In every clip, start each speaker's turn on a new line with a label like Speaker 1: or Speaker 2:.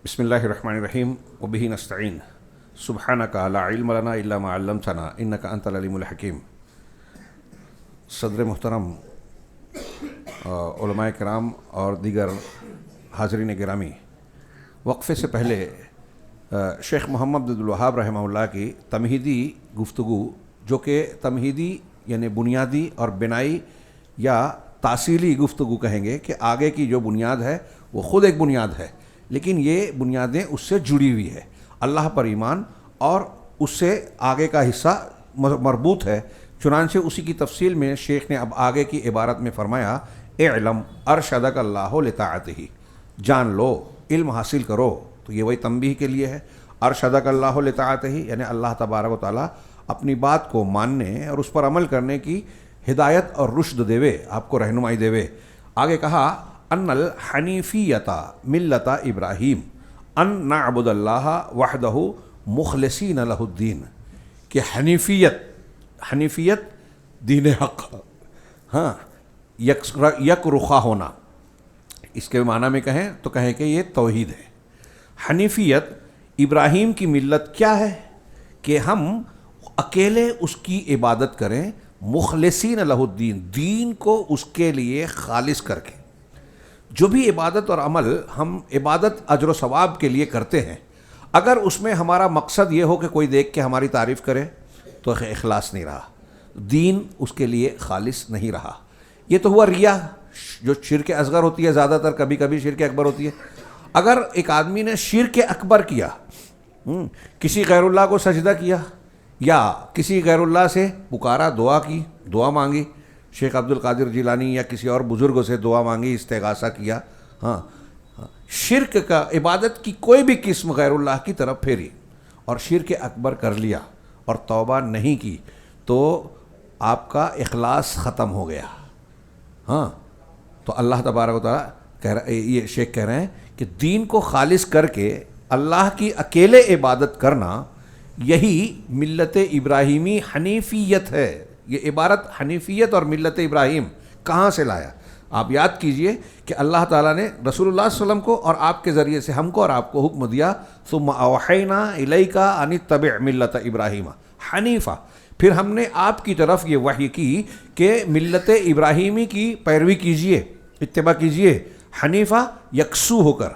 Speaker 1: بسم اللہ الرحمن الرحیم وبہ نستعین سبحانک لا علم لنا الا ما علمتنا انک انت العلیم الحکیم۔ صدر محترم، علماء کرام اور دیگر حاضرین گرامی، وقفے سے پہلے شیخ محمد عبد الوہاب رحمہ اللہ کی تمہیدی گفتگو، جو کہ تمہیدی یعنی بنیادی اور بنائی یا تاصیلی گفتگو کہیں گے کہ آگے کی جو بنیاد ہے وہ خود ایک بنیاد ہے، لیکن یہ بنیادیں اس سے جڑی ہوئی ہے، اللہ پر ایمان اور اس سے آگے کا حصہ مربوط ہے۔ چنانچہ اسی کی تفصیل میں شیخ نے اب آگے کی عبارت میں فرمایا، اعلم ارشدک اللہ لطاعتہ، جان لو، علم حاصل کرو۔ تو یہ وہی تنبیہ کے لیے ہے، ارشدک اللہ لطاعتہ یعنی اللہ تبارک و تعالیٰ اپنی بات کو ماننے اور اس پر عمل کرنے کی ہدایت اور رشد دیوے، آپ کو رہنمائی دیوے۔ آگے کہا ان الحنیفیۃ ملت ابراہیم ان نعبد اللہ وحدہ مخلصین لہ الدین، کہ حنیفیت دین حق، ہاں، یک رخا ہونا، اس کے معنی میں کہیں تو کہیں کہ یہ توحید ہے۔ حنیفیت ابراہیم کی ملت کیا ہے کہ ہم اکیلے اس کی عبادت کریں، مخلصین لہ الدین، دین کو اس کے لیے خالص کر کے۔ جو بھی عبادت اور عمل ہم عبادت اجر و ثواب کے لیے کرتے ہیں، اگر اس میں ہمارا مقصد یہ ہو کہ کوئی دیکھ کے ہماری تعریف کرے تو اخلاص نہیں رہا، دین اس کے لیے خالص نہیں رہا۔ یہ تو ہوا ریا، جو شرک اصغر ہوتی ہے، زیادہ تر کبھی کبھی شرک اکبر ہوتی ہے۔ اگر ایک آدمی نے شرک اکبر کیا، کسی غیر اللہ کو سجدہ کیا یا کسی غیر اللہ سے پکارا، دعا کی، دعا مانگی، شیخ عبد القادر جیلانی یا کسی اور بزرگوں سے دعا مانگی، استغاثہ کیا، ہاں، شرک کا عبادت کی کوئی بھی قسم غیر اللہ کی طرف پھیری اور شرک اکبر کر لیا اور توبہ نہیں کی تو آپ کا اخلاص ختم ہو گیا۔ ہاں، تو اللہ تبارک و تعالیٰ یہ شیخ کہہ رہے ہیں کہ دین کو خالص کر کے اللہ کی اکیلے عبادت کرنا، یہی ملت ابراہیمی حنیفیت ہے۔ یہ عبارت حنیفیت اور ملت ابراہیم کہاں سے لایا؟ آپ یاد کیجئے کہ اللہ تعالیٰ نے رسول اللہ صلی اللہ علیہ وسلم کو اور آپ کے ذریعے سے ہم کو اور آپ کو حکم دیا، ثم اوحینا الیک ان اتبع ملت ابراہیم حنیفا، پھر ہم نے آپ کی طرف یہ وحی کی کہ ملت ابراہیمی کی پیروی کیجئے، اتباع کیجئے، حنیفا یکسو ہو کر۔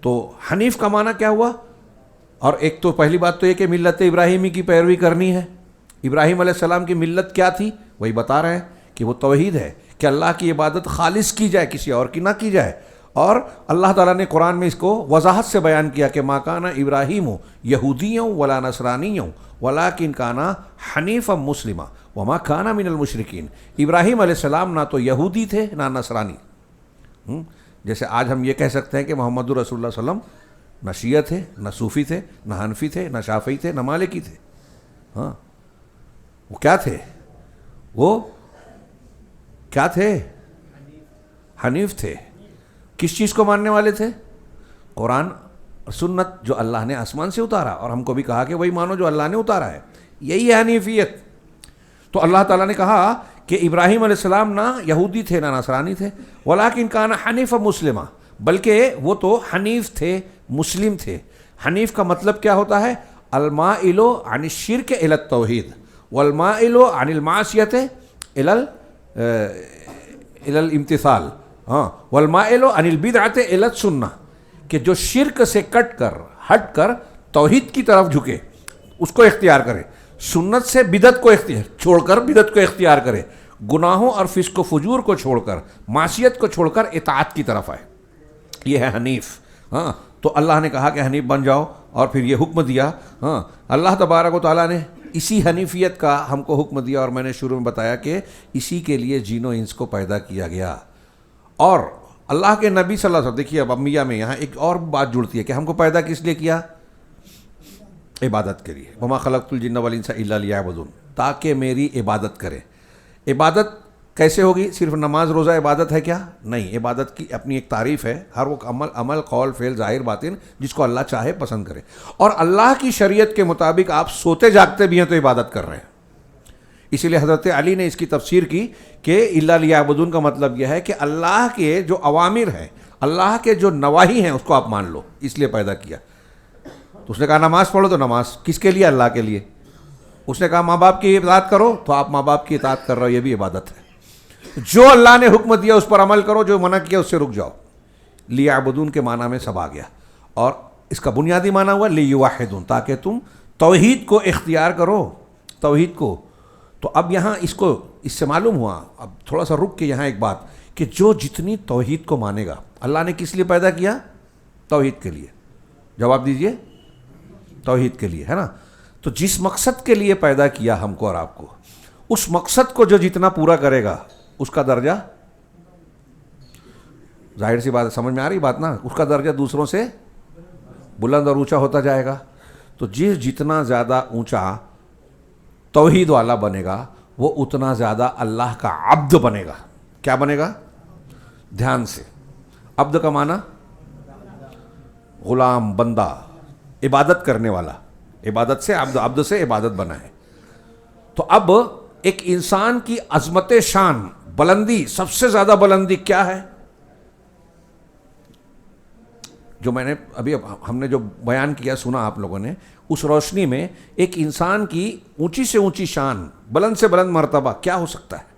Speaker 1: تو حنیف کا معنی کیا ہوا؟ اور ایک تو پہلی بات تو یہ کہ ملت ابراہیمی کی پیروی کرنی ہے۔ ابراہیم علیہ السلام کی ملت کیا تھی؟ وہی بتا رہے ہیں کہ وہ توحید ہے، کہ اللہ کی عبادت خالص کی جائے، کسی اور کی نہ کی جائے۔ اور اللہ تعالیٰ نے قرآن میں اس کو وضاحت سے بیان کیا کہ ما کان ابراہیم یہودی ولا نصرانی ولکن کان حنیفا مسلما وما کان من المشرکین۔ ابراہیم علیہ السلام نہ تو یہودی تھے نہ نصرانی۔ جیسے آج ہم یہ کہہ سکتے ہیں کہ محمد رسول اللہ صلی اللہ علیہ وسلم نہ شیعہ تھے، نہ صوفی تھے، نہ حنفی تھے، نہ شافعی تھے، نہ مالکی تھے۔ ہاں، وہ کیا تھے؟ وہ کیا تھے؟ حنیف تھے۔ کس چیز کو ماننے والے تھے؟ قرآن اور سنت جو اللہ نے آسمان سے اتارا، اور ہم کو بھی کہا کہ وہی مانو جو اللہ نے اتارا ہے، یہی ہے حنیفیت۔ تو اللہ تعالیٰ نے کہا کہ ابراہیم علیہ السلام نہ یہودی تھے نہ نصرانی تھے، ولیکن کان حنیفا مسلما، بلکہ وہ تو حنیف تھے، مسلم تھے۔ حنیف کا مطلب کیا ہوتا ہے؟ المائل عن الشرک الی التوحید والمائل عن المعصیۃ الی الامتثال، ہاں، والمائل عن البدعۃ الی السنہ، کہ جو شرک سے ہٹ کر توحید کی طرف جھکے، اس کو اختیار کرے، سنت سے بدعت کو چھوڑ کر بدعت کو اختیار کرے، گناہوں اور فسق و فجور کو چھوڑ کر، معصیت کو چھوڑ کر اطاعت کی طرف آئے، یہ ہے حنیف۔ ہاں، تو اللہ نے کہا کہ حنیف بن جاؤ، اور پھر یہ حکم دیا۔ ہاں، اللہ تبارک و تعالیٰ نے اسی حنیفیت کا ہم کو حکم دیا، اور میں نے شروع میں بتایا کہ اسی کے لیے جین و انس کو پیدا کیا گیا۔ اور اللہ کے نبی صلی اللہ علیہ وسلم، دیکھیے اب انبیاء میں یہاں ایک اور بات جڑتی ہے کہ ہم کو پیدا کس لیے کیا؟ عبادت کے لیے۔ وما خلقت الجن والانس الا لیعبدون، تاکہ میری عبادت کرے۔ عبادت کیسے ہوگی؟ صرف نماز روزہ عبادت ہے کیا؟ نہیں، عبادت کی اپنی ایک تعریف ہے، ہر وہ عمل قول فعل ظاہر باطن جس کو اللہ چاہے پسند کرے، اور اللہ کی شریعت کے مطابق آپ سوتے جاگتے بھی ہیں تو عبادت کر رہے ہیں۔ اسی لیے حضرت علی نے اس کی تفسیر کی کہ الا لیعبدون کا مطلب یہ ہے کہ اللہ کے جو اوامر ہیں، اللہ کے جو نواہی ہیں اس کو آپ مان لو، اس لیے پیدا کیا۔ تو اس نے کہا نماز پڑھو، تو نماز کس کے لیے؟ اللہ کے لیے۔ اس نے کہا ماں باپ کی اطاعت کرو، تو آپ ماں باپ کی اطاعت کر رہے ہو، یہ بھی عبادت ہے۔ جو اللہ نے حکم دیا اس پر عمل کرو، جو منع کیا اس سے رک جاؤ۔ لیعبدون کے معنی میں سب آ گیا، اور اس کا بنیادی معنی ہوا لیوحدون، تاکہ تم توحید کو اختیار کرو، توحید کو۔ تو اب یہاں اس سے معلوم ہوا، اب تھوڑا سا رک کے یہاں ایک بات، کہ جو جتنی توحید کو مانے گا، اللہ نے کس لیے پیدا کیا؟ توحید کے لیے۔ جواب دیجئے، توحید کے لیے، ہے نا؟ تو جس مقصد کے لیے پیدا کیا ہم کو اور آپ کو، اس مقصد کو جو جتنا پورا کرے گا اس کا درجہ، ظاہر سی بات ہے، سمجھ میں آ رہی بات نا، اس کا درجہ دوسروں سے بلند اور اونچا ہوتا جائے گا۔ تو جتنا زیادہ اونچا توحید والا بنے گا وہ اتنا زیادہ اللہ کا عبد بنے گا۔ کیا بنے گا؟ دھیان سے، عبد کا معنی غلام، بندہ، عبادت کرنے والا، عبادت سے عبد، عبد سے عبادت بنا ہے۔ تو اب ایک انسان کی عظمت شان، بلندی، سب سے زیادہ بلندی کیا ہے؟ جو میں نے ابھی ہم نے جو بیان کیا، سنا آپ لوگوں نے، اس روشنی میں ایک انسان کی اونچی سے اونچی شان، بلند سے بلند مرتبہ کیا ہو سکتا ہے؟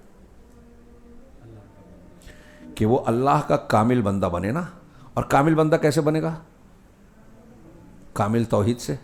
Speaker 1: کہ وہ اللہ کا کامل بندہ بنے نا۔ اور کامل بندہ کیسے بنے گا؟ کامل توحید سے۔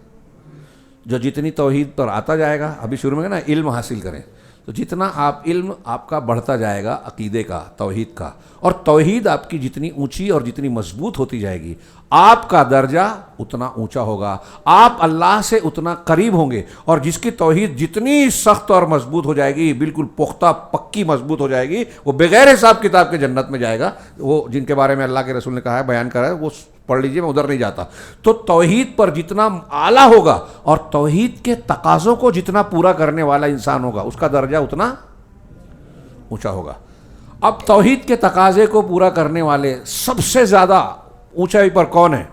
Speaker 1: جو جتنی توحید پر آتا جائے گا، ابھی شروع میں نا علم حاصل کریں، تو جتنا آپ علم آپ کا بڑھتا جائے گا عقیدے کا، توحید کا، اور توحید آپ کی جتنی اونچی اور جتنی مضبوط ہوتی جائے گی، آپ کا درجہ اتنا اونچا ہوگا، آپ اللہ سے اتنا قریب ہوں گے۔ اور جس کی توحید جتنی سخت اور مضبوط ہو جائے گی، بالکل پختہ پکی مضبوط ہو جائے گی، وہ بغیر حساب کتاب کے جنت میں جائے گا۔ وہ جن کے بارے میں اللہ کے رسول نے کہا ہے، بیان کرا ہے، وہ پڑھ لیجئے، میں ادھر نہیں جاتا۔ تو توحید پر جتنا اعلیٰ ہوگا اور توحید کے تقاضوں کو جتنا پورا کرنے والا انسان ہوگا، اس کا درجہ اتنا اونچا ہوگا۔ اب توحید کے تقاضے کو پورا کرنے والے سب سے زیادہ اونچائی پر کون ہے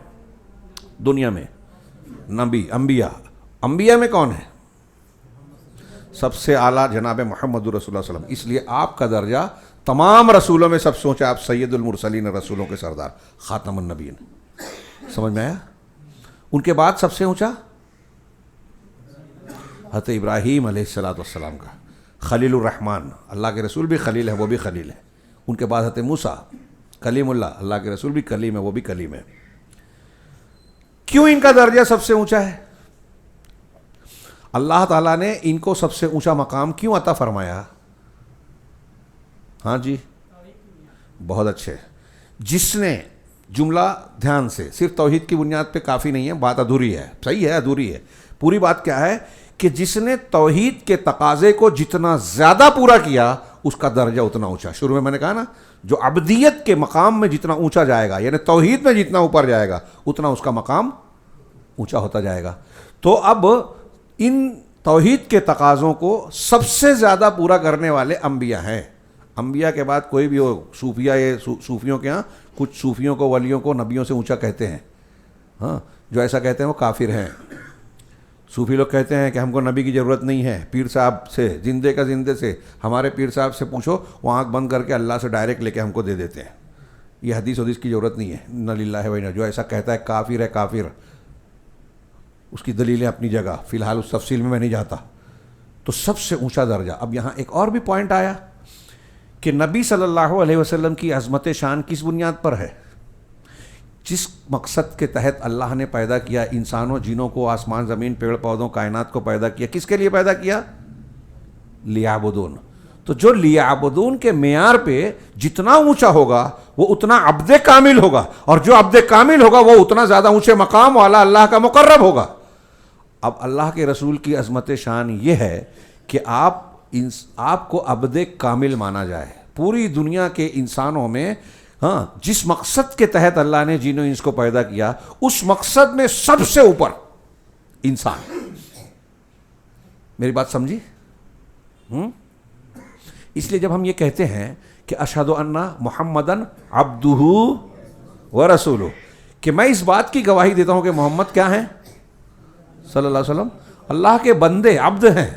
Speaker 1: دنیا میں؟ نبی، انبیاء۔ انبیاء میں کون ہے؟ سب سے اعلیٰ جناب محمد رسول اللہ صلی اللہ علیہ وسلم۔ اس لیے آپ کا درجہ تمام رسولوں میں سب سے اونچا، آپ سید المرسلین، رسولوں کے سردار، خاتم النبیین۔ سمجھ میں آیا؟ ان کے بعد سب سے اونچا حضرت ابراہیم علیہ السلام کا، خلیل الرحمن، اللہ کے رسول بھی خلیل ہے، وہ بھی خلیل ہے۔ ان کے بعد حضرت موسیٰ، کلیم اللہ، اللہ کے رسول بھی کلیم ہے، وہ بھی کلیم ہے۔ کیوں ان کا درجہ سب سے اونچا ہے؟ اللہ تعالیٰ نے ان کو سب سے اونچا مقام کیوں عطا فرمایا؟ ہاں جی، بہت اچھے۔ جس نے، جملہ دھیان سے، صرف توحید کی بنیاد پہ کافی نہیں ہے، بات ادھوری ہے، صحیح ہے، ادھوری ہے۔ پوری بات کیا ہے کہ جس نے توحید کے تقاضے کو جتنا زیادہ پورا کیا اس کا درجہ اتنا اونچا۔ شروع میں نے کہا نا، جو عبدیت کے مقام میں جتنا اونچا جائے گا، یعنی توحید میں جتنا اوپر جائے گا اتنا اس کا مقام اونچا ہوتا جائے گا۔ تو اب ان توحید کے تقاضوں کو سب سے زیادہ پورا کرنے والے انبیاء ہیں۔ انبیاء کے بعد کوئی بھی ہو، صوفیہ، صوفیوں کے ہاں کچھ صوفیوں کو، ولیوں کو نبیوں سے اونچا کہتے ہیں، ہاں، جو ایسا کہتے ہیں وہ کافر ہیں۔ صوفی لوگ کہتے ہیں کہ ہم کو نبی کی ضرورت نہیں ہے، پیر صاحب سے، زندے کا زندے سے، ہمارے پیر صاحب سے پوچھو، وہ آنکھ بند کر کے اللہ سے ڈائریکٹ لے کے ہم کو دے دیتے ہیں، یہ حدیث کی ضرورت نہیں ہے۔ انا للہ و انا، جو ایسا کہتا ہے کافر ہے، کافر۔ اس کی دلیلیں اپنی جگہ، فی الحال اس تفصیل میں نہیں جاتا۔ تو سب سے اونچا درجہ۔ اب یہاں ایک اور بھی پوائنٹ آیا کہ نبی صلی اللہ علیہ وسلم کی عظمت شان کس بنیاد پر ہے؟ جس مقصد کے تحت اللہ نے پیدا کیا انسانوں، جنوں کو، آسمان زمین، پیڑ پودوں، کائنات کو پیدا کیا، کس کے لیے پیدا کیا؟ لیعبدون۔ تو جو لیعبدون کے معیار پہ جتنا اونچا ہوگا وہ اتنا عبد کامل ہوگا، اور جو عبد کامل ہوگا وہ اتنا زیادہ اونچے مقام والا اللہ کا مقرب ہوگا۔ اب اللہ کے رسول کی عظمت شان یہ ہے کہ آپ کو عبد کامل مانا جائے۔ پوری دنیا کے انسانوں میں، ہاں، جس مقصد کے تحت اللہ نے جن و انس کو پیدا کیا، اس مقصد میں سب سے اوپر انسان۔ میری بات سمجھی؟ اس لیے جب ہم یہ کہتے ہیں کہ اشہد ان محمدن عبدہ و رسولہ، کہ میں اس بات کی گواہی دیتا ہوں کہ محمد کیا ہیں؟ صلی اللہ علیہ وسلم اللہ کے بندے، عبد ہیں۔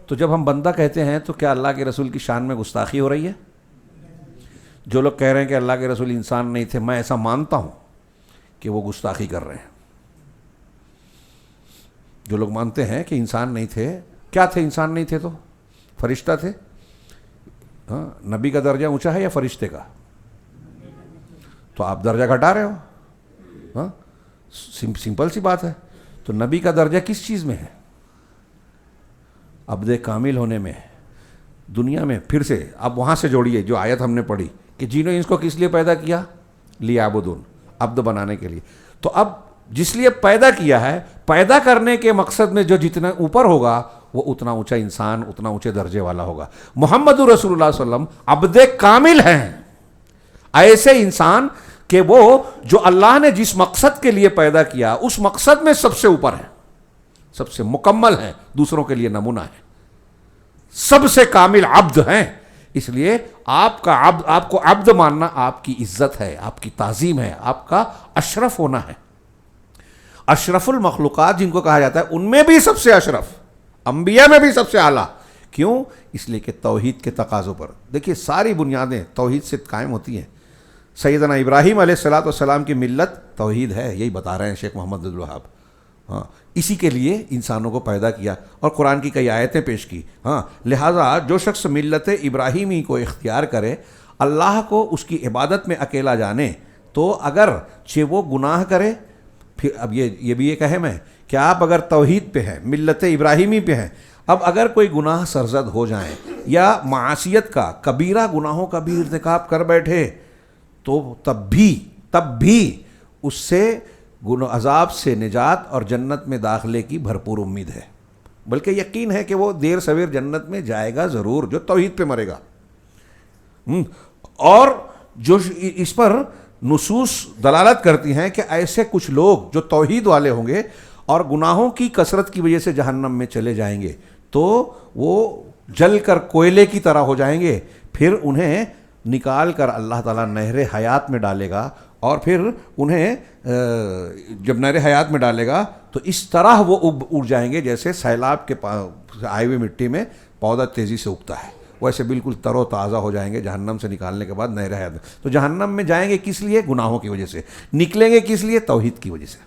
Speaker 1: تو جب ہم بندہ کہتے ہیں تو کیا اللہ کے رسول کی شان میں گستاخی ہو رہی ہے؟ جو لوگ کہہ رہے ہیں کہ اللہ کے رسول انسان نہیں تھے، میں ایسا مانتا ہوں کہ وہ گستاخی کر رہے ہیں. جو لوگ مانتے ہیں کہ انسان نہیں تھے، کیا تھے؟ انسان نہیں تھے تو فرشتہ تھے. ہاں، نبی کا درجہ اونچا ہے یا فرشتے کا؟ تو آپ درجہ گھٹا رہے ہو. ہاں، سمپل سی بات ہے. تو نبی کا درجہ کس چیز میں ہے؟ عبد کامل ہونے میں ہے. دنیا میں پھر سے اب وہاں سے جوڑیے جو آیت ہم نے پڑھی کہ جنہوں نے اس کو کس لیے پیدا کیا؟ لیعبدون، عبد بنانے کے لیے. تو اب جس لیے پیدا کیا ہے، پیدا کرنے کے مقصد میں جو جتنا اوپر ہوگا وہ اتنا اونچا انسان، اتنا اونچے درجے والا ہوگا. محمد رسول اللہ صلی اللہ علیہ وسلم عبد کامل ہیں، ایسے انسان کہ وہ جو اللہ نے جس مقصد کے لیے پیدا کیا اس مقصد میں سب سے اوپر ہے، سب سے مکمل ہے، دوسروں کے لیے نمونہ ہے، سب سے کامل عبد ہیں. اس لیے آپ کو عبد ماننا آپ کی عزت ہے، آپ کی تعظیم ہے، آپ کا اشرف ہونا ہے. اشرف المخلوقات جن کو کہا جاتا ہے ان میں بھی سب سے اشرف، انبیاء میں بھی سب سے اعلیٰ. کیوں؟ اس لیے کہ توحید کے تقاضوں پر. دیکھیے ساری بنیادیں توحید سے قائم ہوتی ہیں. سیدنا ابراہیم علیہ الصلاۃ والسلام کی ملت توحید ہے، یہی بتا رہے ہیں شیخ محمد عبدالوہاب. ہاں، اسی کے لیے انسانوں کو پیدا کیا اور قرآن کی کئی آیتیں پیش کی. ہاں، لہٰذا جو شخص ملت ابراہیمی کو اختیار کرے، اللہ کو اس کی عبادت میں اکیلا جانے، تو اگر وہ گناہ کرے، پھر اب یہ بھی ایک اہم ہے کہ آپ اگر توحید پہ ہیں، ملت ابراہیمی پہ ہیں، اب اگر کوئی گناہ سرزد ہو جائیں یا معاشیت کا، کبیرہ گناہوں کا بھی ارتکاب کر بیٹھے، تو تب بھی اس سے عذاب سے نجات اور جنت میں داخلے کی بھرپور امید ہے. بلکہ یقین ہے کہ وہ دیر سویر جنت میں جائے گا ضرور، جو توحید پہ مرے گا. اور جو اس پر نصوص دلالت کرتی ہیں کہ ایسے کچھ لوگ جو توحید والے ہوں گے اور گناہوں کی کثرت کی وجہ سے جہنم میں چلے جائیں گے، تو وہ جل کر کوئلے کی طرح ہو جائیں گے. پھر انہیں نکال کر اللہ تعالیٰ نہر حیات میں ڈالے گا، اور پھر انہیں جب نہر حیات میں ڈالے گا تو اس طرح وہ اگ جائیں گے جیسے سیلاب کے آئے ہوئے مٹی میں پودا تیزی سے اگتا ہے، ویسے بالکل تر و تازہ ہو جائیں گے جہنم سے نکالنے کے بعد نہر حیات میں. تو جہنم میں جائیں گے کس لیے؟ گناہوں کی وجہ سے. نکلیں گے کس لیے؟ توحید کی وجہ سے.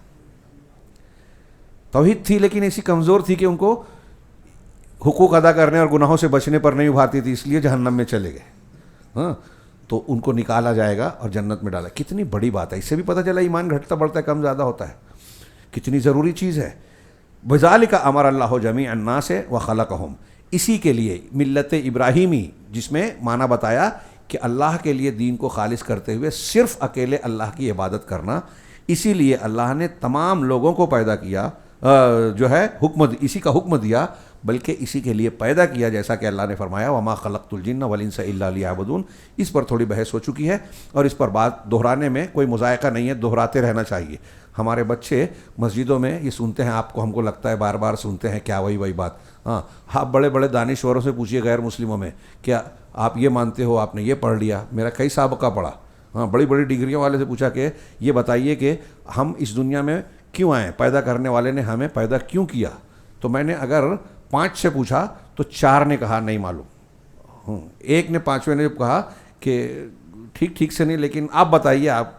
Speaker 1: توحید تھی لیکن ایسی کمزور تھی کہ ان کو حقوق ادا کرنے اور گناہوں سے بچنے پر نہیں ابھارتی تھی، اس لیے جہنم میں چلے گئے. ہاں، تو ان کو نکالا جائے گا اور جنت میں ڈالا. کتنی بڑی بات ہے. اس سے بھی پتہ چلا ایمان گھٹتا بڑھتا ہے، کم زیادہ ہوتا ہے. کتنی ضروری چیز ہے. بذالک امر اللہ جمیع الناس وخلقہم، اسی کے لیے ملت ابراہیمی، جس میں معنی بتایا کہ اللہ کے لیے دین کو خالص کرتے ہوئے صرف اکیلے اللہ کی عبادت کرنا، اسی لیے اللہ نے تمام لوگوں کو پیدا کیا، جو ہے اسی کا حکم دیا، بلکہ اسی کے لیے پیدا کیا، جیسا کہ اللہ نے فرمایا وما خلقت الجن والانس الا لیعبدون. اس پر تھوڑی بحث ہو چکی ہے اور اس پر بات دہرانے میں کوئی مذائقہ نہیں ہے، دہراتے رہنا چاہیے. ہمارے بچے مسجدوں میں یہ سنتے ہیں، ہم کو لگتا ہے بار بار سنتے ہیں، کیا وہی بات. ہاں، آپ بڑے بڑے دانشوروں سے پوچھیے غیر مسلموں میں، کیا آپ یہ مانتے ہو، آپ نے یہ پڑھ لیا؟ میرا کئی سابقہ پڑھا. ہاں، بڑی بڑی ڈگریوں والے سے پوچھا کہ یہ بتائیے کہ ہم اس دنیا میں کیوں آئے، پیدا کرنے والے نے ہمیں پیدا کیوں کیا؟ تو میں نے اگر 5 سے پوچھا تو 4 نے کہا نہیں معلوم. ایک نے 5ویں نے کہا کہ ٹھیک سے نہیں، لیکن آپ بتائیے. آپ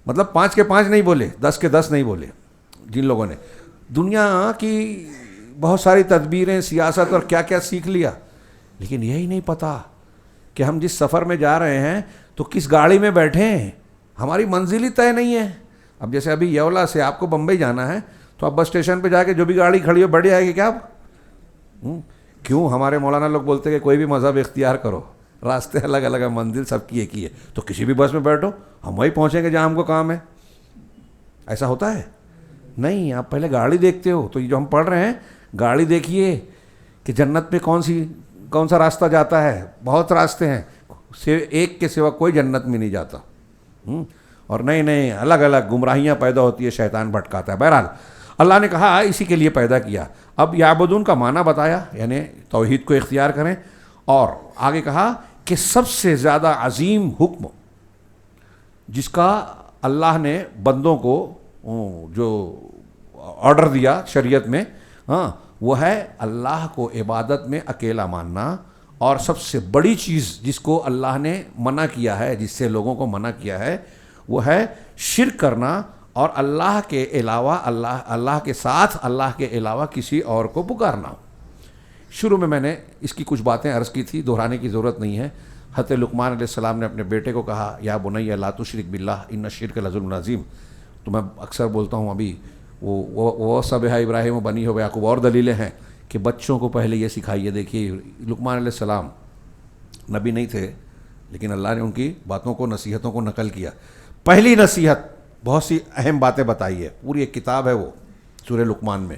Speaker 1: مطلب 5 کے 5 نہیں بولے، 10 کے 10 نہیں بولے. جن لوگوں نے دنیا کی بہت ساری تدبیریں، سیاست اور کیا کیا سیکھ لیا، لیکن یہی نہیں پتا کہ ہم جس سفر میں جا رہے ہیں تو کس گاڑی میں بیٹھے ہیں. ہماری منزل ہی طے نہیں ہے. اب جیسے ابھی یولا سے آپ کو بمبئی جانا ہے تو آپ بس اسٹیشن پہ جا کے جو بھی گاڑی کھڑی ہو بیٹھ جائے گی کیا آپ؟ کیوں؟ ہمارے مولانا لوگ بولتے ہیں کہ کوئی بھی مذہب اختیار کرو، راستے الگ الگ ہیں، منزل سب کی ایک ہی ہے، تو کسی بھی بس میں بیٹھو، ہم وہی پہنچیں گے جہاں ہم کو کام ہے. ایسا ہوتا ہے؟ نہیں. آپ پہلے گاڑی دیکھتے ہو. تو یہ جو ہم پڑھ رہے ہیں، گاڑی دیکھیے کہ جنت میں کون سا راستہ جاتا ہے. بہت راستے ہیں، ایک کے سوا کوئی جنت میں نہیں جاتا. اور نہیں الگ الگ گمراہیاں پیدا ہوتی ہے، شیطان بھٹکاتا ہے. بہرحال اللہ نے کہا اسی کے لیے پیدا کیا. اب یعبدون کا معنی بتایا، یعنی توحید کو اختیار کریں، اور آگے کہا کہ سب سے زیادہ عظیم حکم جس کا اللہ نے بندوں کو جو آرڈر دیا شریعت میں، ہاں، وہ ہے اللہ کو عبادت میں اکیلا ماننا اور سب سے بڑی چیز جس کو اللہ نے منع کیا ہے، جس سے لوگوں کو منع کیا ہے، وہ ہے شرک کرنا اور اللہ کے علاوہ اللہ کے ساتھ اللہ کے علاوہ کسی اور کو پکارنا۔ شروع میں نے اس کی کچھ باتیں عرض کی تھی، دہرانے کی ضرورت نہیں ہے۔ حضرت لقمان علیہ السلام نے اپنے بیٹے کو کہا یا بنی لا تشرک باللہ ان الشرک لظلم عظیم۔ تو میں اکثر بولتا ہوں ابھی وہ سب ہے ابراہیم و بنی ہو یعقوب، اور دلیلیں ہیں کہ بچوں کو پہلے یہ سکھائیے۔ دیکھیے لقمان علیہ السلام نبی نہیں تھے، لیکن اللہ نے ان کی باتوں کو، نصیحتوں کو نقل کیا۔ پہلی نصیحت بہت سی اہم باتیں بتائی ہے، پوری ایک کتاب ہے وہ سورہ لقمان میں۔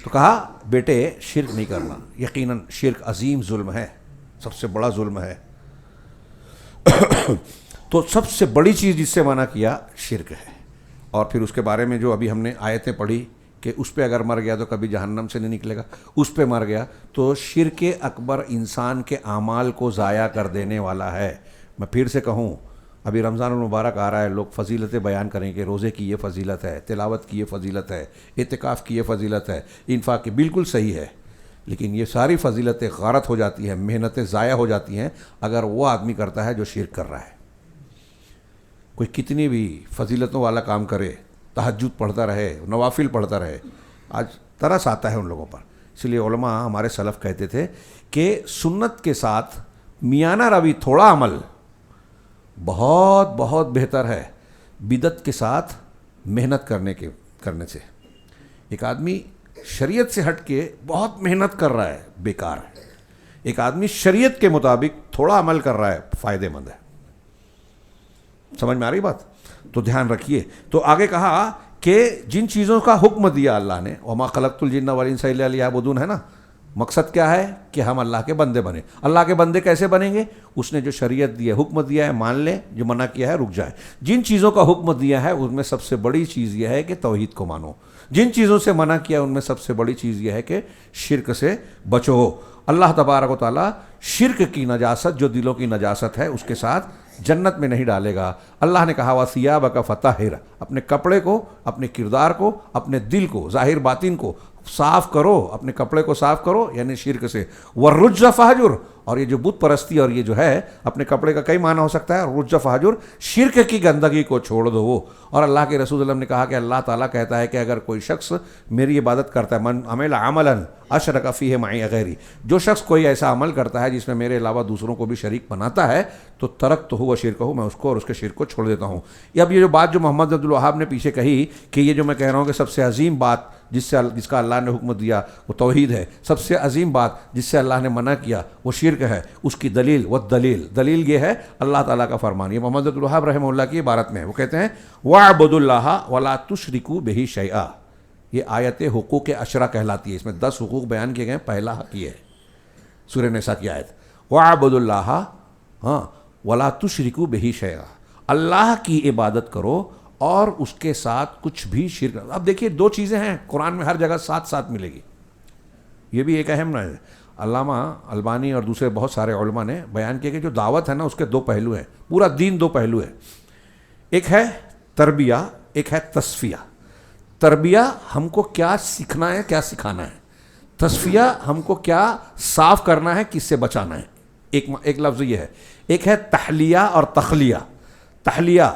Speaker 1: تو کہا بیٹے شرک نہیں کرنا، یقیناً شرک عظیم ظلم ہے، سب سے بڑا ظلم ہے۔ تو سب سے بڑی چیز جس سے منع کیا شرک ہے، اور پھر اس کے بارے میں جو ابھی ہم نے آیتیں پڑھی کہ اس پہ اگر مر گیا تو کبھی جہنم سے نہیں نکلے گا، اس پہ مر گیا تو شرک اکبر انسان کے اعمال کو ضائع کر دینے والا ہے۔ میں پھر سے کہوں، ابھی رمضان المبارک آ رہا ہے، لوگ فضیلتیں بیان کریں کہ روزے کی یہ فضیلت ہے، تلاوت کی یہ فضیلت ہے، اعتکاف کی یہ فضیلت ہے، انفاق کی، بالکل صحیح ہے، لیکن یہ ساری فضیلتیں غارت ہو جاتی ہیں، محنتیں ضائع ہو جاتی ہیں اگر وہ آدمی کرتا ہے جو شرک کر رہا ہے۔ کوئی کتنی بھی فضیلتوں والا کام کرے، تہجد پڑھتا رہے، نوافل پڑھتا رہے، آج ترس آتا ہے ان لوگوں پر۔ اس لیے علماء ہمارے سلف کہتے تھے کہ سنت کے ساتھ میانہ روی تھوڑا عمل بہت بہت بہتر ہے بدعت کے ساتھ محنت کرنے سے۔ ایک آدمی شریعت سے ہٹ کے بہت محنت کر رہا ہے، بیکار ہے۔ ایک آدمی شریعت کے مطابق تھوڑا عمل کر رہا ہے، فائدہ مند ہے۔ سمجھ میں آ رہی بات؟ تو دھیان رکھیے۔ تو آگے کہا کہ جن چیزوں کا حکم دیا اللہ نے، وما خلقت الجن والانس الا لیعبدون، ہے نا، مقصد کیا ہے کہ ہم اللہ کے بندے بنیں۔ اللہ کے بندے کیسے بنیں گے؟ اس نے جو شریعت دی ہے، حکم دیا ہے، مان لیں، جو منع کیا ہے رک جائے۔ جن چیزوں کا حکم دیا ہے ان میں سب سے بڑی چیز یہ ہے کہ توحید کو مانو، جن چیزوں سے منع کیا ان میں سب سے بڑی چیز یہ ہے کہ شرک سے بچو۔ اللہ تبارک و تعالیٰ شرک کی نجاست، جو دلوں کی نجاست ہے، اس کے ساتھ جنت میں نہیں ڈالے گا۔ اللہ نے کہا وَثِيَابَكَ فَطَهِّرْ، اپنے کپڑے کو، اپنے کردار کو، اپنے دل کو، ظاہر باطن کو صاف کرو، اپنے کپڑے کو صاف کرو، یعنی شرک سے۔ وَالرُّجَّ فَاهْجُرْ، اور یہ جو بت پرستی اور یہ جو ہے، اپنے کپڑے کا کئی معنی ہو سکتا ہے۔ رُجَّ فَاهْجُرْ، شرک کی گندگی کو چھوڑ دو۔ اور اللہ کے رسول صلی اللہ علیہ وسلم نے کہا کہ اللہ تعالیٰ کہتا ہے کہ اگر کوئی شخص میری عبادت کرتا ہے، من عمل عملا اشرک فیہ معی غیری، جو شخص کوئی ایسا عمل کرتا ہے جس میں میرے علاوہ دوسروں کو بھی شریک بناتا ہے، تو ترکتہ وشرکہ، میں اس کو اور اس کے شرک کو چھوڑ دیتا ہوں۔ اب یہ جو بات جو محمد عبد الوہاب نے پیچھے کہی کہ یہ جو میں کہہ رہا ہوں کہ سب سے عظیم بات جس کا اللہ نے حکم دیا وہ توحید ہے، سب سے عظیم بات جس سے اللہ نے منع کیا وہ شرک ہے، اس کی دلیل دلیل یہ ہے اللہ تعالیٰ کا فرمان۔ یہ محمد عبد الوہاب رحمہ اللہ کی عبارت میں ہے، وہ کہتے ہیں وَاعْبُدُوا اللَّهَ وَلَا تُشْرِكُوا بِهِ شَيْئًا۔ یہ آیت حقوق عشرہ کہلاتی ہے، اس میں 10 حقوق بیان کیے گئے ہیں۔ پہلا حق یہ ہے سورہ نساء کی آیت، وَاعْبُدُوا اللَّهَ وَلَا تُشْرِكُوا بِهِ شَيْئًا، اللہ کی عبادت کرو اور اس کے ساتھ کچھ بھی شرک۔ اب دیکھیے دو چیزیں ہیں قرآن میں ہر جگہ ساتھ ملے گی، یہ بھی ایک اہم ہے۔ علامہ البانی اور دوسرے بہت سارے علماء نے بیان کیا کہ جو دعوت ہے نا اس کے 2 پہلو ہیں، پورا دین 2 پہلو ہے، ایک ہے تربیہ، ایک ہے تصفیہ۔ تربیہ ہم کو کیا سیکھنا ہے، کیا سکھانا ہے، تصفیہ ہم کو کیا صاف کرنا ہے، کس سے بچانا ہے۔ ایک لفظ یہ ہے، ایک ہے تحلیہ اور تخلیہ۔ تحلیہ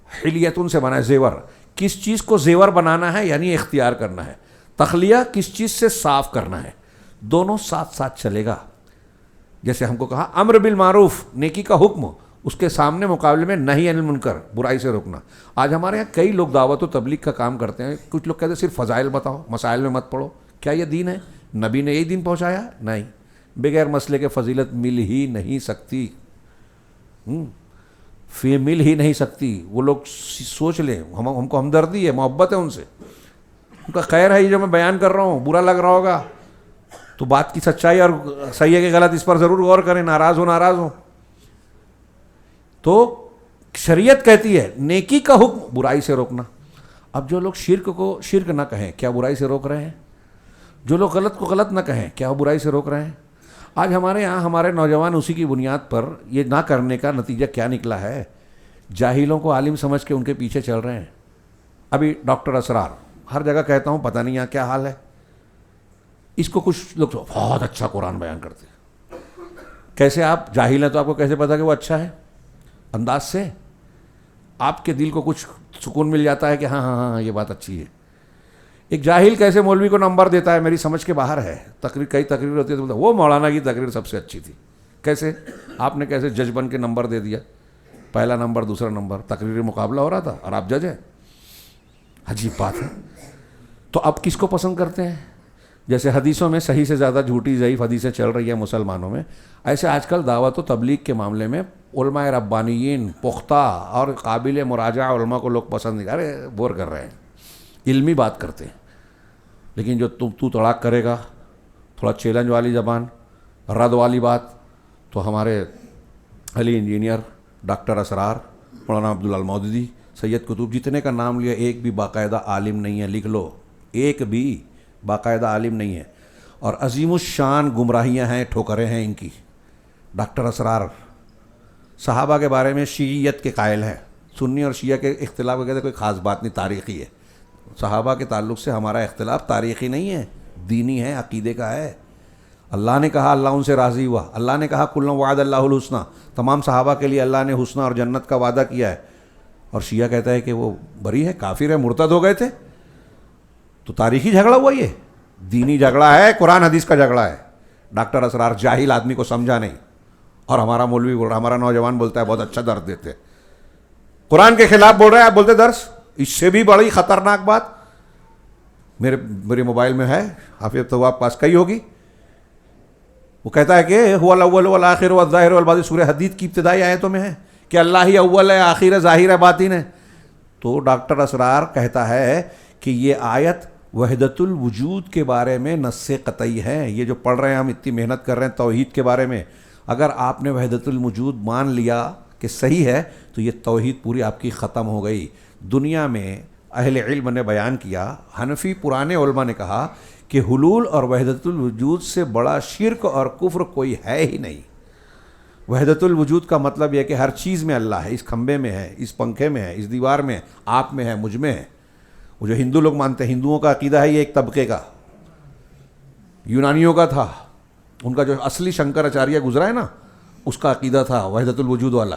Speaker 1: حلیتن سے بنا ہے زیور، کس چیز کو زیور بنانا ہے یعنی اختیار کرنا ہے، تخلیہ کس چیز سے صاف کرنا ہے، دونوں ساتھ چلے گا۔ جیسے ہم کو کہا امر بالمعروف، نیکی کا حکم، اس کے سامنے مقابلے میں نہی عن المنکر، برائی سے روکنا۔ آج ہمارے یہاں کئی لوگ دعوت و تبلیغ کا کام کرتے ہیں، کچھ لوگ کہتے ہیں صرف فضائل بتاؤ، مسائل میں مت پڑھو۔ کیا یہ دین ہے؟ نبی نے یہی دین پہنچایا؟ نہیں، بغیر مسئلے کے فضیلت مل ہی نہیں سکتی، مل ہی نہیں سکتی۔ وہ لوگ سوچ لیں، ہم کو ہمدردی ہے، محبت ہے ان سے، ان کا خیر ہے۔ یہ جو میں بیان کر رہا ہوں برا لگ رہا ہوگا تو بات کی سچائی اور صحیح ہے کہ غلط اس پر ضرور غور کریں، ناراض ہو۔ تو شریعت کہتی ہے نیکی کا حکم، برائی سے روکنا۔ اب جو لوگ شرک کو شرک نہ کہیں، کیا برائی سے روک رہے ہیں؟ جو لوگ غلط کو غلط نہ کہیں، کیا وہ برائی سے روک رہے ہیں؟ آج ہمارے یہاں ہمارے نوجوان اسی کی بنیاد پر یہ نہ کرنے کا نتیجہ کیا نکلا ہے؟ جاہلوں کو عالم سمجھ کے ان کے پیچھے چل رہے ہیں۔ ابھی ڈاکٹر اسرار، ہر جگہ کہتا ہوں، پتہ نہیں یہاں کیا حال ہے، اس کو کچھ لوگ بہت اچھا قرآن بیان کرتے ہیں، کیسے آپ جاہل ہیں تو آپ کو کیسے پتا کہ وہ اچھا ہے؟ انداز سے آپ کے دل کو کچھ سکون مل جاتا ہے کہ ہاں ہاں ہاں یہ بات اچھی ہے. ایک جاہل کیسے مولوی کو نمبر دیتا ہے میری سمجھ کے باہر ہے. کئی تقریر ہوتی ہے تو وہ مولانا کی تقریر سب سے اچھی تھی. کیسے آپ نے کیسے جج بن کے نمبر دے دیا؟ پہلا نمبر دوسرا نمبر، تقریری مقابلہ ہو رہا تھا اور آپ جج ہیں. عجیب بات ہے. تو اب کس کو پسند کرتے ہیں؟ جیسے حدیثوں میں صحیح سے زیادہ جھوٹی ضعیف حدیثیں چل رہی ہیں مسلمانوں میں، ایسے آج کل دعوت و تبلیغ کے معاملے میں علماء ربانیین پختہ اور قابل مراجعہ علماء کو لوگ پسند نہیں. ارے بور کر رہے ہیں، علمی بات کرتے ہیں. لیکن جو تو تڑاک کرے گا، تھوڑا چیلنج والی زبان، رد والی بات، تو ہمارے علی انجینئر، ڈاکٹر اسرار، مولانا عبداللہ المودودی، سید قطب، جتنے کا نام لیا ایک بھی باقاعدہ عالم نہیں ہے. لکھ لو، ایک بھی باقاعدہ عالم نہیں ہے. اور عظیم الشان گمراہیاں ہیں، ٹھوکریں ہیں ان کی. ڈاکٹر اسرار صحابہ کے بارے میں شیعیت کے قائل ہیں. سنی اور شیعہ کے اختلاف کا کہتے ہیں کوئی خاص بات نہیں، تاریخی ہے. صحابہ کے تعلق سے ہمارا اختلاف تاریخی نہیں ہے، دینی ہے، عقیدے کا ہے. اللہ نے کہا اللہ ان سے راضی ہوا. اللہ نے کہا کل وعد اللہ الحسنہ، تمام صحابہ کے لیے اللہ نے حسنہ اور جنت کا وعدہ کیا ہے. اور شیعہ کہتا ہے کہ وہ بری ہے، کافر ہے، مرتد ہو گئے تھے. تو تاریخی جھگڑا ہوا، یہ دینی جھگڑا ہے، قرآن حدیث کا جھگڑا ہے. ڈاکٹر اسرار جاہل آدمی کو سمجھا نہیں، اور ہمارا مولوی بول رہا، ہمارا نوجوان بولتا ہے بہت اچھا درس دیتے. قرآن کے خلاف بول رہے ہیں آپ، بولتے درس. اس سے بھی بڑی خطرناک بات میرے موبائل میں ہے، حافظ تو آپ پاس کئی ہوگی. وہ کہتا ہے کہ هو الاول والآخر والظاہر والباطن، سورہ حدید کی ابتدائی آیتوں میں ہے کہ اللہ ہی اول ہے، آخر ہے، ظاہر ہے، باطن ہے. تو ڈاکٹر اسرار کہتا ہے کہ یہ آیت وحدت الوجود کے بارے میں نص قطعی ہے. یہ جو پڑھ رہے ہیں ہم، اتنی محنت کر رہے ہیں توحید کے بارے میں، اگر آپ نے وحدت الوجود مان لیا کہ صحیح ہے تو یہ توحید پوری آپ کی ختم ہو گئی. دنیا میں اہل علم نے بیان کیا، حنفی پرانے علماء نے کہا کہ حلول اور وحدت الوجود سے بڑا شرک اور کفر کوئی ہے ہی نہیں. وحدت الوجود کا مطلب یہ کہ ہر چیز میں اللہ ہے، اس کھمبے میں ہے، اس پنکھے میں ہے، اس دیوار میں ہے، آپ میں ہے، مجھ میں ہے. وہ جو ہندو لوگ مانتے ہیں، ہندوؤں کا عقیدہ ہے یہ ایک طبقے کا، یونانیوں کا تھا، ان کا جو اصلی شنکر آچاریہ گزرا ہے نا، اس کا عقیدہ تھا وحدت الوجود والا.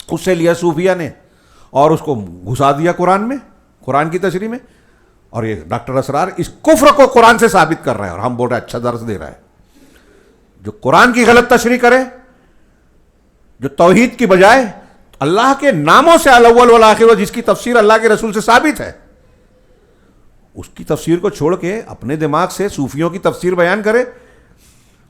Speaker 1: اس سے لیا صوفیہ نے اور اس کو گھسا دیا قرآن میں، قرآن کی تشریح میں. اور یہ ڈاکٹر اسرار اس کفر کو قرآن سے ثابت کر رہے ہیں، اور ہم بول رہے ہیں اچھا درس دے رہا ہے. جو قرآن کی غلط تشریح کرے، جو توحید کی بجائے اللہ کے ناموں سے الاول والآخر، جس کی تفسیر اللہ کے رسول سے ثابت ہے، اس کی تفسیر کو چھوڑ کے اپنے دماغ سے صوفیوں کی تفسیر بیان کرے.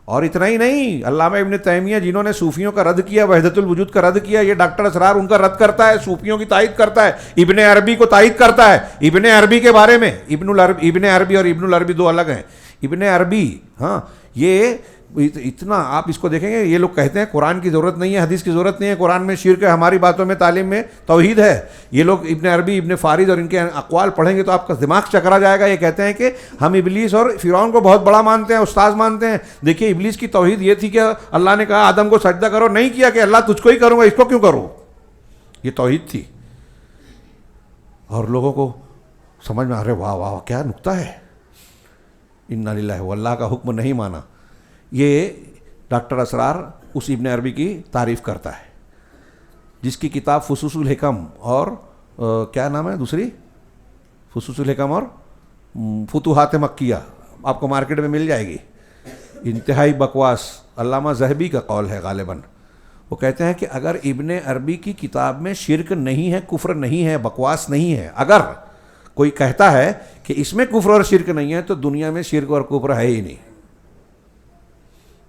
Speaker 1: اور اتنا ہی نہیں، علامہ ابن تیمیہ جنہوں نے صوفیوں کا رد کیا، وحدت الوجود کا رد کیا، یہ ڈاکٹر اسرار ان کا رد کرتا ہے، صوفیوں کی تائید کرتا ہے، ابن عربی کو تائید کرتا ہے. ابن عربی کے بارے میں، ابن عربی اور ابن العربی دو الگ ہیں. ابن عربی، ہاں، یہ اتنا آپ اس کو دیکھیں گے، یہ لوگ کہتے ہیں قرآن کی ضرورت نہیں ہے، حدیث کی ضرورت نہیں ہے، قرآن میں شرک ہے، ہماری باتوں میں تعلیم میں توحید ہے. یہ لوگ ابن عربی، ابن فارض اور ان کے اقوال پڑھیں گے تو آپ کا دماغ چکرا جائے گا. یہ کہتے ہیں کہ ہم ابلیس اور فرعون کو بہت بڑا مانتے ہیں، استاذ مانتے ہیں. دیکھیے ابلیس کی توحید یہ تھی کہ اللہ نے کہا آدم کو سجدہ کرو، نہیں کیا کہ اللہ تجھ کو ہی کروں گا، اس کو کیوں کروں. یہ توحید تھی. اور لوگوں کو سمجھ میں آ رہے، واہ واہ کیا نکتہ ہے، انا للہ، وہ اللہ کا حکم نہیں مانا. یہ ڈاکٹر اسرار اس ابن عربی کی تعریف کرتا ہے، جس کی کتاب فصوص الحکم اور کیا نام ہے دوسری، فصوص الحکم اور فتوحات مکیہ، آپ کو مارکیٹ میں مل جائے گی. انتہائی بکواس، علامہ ذہبی کا قول ہے غالباً. وہ کہتے ہیں کہ اگر ابن عربی کی کتاب میں شرک نہیں ہے، کفر نہیں ہے، بکواس نہیں ہے، اگر کوئی کہتا ہے کہ اس میں کفر اور شرک نہیں ہے تو دنیا میں شرک اور کفر ہے ہی نہیں.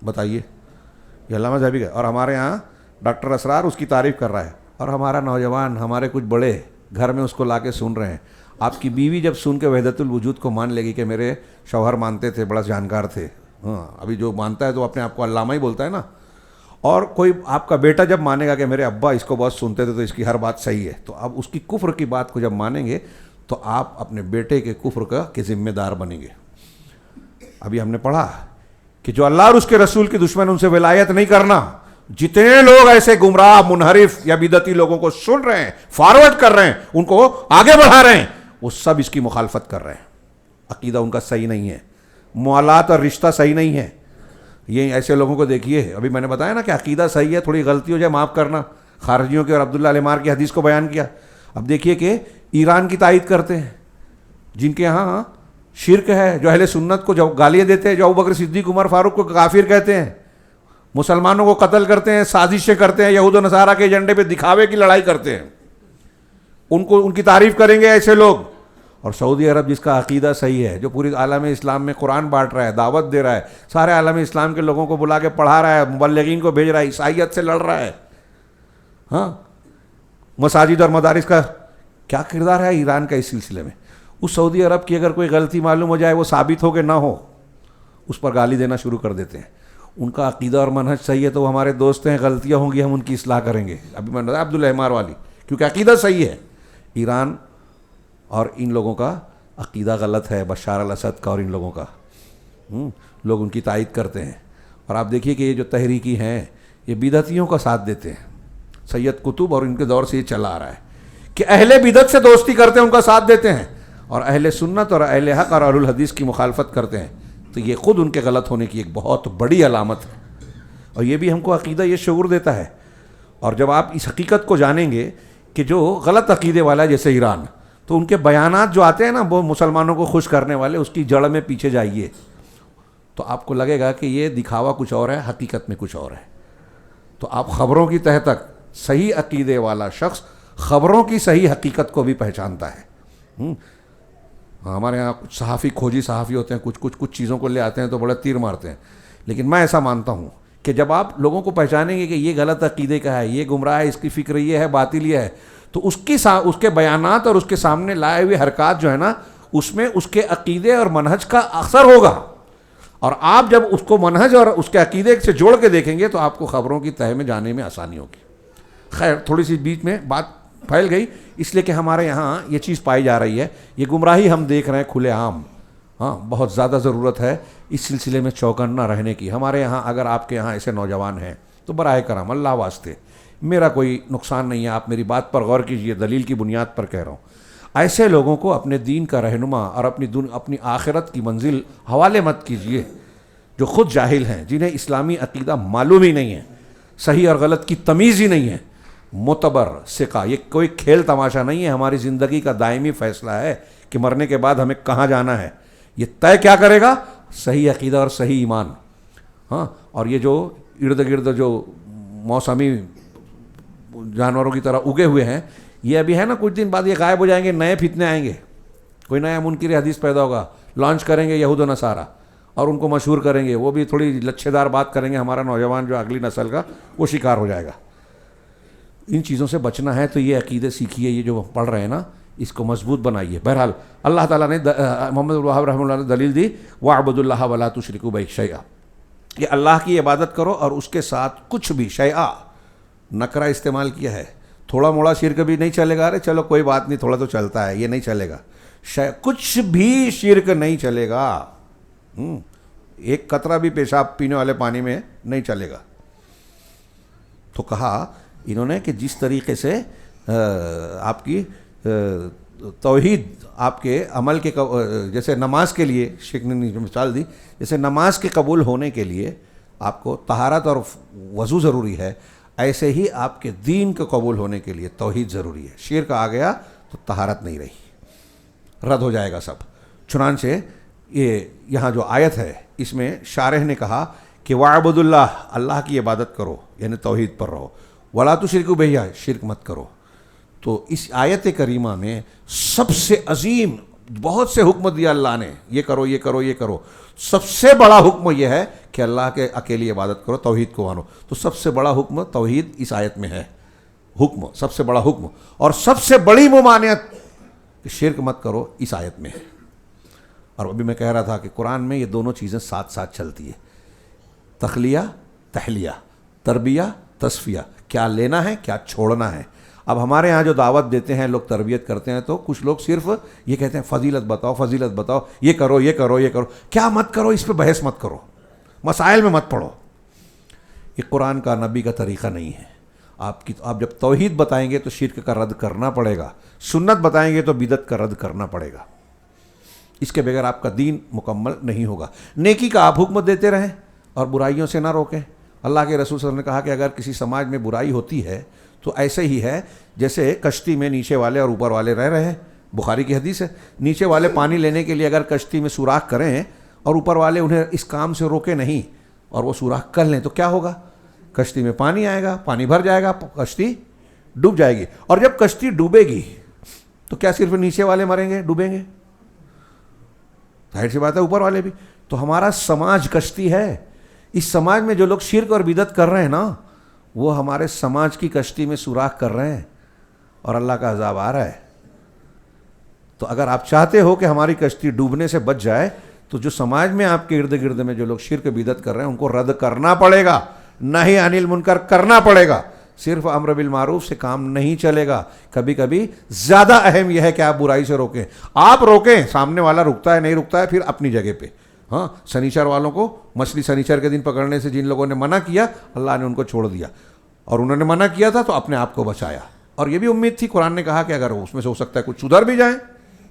Speaker 1: بتائیے، یہ علامہ ذہبی کا. اور ہمارے ہاں ڈاکٹر اسرار اس کی تعریف کر رہا ہے، اور ہمارا نوجوان، ہمارے کچھ بڑے گھر میں اس کو لا کے سن رہے ہیں. آپ کی بیوی جب سن کے وحدت الوجود کو مان لے گی کہ میرے شوہر مانتے تھے، بڑا جانکار تھے، ہاں، ابھی جو مانتا ہے تو اپنے آپ کو علامہ ہی بولتا ہے نا. اور کوئی آپ کا بیٹا جب مانے گا کہ میرے ابا اس کو بہت سنتے تھے تو اس کی ہر بات صحیح ہے، تو اب اس کی کفر کی بات کو جب مانیں گے تو آپ اپنے بیٹے کے کفر کا کے ذمہ دار بنیں گے. ابھی ہم نے پڑھا کہ جو اللہ اور اس کے رسول کی دشمن، ان سے ولایت نہیں کرنا. جتنے لوگ ایسے گمراہ، منحرف یا بدعتی لوگوں کو سن رہے ہیں، فارورڈ کر رہے ہیں، ان کو آگے بڑھا رہے ہیں، وہ سب اس کی مخالفت کر رہے ہیں. عقیدہ ان کا صحیح نہیں ہے، موالات اور رشتہ صحیح نہیں ہے. یہ ایسے لوگوں کو دیکھیے، ابھی میں نے بتایا نا کہ عقیدہ صحیح ہے، تھوڑی غلطی ہو جائے معاف کرنا، خارجیوں کے اور عبداللہ العمار کی حدیث کو بیان کیا. اب دیکھیے کہ ایران کی تائید کرتے ہیں، جن کے ہاں شرک ہے، جو اہل سنت کو جو گالیاں دیتے ہیں، جو ابوبکر صدیق عمر فاروق کو کافر کہتے ہیں، مسلمانوں کو قتل کرتے ہیں، سازشیں کرتے ہیں، یہود و نصارہ کے ایجنڈے پہ دکھاوے کی لڑائی کرتے ہیں، ان کی تعریف کریں گے ایسے لوگ. اور سعودی عرب جس کا عقیدہ صحیح ہے، جو پوری عالم اسلام میں قرآن بانٹ رہا ہے، دعوت دے رہا ہے، سارے عالم اسلام کے لوگوں کو بلا کے پڑھا رہا ہے، مبلغین کو بھیج رہا ہے، عیسائیت سے لڑ رہا ہے، ہاں مساجد اور مدارس کا کیا کردار ہے ایران کا اس سلسلے میں. اس سعودی عرب کی اگر کوئی غلطی معلوم ہو جائے، وہ ثابت ہو کہ نہ ہو، اس پر گالی دینا شروع کر دیتے ہیں. ان کا عقیدہ اور منہج صحیح ہے تو وہ ہمارے دوست ہیں، غلطیاں ہوں گی ہم ان کی اصلاح کریں گے. ابھی میں نے بتایا عبداللہ عمار والی، کیونکہ عقیدہ صحیح ہے. ایران اور ان لوگوں کا عقیدہ غلط ہے، بشار الاسد کا اور ان لوگوں کا، لوگ ان کی تائید کرتے ہیں. اور آپ دیکھیے کہ یہ جو تحریکی ہیں یہ بدعتیوں کا ساتھ دیتے ہیں. سید قطب اور ان کے دور سے یہ چلا آ رہا ہے کہ اہل بدعت سے دوستی کرتے ہیں، ان کا ساتھ دیتے ہیں، اور اہل سنت اور اہل حق اور اہل الحدیث کی مخالفت کرتے ہیں. تو یہ خود ان کے غلط ہونے کی ایک بہت بڑی علامت ہے. اور یہ بھی ہم کو عقیدہ یہ شعور دیتا ہے. اور جب آپ اس حقیقت کو جانیں گے کہ جو غلط عقیدے والا ہے جیسے ایران، تو ان کے بیانات جو آتے ہیں نا وہ مسلمانوں کو خوش کرنے والے، اس کی جڑ میں پیچھے جائیے تو آپ کو لگے گا کہ یہ دکھاوا کچھ اور ہے، حقیقت میں کچھ اور ہے. تو آپ خبروں کی تہ تک، صحیح عقیدے والا شخص خبروں کی صحیح حقیقت کو بھی پہچانتا ہے. ہمارے یہاں کچھ صحافی، کھوجی صحافی ہوتے ہیں، کچھ چیزوں کو لے آتے ہیں تو بڑا تیر مارتے ہیں. لیکن میں ایسا مانتا ہوں کہ جب آپ لوگوں کو پہچانیں گے کہ یہ غلط عقیدے کا ہے، یہ گمراہ ہے، اس کی فکر یہ ہے، باطل یہ ہے، تو اس کے بیانات اور اس کے سامنے لائے ہوئے حرکات جو ہے نا، اس میں اس کے عقیدے اور منہج کا اثر ہوگا. اور آپ جب اس کو منہج اور اس کے عقیدے سے جوڑ کے دیکھیں گے تو آپ کو خبروں کی تہ میں جانے میں آسانی ہوگی. خیر، تھوڑی سی بیچ میں بات پھیل گئی اس لیے کہ ہمارے یہاں یہ چیز پائی جا رہی ہے، یہ گمراہی ہم دیکھ رہے ہیں کھلے عام. ہاں، بہت زیادہ ضرورت ہے اس سلسلے میں چوکنا رہنے کی. ہمارے یہاں اگر آپ کے یہاں ایسے نوجوان ہیں تو براہ کرم اللہ واسطے، میرا کوئی نقصان نہیں ہے، آپ میری بات پر غور کیجئے، دلیل کی بنیاد پر کہہ رہا ہوں. ایسے لوگوں کو اپنے دین کا رہنما اور اپنی آخرت کی منزل حوالے مت کیجئے جو خود جاہل ہیں، جنہیں اسلامی عقیدہ معلوم ہی نہیں ہے، صحیح اور غلط کی تمیز ہی نہیں ہے. معتبر ثقہ، یہ کوئی کھیل تماشا نہیں ہے، ہماری زندگی کا دائمی فیصلہ ہے کہ مرنے کے بعد ہمیں کہاں جانا ہے. یہ طے کیا کرے گا؟ صحیح عقیدہ اور صحیح ایمان. ہاں، اور یہ جو ارد گرد جو موسمی جانوروں کی طرح اگے ہوئے ہیں، یہ ابھی ہے نا، کچھ دن بعد یہ غائب ہو جائیں گے، نئے فتنے آئیں گے، کوئی نیا منکر حدیث پیدا ہوگا، لانچ کریں گے یہود و نصارہ اور ان کو مشہور کریں گے، وہ بھی تھوڑی لچھے دار بات کریں گے، ہمارا نوجوان جو اگلی نسل کا وہ شکار ہو جائے گا. ان چیزوں سے بچنا ہے تو یہ عقیدے سیکھیے، یہ جو پڑھ رہے ہیں نا اس کو مضبوط بنائیے. بہرحال اللہ تعالیٰ نے محمد الوہاب رحمہ اللہ نے دلیل دی، وَاعْبُدُوا اللَّهَ وَلَا تُشْرِكُوا بِهِ شَيْئًا، کہ اللہ کی عبادت کرو اور اس کے ساتھ کچھ بھی، شیئا نکرہ استعمال کیا ہے، تھوڑا موڑا شرک بھی نہیں چلے گا. ارے چلو کوئی بات نہیں، تھوڑا تو چلتا ہے، یہ نہیں چلے گا. کچھ بھی شرک نہیں چلے گا، ایک قطرہ بھی پیشاب پینے والے پانی میں نہیں چلے گا. تو کہا انہوں نے کہ جس طریقے سے آپ کی توحید آپ کے عمل کے جیسے نماز کے لیے، شیخ نے مثال دی، جیسے نماز کے قبول ہونے کے لیے آپ کو طہارت اور وضو ضروری ہے، ایسے ہی آپ کے دین کے قبول ہونے کے لیے توحید ضروری ہے. شرک آ گیا تو طہارت نہیں رہی، رد ہو جائے گا سب. چنانچہ یہ یہاں جو آیت ہے اس میں شارح نے کہا کہ وَاعْبُدُوا اللَّهَ، اللہ کی عبادت کرو، یعنی توحید پر رہو، وَلَا تُشْرِكُوا بِهِ، شرک مت کرو. تو اس آیت کریمہ میں سب سے عظیم بہت سے حکم دیا اللہ نے، یہ کرو یہ کرو یہ کرو. سب سے بڑا حکم یہ ہے کہ اللہ کے اکیلی عبادت کرو، توحید کو مانو. تو سب سے بڑا حکم توحید اس آیت میں ہے، حکم سب سے بڑا حکم. اور سب سے بڑی ممانعت کہ شرک مت کرو اس آیت میں ہے. اور ابھی میں کہہ رہا تھا کہ قرآن میں یہ دونوں چیزیں ساتھ ساتھ چلتی ہے، تخلیہ تحلیہ، تربیہ تصفیہ، کیا لینا ہے کیا چھوڑنا ہے. اب ہمارے ہاں جو دعوت دیتے ہیں لوگ، تربیت کرتے ہیں، تو کچھ لوگ صرف یہ کہتے ہیں فضیلت بتاؤ فضیلت بتاؤ، یہ کرو یہ کرو یہ کرو. کیا مت کرو اس پہ بحث مت کرو، مسائل میں مت پڑھو. یہ قرآن کا نبی کا طریقہ نہیں ہے. آپ جب توحید بتائیں گے تو شرک کا رد کرنا پڑے گا، سنت بتائیں گے تو بدعت کا رد کرنا پڑے گا. اس کے بغیر آپ کا دین مکمل نہیں ہوگا. نیکی کا آپ حکم دیتے رہیں، اور برائیوں سے نہ روکیں. اللہ کے رسول صلی اللہ علیہ وسلم نے کہا کہ اگر کسی سماج میں برائی ہوتی ہے تو ایسے ہی ہے جیسے کشتی میں نیچے والے اور اوپر والے رہ رہے ہیں. بخاری کی حدیث ہے. نیچے والے پانی لینے کے لیے اگر کشتی میں سوراخ کریں اور اوپر والے انہیں اس کام سے روکے نہیں اور وہ سوراخ کر لیں تو کیا ہوگا؟ کشتی میں پانی آئے گا, پانی بھر جائے گا, کشتی ڈوب جائے گی. اور جب کشتی ڈوبے گی تو کیا صرف نیچے والے مریں گے, ڈوبیں گے؟ ظاہر سی بات ہے اوپر والے بھی. تو ہمارا سماج کشتی ہے. اس سماج میں جو لوگ شرک اور بدعت کر رہے ہیں نا, وہ ہمارے سماج کی کشتی میں سوراخ کر رہے ہیں اور اللہ کا عذاب آ رہا ہے. تو اگر آپ چاہتے ہو کہ ہماری کشتی ڈوبنے سے بچ جائے تو جو سماج میں آپ کے ارد گرد میں جو لوگ شرک بدعت کر رہے ہیں ان کو رد کرنا پڑے گا, نہی عن المنکر کرنا پڑے گا. صرف امر بالمعروف سے کام نہیں چلے گا. کبھی کبھی زیادہ اہم یہ ہے کہ آپ برائی سے روکیں. آپ روکیں, سامنے والا رکتا ہے نہیں رکتا ہے پھر اپنی جگہ پہ. ہاں, سنیچر والوں کو مچھلی سنیچر کے دن پکڑنے سے جن لوگوں نے منع کیا اللہ نے ان کو چھوڑ دیا, اور انہوں نے منع کیا تھا تو اپنے آپ کو بچایا. اور یہ بھی امید تھی, قرآن نے کہا کہ اگر اس میں سے ہو سکتا ہے کچھ سدھر بھی جائیں,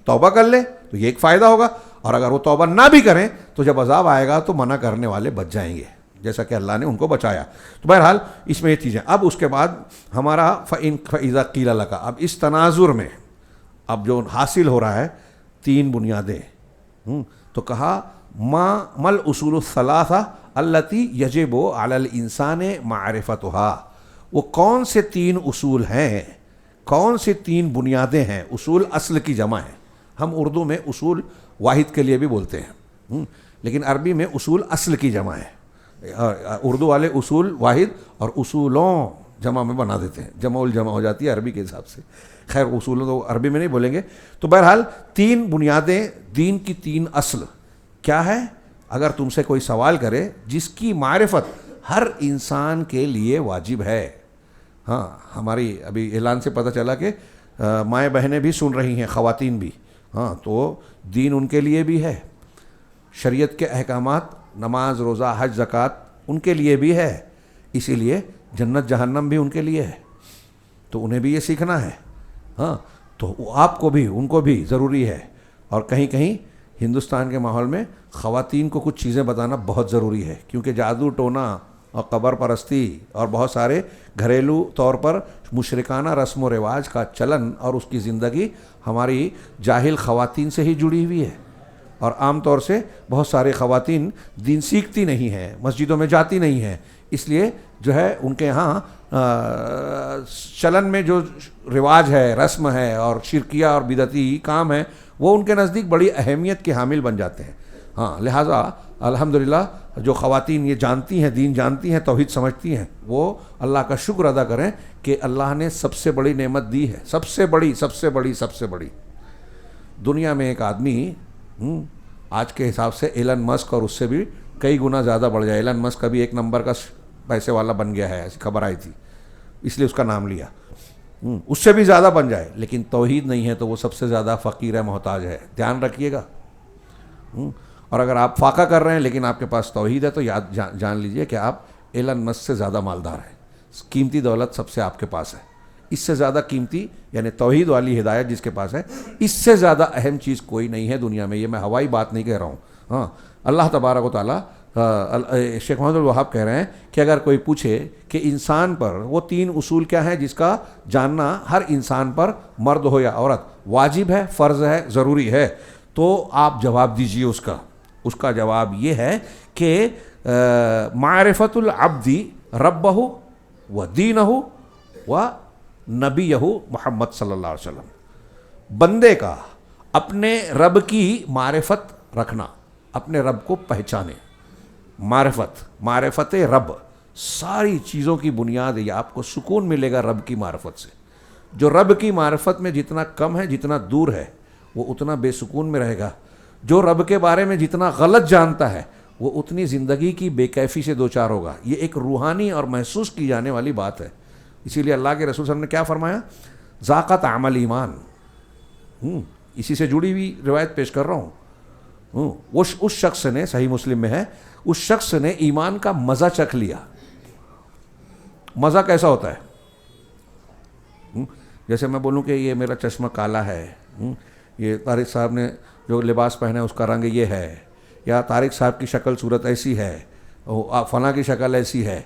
Speaker 1: توبہ کر لیں تو یہ ایک فائدہ ہوگا. اور اگر وہ توبہ نہ بھی کریں تو جب عذاب آئے گا تو منع کرنے والے بچ جائیں گے, جیسا کہ اللہ نے ان کو بچایا. تو بہرحال اس میں یہ چیزیں. اب اس کے بعد ہمارا فَإِذَا قِيلَ لَكَ, اب اس تناظر میں اب جو حاصل ہو رہا ہے 3 بنیادیں. تو کہا مل اصول الثلاثہ التي يجب على الانسان معرفتها, وہ کون سے 3 اصول ہیں, کون سے 3 بنیادیں ہیں. اصول اصل کی جمع ہے. ہم اردو میں اصول واحد کے لیے بھی بولتے ہیں, لیکن عربی میں اصول اصل کی جمع ہے. اردو والے اصول واحد اور اصولوں جمع میں بنا دیتے ہیں, جمع الجمع ہو جاتی ہے عربی کے حساب سے. خیر اصولوں تو عربی میں نہیں بولیں گے. تو بہرحال 3 بنیادیں, دین کی 3 اصل کیا ہے. اگر تم سے کوئی سوال کرے جس کی معرفت ہر انسان کے لیے واجب ہے. ہاں, ہماری ابھی اعلان سے پتہ چلا کہ مائیں بہنیں بھی سن رہی ہیں, خواتین بھی. ہاں, تو دین ان کے لیے بھی ہے, شریعت کے احکامات نماز روزہ حج زکوٰۃ ان کے لیے بھی ہے, اسی لیے جنت جہنم بھی ان کے لیے ہے. تو انہیں بھی یہ سیکھنا ہے. ہاں, تو آپ کو بھی ان کو بھی ضروری ہے. اور کہیں کہیں ہندوستان کے ماحول میں خواتین کو کچھ چیزیں بتانا بہت ضروری ہے, کیونکہ جادو ٹونا اور قبر پرستی اور بہت سارے گھریلو طور پر مشرکانہ رسم و رواج کا چلن اور اس کی زندگی ہماری جاہل خواتین سے ہی جڑی ہوئی ہے. اور عام طور سے بہت سارے خواتین دین سیکھتی نہیں ہیں, مسجدوں میں جاتی نہیں ہیں, اس لیے جو ہے ان کے ہاں چلن میں جو رواج ہے, رسم ہے اور شرکیہ اور بدعتی کام ہے وہ ان کے نزدیک بڑی اہمیت کے حامل بن جاتے ہیں. ہاں, لہٰذا الحمدللہ جو خواتین یہ جانتی ہیں, دین جانتی ہیں, توحید سمجھتی ہیں, وہ اللہ کا شکر ادا کریں کہ اللہ نے سب سے بڑی نعمت دی ہے. سب سے بڑی سب سے بڑی سب سے بڑی دنیا میں ایک آدمی آج کے حساب سے ایلن مسک, اور اس سے بھی کئی گنا زیادہ بڑھ جائے. ایلن مسک ابھی 1 نمبر کا پیسے والا بن گیا ہے, ایسی خبر آئی تھی, اس لیے اس کا نام لیا. اس سے بھی زیادہ بن جائے, لیکن توحید نہیں ہے تو وہ سب سے زیادہ فقیر ہے, محتاج ہے. دھیان رکھیے گا. اور اگر آپ فاقہ کر رہے ہیں لیکن آپ کے پاس توحید ہے تو یاد جان لیجئے کہ آپ ایلن مسک سے زیادہ مالدار ہیں. قیمتی دولت سب سے آپ کے پاس ہے. اس سے زیادہ قیمتی یعنی توحید والی ہدایت جس کے پاس ہے, اس سے زیادہ اہم چیز کوئی نہیں ہے دنیا میں. یہ میں ہوائی بات نہیں کہہ رہا ہوں. ہاں, اللہ تبارک و تعالیٰ, شیخ محمد الوہاب کہہ رہے ہیں کہ اگر کوئی پوچھے کہ انسان پر وہ 3 اصول کیا ہیں جس کا جاننا ہر انسان پر, مرد ہو یا عورت, واجب ہے, فرض ہے, ضروری ہے, تو آپ جواب دیجئے. اس کا جواب یہ ہے کہ معرفت العبد ربہ و دینہ و نبیہ محمد صلی اللہ علیہ وسلم. بندے کا اپنے رب کی معرفت رکھنا, اپنے رب کو پہچانے. معرفت رب ساری چیزوں کی بنیاد ہے. آپ کو سکون ملے گا رب کی معرفت سے. جو رب کی معرفت میں جتنا کم ہے, جتنا دور ہے, وہ اتنا بے سکون میں رہے گا. جو رب کے بارے میں جتنا غلط جانتا ہے وہ اتنی زندگی کی بے کیفی سے دوچار ہوگا. یہ ایک روحانی اور محسوس کی جانے والی بات ہے. اسی لیے اللہ کے رسول صلی اللہ علیہ وسلم نے کیا فرمایا, ذاقت عمل ایمان. اسی سے جڑی ہوئی روایت پیش کر رہا ہوں. اس شخص نے, صحیح مسلم میں ہے, اس شخص نے ایمان کا مزہ چکھ لیا. مزہ کیسا ہوتا ہے؟ جیسے میں بولوں کہ یہ میرا چشمہ کالا ہے, یہ طارق صاحب نے جو لباس پہنا ہے اس کا رنگ یہ ہے, یا طارق صاحب کی شکل صورت ایسی ہے, فلاں کی شکل ایسی ہے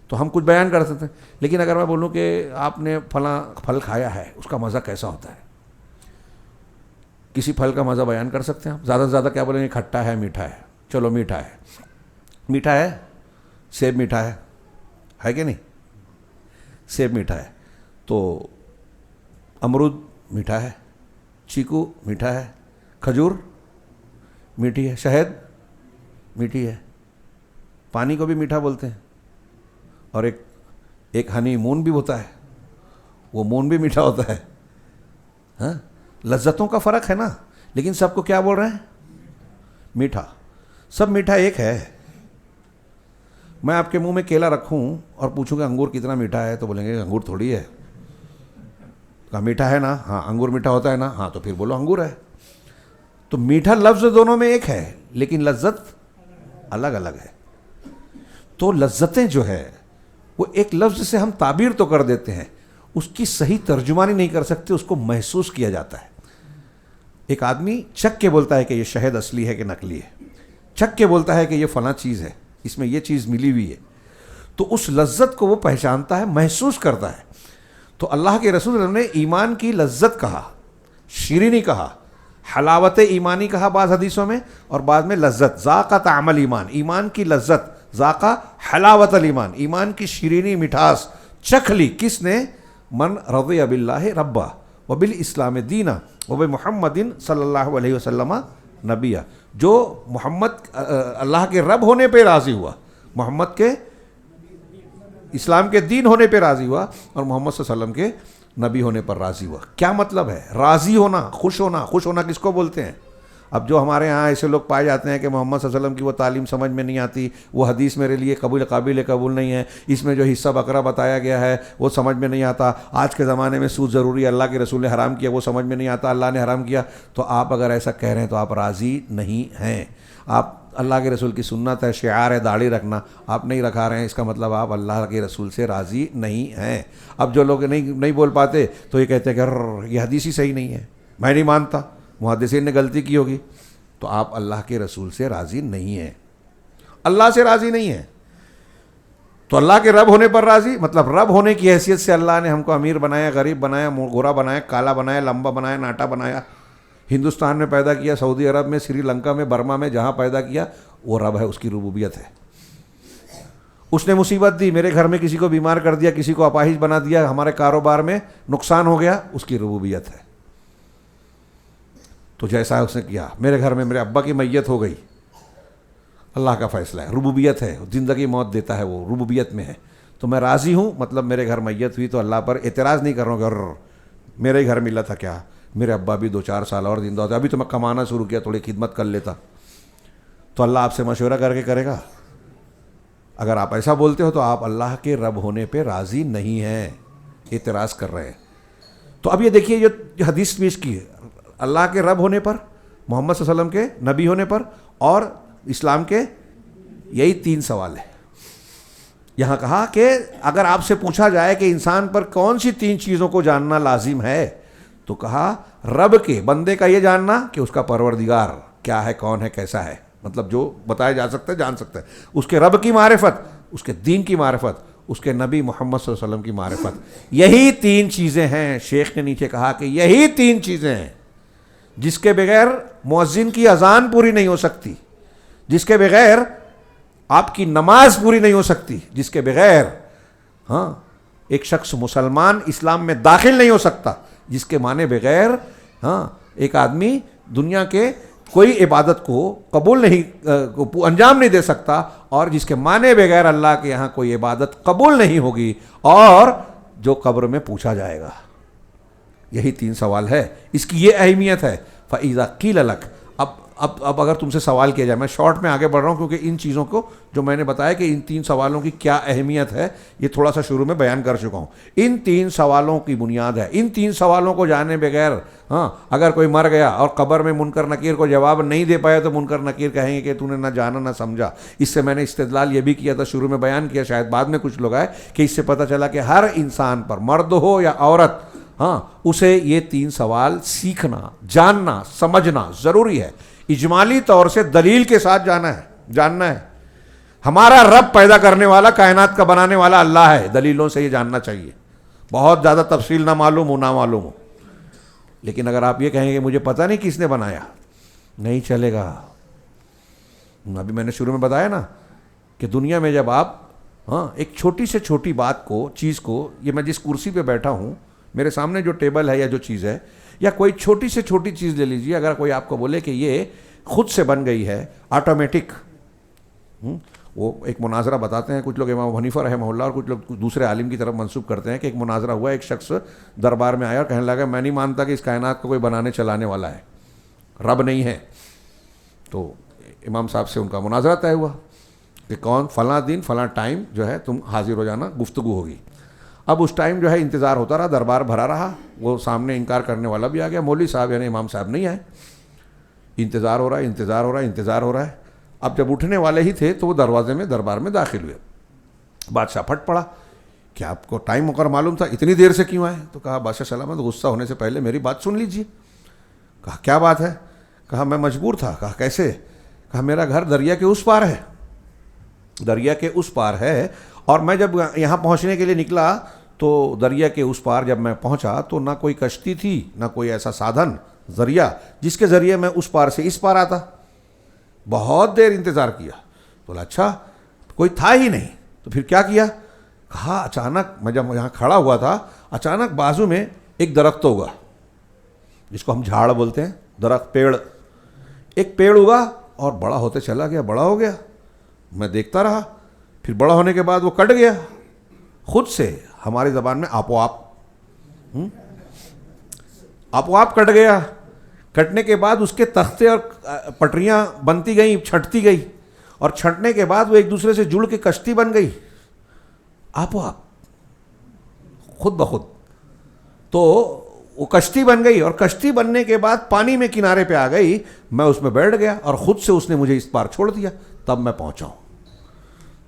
Speaker 1: تو ہم کچھ بیان کر سکتے ہیں. لیکن اگر میں بولوں کہ آپ نے فلاں پھل کھایا ہے, اس کا مزہ کیسا ہوتا ہے, کسی پھل کا مزہ بیان کر سکتے ہیں آپ؟ زیادہ سے زیادہ کیا بولیں گے, کھٹا ہے, میٹھا ہے. چلو میٹھا ہے, میٹھا ہے, سیب میٹھا ہے کہ نہیں؟ سیب میٹھا ہے تو امرود میٹھا ہے, چیکو میٹھا ہے, کھجور میٹھی ہے, شہد میٹھی ہے, پانی کو بھی میٹھا بولتے ہیں. اور ایک ہنی مون بھی ہوتا ہے, وہ مون بھی میٹھا ہوتا ہے. ہاں, لذتوں کا فرق ہے نا, لیکن سب کو کیا بول رہے ہیں؟ میٹھا. سب میٹھا ایک ہے. میں آپ کے منہ میں کیلا رکھوں اور پوچھوں کہ انگور کتنا میٹھا ہے, تو بولیں گے انگور تھوڑی ہے. کہا میٹھا ہے نا, ہاں. انگور میٹھا ہوتا ہے نا, ہاں. تو پھر بولو انگور ہے. تو میٹھا لفظ دونوں میں ایک ہے, لیکن لذت الگ الگ ہے. تو لذتیں جو ہے وہ ایک لفظ سے ہم تعبیر تو کر دیتے ہیں, اس کی صحیح ترجمانی نہیں کر سکتے, اس کو محسوس کیا جاتا ہے. ایک آدمی چکھ کے بولتا ہے کہ یہ شہد اصلی ہے کہ نقلی ہے, چکھ کے بولتا ہے کہ یہ فلاں چیز ہے, اس میں یہ چیز ملی ہوئی ہے. تو اس لذت کو وہ پہچانتا ہے, محسوس کرتا ہے. تو اللہ کے رسول نے ایمان کی لذت کہا, شیرینی کہا, حلاوت ایمانی کہا بعض حدیثوں میں, اور بعض میں لذت. ذاقہ طعم الایمان, ایمان کی لذت. ذاقہ حلاوت الایمان, ایمان کی شیرینی مٹھاس چکھ لی. کس نے؟ من رضی باللہ ربا وبالاسلام دینا وبمحمد صلی اللہ علیہ وسلم نبیہ. جو محمد اللہ کے رب ہونے پہ راضی ہوا, محمد کے اسلام کے دین ہونے پہ راضی ہوا, اور محمد صلی اللہ علیہ وسلم کے نبی ہونے پر راضی ہوا. کیا مطلب ہے راضی ہونا, خوش ہونا؟ خوش ہونا کس کو بولتے ہیں؟ اب جو ہمارے ہاں ایسے لوگ پائے جاتے ہیں کہ محمد صلی اللہ علیہ وسلم کی وہ تعلیم سمجھ میں نہیں آتی, وہ حدیث میرے لیے قابل قبول نہیں ہے, اس میں جو حصہ بقرہ بتایا گیا ہے وہ سمجھ میں نہیں آتا, آج کے زمانے میں سود ضروری ہے, اللہ کے رسول نے حرام کیا, وہ سمجھ میں نہیں آتا, اللہ نے حرام کیا. تو آپ اگر ایسا کہہ رہے ہیں تو آپ راضی نہیں ہیں. آپ اللہ کے رسول کی سنت ہے, شعار ہے داڑھی رکھنا, آپ نہیں رکھا رہے ہیں, اس کا مطلب آپ اللہ کے رسول سے راضی نہیں ہیں. اب جو لوگ نہیں بول پاتے تو یہ کہتے ہیں کہ یہ حدیث ہی صحیح نہیں ہے, میں نہیں مانتا, محدثین نے غلطی کی ہوگی. تو آپ اللہ کے رسول سے راضی نہیں ہیں, اللہ سے راضی نہیں ہیں. تو اللہ کے رب ہونے پر راضی, مطلب رب ہونے کی حیثیت سے اللہ نے ہم کو امیر بنایا, غریب بنایا, گورا بنایا, کالا بنایا, لمبا بنایا, ناٹا بنایا, ہندوستان میں پیدا کیا, سعودی عرب میں, سری لنکا میں, برما میں, جہاں پیدا کیا, وہ رب ہے, اس کی ربوبیت ہے. اس نے مصیبت دی, میرے گھر میں کسی کو بیمار کر دیا, کسی کو اپاہج بنا دیا, ہمارے کاروبار میں نقصان ہو گیا, اس کی ربوبیت ہے. تو جیسا اس نے کیا, میرے گھر میں میرے ابا کی میت ہو گئی, اللہ کا فیصلہ ہے, ربوبیت ہے, زندگی موت دیتا ہے, وہ ربوبیت میں ہے. تو میں راضی ہوں, مطلب میرے گھر میت ہوئی تو اللہ پر اعتراض نہیں کر رہا ہوں کہ میرے گھر ملا تھا کیا, میرے ابا بھی 2-4 سال اور زندہ ہوتے, ابھی تو میں کمانا شروع کیا, تھوڑی خدمت کر لیتا. تو اللہ آپ سے مشورہ کر کے کرے گا؟ اگر آپ ایسا بولتے ہو تو آپ اللہ کے رب ہونے پہ راضی نہیں ہیں, اعتراض کر رہے ہیں. تو اب یہ دیکھیے جو حدیث پیش کی ہے, اللہ کے رب ہونے پر, محمد صلی اللہ علیہ وسلم کے نبی ہونے پر, اور اسلام کے, یہی 3 سوال ہے. یہاں کہا کہ اگر آپ سے پوچھا جائے کہ انسان پر کون سی 3 چیزوں کو جاننا لازم ہے, تو کہا رب کے, بندے کا یہ جاننا کہ اس کا پروردگار کیا ہے, کون ہے, کیسا ہے, مطلب جو بتایا جا سکتا ہے جان سکتا ہے, اس کے رب کی معرفت, اس کے دین کی معرفت, اس کے نبی محمد صلی اللہ علیہ وسلم کی معرفت. یہی 3 چیزیں ہیں. شیخ نے نیچے کہا کہ یہی 3 چیزیں ہیں جس کے بغیر مؤذن کی اذان پوری نہیں ہو سکتی, جس کے بغیر آپ کی نماز پوری نہیں ہو سکتی, جس کے بغیر ایک شخص مسلمان اسلام میں داخل نہیں ہو سکتا, جس کے معنی بغیر ایک آدمی دنیا کے کوئی عبادت کو قبول نہیں, انجام نہیں دے سکتا, اور جس کے معنی بغیر اللہ کے یہاں کوئی عبادت قبول نہیں ہوگی, اور جو قبر میں پوچھا جائے گا. یہی 3 سوال ہے, اس کی یہ اہمیت ہے. فَإِذَا قِيلَ لَكَ, اب اگر تم سے سوال کیا جائے, میں شارٹ میں آگے بڑھ رہا ہوں کیونکہ ان چیزوں کو جو میں نے بتایا کہ ان 3 سوالوں کی کیا اہمیت ہے, یہ تھوڑا سا شروع میں بیان کر چکا ہوں. ان 3 سوالوں کی بنیاد ہے. ان 3 سوالوں کو جانے بغیر اگر کوئی مر گیا اور قبر میں منکر نکیر کو جواب نہیں دے پایا تو منکر نکیر کہیں گے کہ تو نے نہ جانا نہ سمجھا. اس سے میں نے استدلال یہ بھی کیا تھا, شروع میں بیان کیا, شاید بعد میں کچھ لوگ آئے, کہ اس سے پتہ چلا کہ ہر انسان پر, مرد ہو یا عورت, اسے یہ 3 سوال سیکھنا, جاننا, سمجھنا ضروری ہے. اجمالی طور سے دلیل کے ساتھ جاننا ہے. ہمارا رب پیدا کرنے والا، کائنات کا بنانے والا اللہ ہے. دلیلوں سے یہ جاننا چاہیے. بہت زیادہ تفصیل نہ معلوم ہو، نہ معلوم ہو. لیکن اگر آپ یہ کہیں گے مجھے پتہ نہیں کس نے بنایا، نہیں چلے گا. ابھی میں نے شروع میں بتایا نا کہ دنیا میں جب آپ ایک چھوٹی سے چھوٹی بات کو، چیز کو، یہ میں جس کرسی پہ بیٹھا ہوں، میرے سامنے جو ٹیبل ہے یا جو چیز ہے، یا کوئی چھوٹی سے چھوٹی چیز لے لیجیے، اگر کوئی آپ کو بولے کہ یہ خود سے بن گئی ہے آٹومیٹک. وہ ایک مناظرہ بتاتے ہیں کچھ لوگ، امام حنیفہ رحمہ اللہ اور کچھ لوگ دوسرے عالم کی طرف منسوب کرتے ہیں کہ ایک مناظرہ ہوا، ایک شخص دربار میں آیا اور کہنے لگا میں نہیں مانتا کہ اس کائنات کو کوئی بنانے چلانے والا ہے، رب نہیں ہے. تو امام صاحب سے ان کا مناظرہ طے ہوا کہ کون فلاں دن فلاں ٹائم جو ہے تم حاضر ہو جانا، گفتگو ہوگی. اب اس ٹائم جو ہے انتظار ہوتا رہا، دربار بھرا رہا. وہ سامنے انکار کرنے والا بھی آ گیا، مولوی صاحب یعنی امام صاحب نہیں آئے. انتظار ہو رہا ہے، انتظار ہو رہا ہے، انتظار ہو رہا ہے. اب جب اٹھنے والے ہی تھے تو وہ دروازے میں دربار میں داخل ہوئے. بادشاہ پھٹ پڑا کہ آپ کو ٹائم مقرر معلوم تھا، اتنی دیر سے کیوں آئے؟ تو کہا بادشاہ سلامت غصہ ہونے سے پہلے میری بات سن لیجیے. کہا کیا بات ہے؟ کہا میں مجبور تھا. کہا کیسے؟ کہا میرا گھر دریا کے اس پار ہے، دریا کے اس پار ہے، اور میں جب یہاں پہنچنے کے لیے نکلا تو دریا کے اس پار جب میں پہنچا تو نہ کوئی کشتی تھی، نہ کوئی ایسا سادھن ذریعہ جس کے ذریعے میں اس پار سے اس پار آتا. بہت دیر انتظار کیا. بولا اچھا کوئی تھا ہی نہیں. تو پھر کیا کیا؟ کہا اچانک میں جب یہاں کھڑا ہوا تھا، اچانک بازو میں ایک درخت ہوگا جس کو ہم جھاڑ بولتے ہیں، درخت، پیڑ. ایک پیڑ ہوگا اور بڑا ہوتے چلا گیا، بڑا ہو گیا. میں دیکھتا رہا. پھر بڑا ہونے کے بعد وہ کٹ گیا خود سے. ہماری زبان میں آپ و آپ کٹ گیا. کٹنے کے بعد اس کے تختے اور پٹریاں بنتی گئیں، چھٹتی گئی، اور چھٹنے کے بعد وہ ایک دوسرے سے جڑ کے کشتی بن گئی. آپ و آپ، خود بخود. تو وہ کشتی بن گئی، اور کشتی بننے کے بعد پانی میں کنارے پہ آ گئی. میں اس میں بیٹھ گیا اور خود سے اس نے مجھے اس پار چھوڑ دیا. تب میں پہنچا ہوں.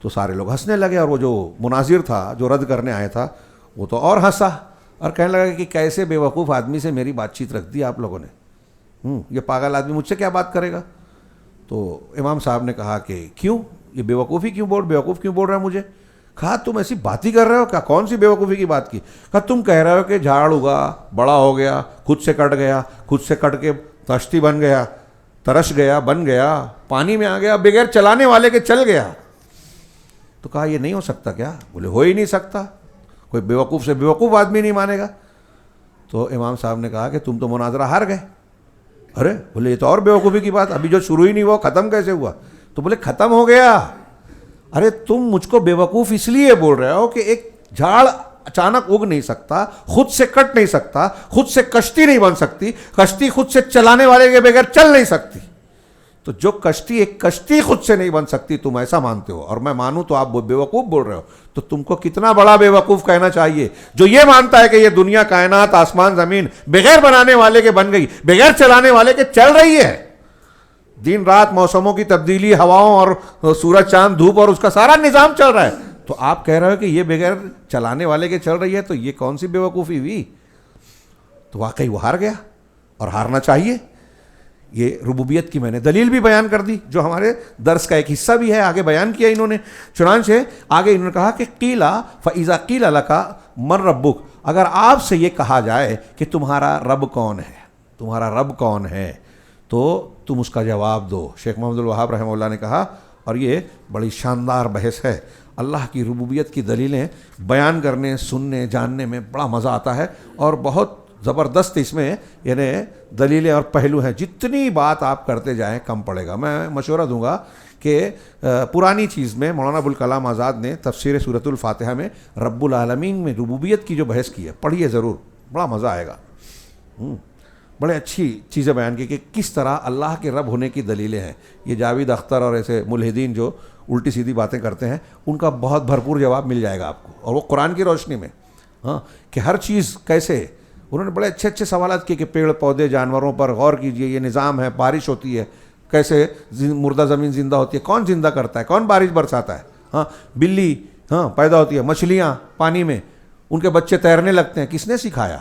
Speaker 1: تو سارے لوگ ہنسنے لگے، اور وہ جو مناظر تھا، جو رد کرنے آیا تھا، وہ تو اور ہنسا اور کہنے لگا کہ کیسے بے وقوف آدمی سے میری بات چیت رکھ دی آپ لوگوں نے. یہ پاگل آدمی مجھ سے کیا بات کرے گا؟ تو امام صاحب نے کہا کہ کیوں یہ بے وقوف کیوں بول رہا ہے مجھے؟ کہا تم ایسی بات ہی کر رہے ہو کیا؟ کون سی بے وقوفی کی بات کی؟ کہا تم کہہ رہے ہو کہ جھاڑ ہوگا، بڑا ہو گیا، خود سے کٹ گیا، خود سے کٹ کے کشتی بن گیا، ترش گیا، بن گیا، پانی میں آ گیا، بغیر چلانے والے کے چل گیا. تو کہا یہ نہیں ہو سکتا کیا؟ بولے ہو ہی نہیں سکتا، کوئی بے وقوف سے بے وقوف آدمی نہیں مانے گا. تو امام صاحب نے کہا کہ تم تو مناظرہ ہار گئے. ارے بولے یہ تو اور بے وقوفی کی بات، ابھی جو شروع ہی نہیں ہوا ختم کیسے ہوا؟ تو بولے ختم ہو گیا. ارے تم مجھ کو بے وقوف اس لیے بول رہے ہو کہ ایک جھاڑ اچانک اگ نہیں سکتا، خود سے کٹ نہیں سکتا، خود سے کشتی نہیں بن سکتی، کشتی خود سے چلانے والے کے بغیر چل نہیں سکتی. تو جو کشتی، ایک کشتی خود سے نہیں بن سکتی، تم ایسا مانتے ہو اور میں مانوں تو آپ بے وقوف بول رہے ہو. تو تم کو کتنا بڑا بے وقوف کہنا چاہیے جو یہ مانتا ہے کہ یہ دنیا، کائنات، آسمان زمین بغیر بنانے والے کے بن گئی، بغیر چلانے والے کے چل رہی ہے. دن رات، موسموں کی تبدیلی، ہواؤں اور سورج چاند دھوپ اور اس کا سارا نظام چل رہا ہے. تو آپ کہہ رہے ہو کہ یہ بغیر چلانے والے کے چل رہی ہے، تو یہ کون سی بے وقوفی ہوئی؟ تو واقعی وہ ہار گیا، اور ہارنا چاہیے. یہ ربوبیت کی میں نے دلیل بھی بیان کر دی، جو ہمارے درس کا ایک حصہ بھی ہے، آگے بیان کیا انہوں نے. چنانچہ آگے انہوں نے کہا کہ قیلا فاذا قیل لک من ربک، اگر آپ سے یہ کہا جائے کہ تمہارا رب کون ہے، تمہارا رب کون ہے، تو تم اس کا جواب دو. شیخ محمد الوہاب رحمہ اللہ نے کہا، اور یہ بڑی شاندار بحث ہے. اللہ کی ربوبیت کی دلیلیں بیان کرنے، سننے، جاننے میں بڑا مزہ آتا ہے، اور بہت زبردست اس میں یعنی دلیلیں اور پہلو ہیں. جتنی بات آپ کرتے جائیں کم پڑے گا. میں مشورہ دوں گا کہ پرانی چیز میں مولانا ابوالکلام آزاد نے تفسیر سورۃ الفاتحہ میں رب العالمین میں ربوبیت کی جو بحث کی ہے، پڑھیے ضرور، بڑا مزہ آئے گا. بڑے اچھی چیزیں بیان کی کہ کس طرح اللہ کے رب ہونے کی دلیلیں ہیں. یہ جاوید اختر اور ایسے ملحدین جو الٹی سیدھی باتیں کرتے ہیں، ان کا بہت بھرپور جواب مل جائے گا آپ کو، اور وہ قرآن کی روشنی میں. کہ ہر چیز کیسے، انہوں نے بڑے اچھے اچھے سوالات کیے کہ پیڑ پودے، جانوروں پر غور کیجئے، یہ نظام ہے، بارش ہوتی ہے کیسے، مردہ زمین زندہ ہوتی ہے، کون زندہ کرتا ہے، کون بارش برساتا ہے. بلی پیدا ہوتی ہے، مچھلیاں پانی میں، ان کے بچے تیرنے لگتے ہیں، کس نے سکھایا؟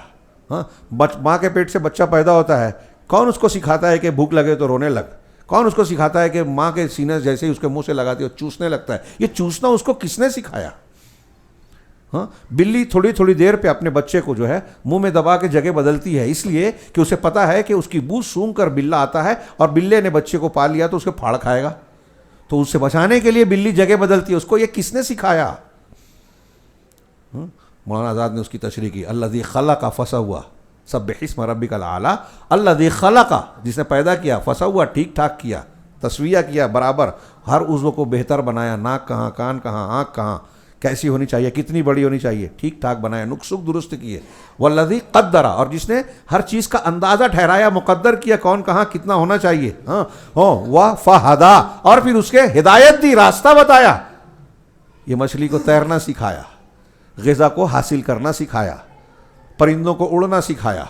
Speaker 1: ماں کے پیٹ سے بچہ پیدا ہوتا ہے، کون اس کو سکھاتا ہے کہ بھوک لگے تو رونے لگ؟ کون اس کو سکھاتا ہے کہ ماں کے سینے جیسے ہی اس کے منہ سے لگاتی ہے چوسنے لگتا ہے؟ یہ چوسنا اس کو کس نے سکھایا؟ ہاں، بلی تھوڑی تھوڑی دیر پہ اپنے بچے کو جو ہے منہ میں دبا کے جگہ بدلتی ہے، اس لیے کہ اسے پتا ہے کہ اس کی بو سونگھ کر بلا آتا ہے اور بلے نے بچے کو پال لیا تو اس کے پھاڑ کھائے گا، تو اس سے بچانے کے لیے بلی جگہ بدلتی ہے۔ اس کو یہ کس نے سکھایا؟ مولانا آزاد نے اس کی تشریح کی، الذی خلق فسوی سبح اسم ربک الاعلی، الذی خلق، جس نے پیدا کیا، فسوی، ٹھیک ٹھاک کیا، تسویہ کیا، برابر ہر عضو کو بہتر بنایا، ناک کہاں، کان کہاں، آنکھ کہاں، کیسی ہونی چاہیے، کتنی بڑی ہونی چاہیے، ٹھیک ٹھاک بنایا، نقص درست کیے، والذی قدر، اور جس نے ہر چیز کا اندازہ ٹھہرایا، مقدر کیا، کون کہاں کتنا ہونا چاہیے، ہاں، وفہدا، اور پھر اس کے ہدایت دی، راستہ بتایا۔ یہ مچھلی کو تیرنا سکھایا، غذا کو حاصل کرنا سکھایا، پرندوں کو اڑنا سکھایا،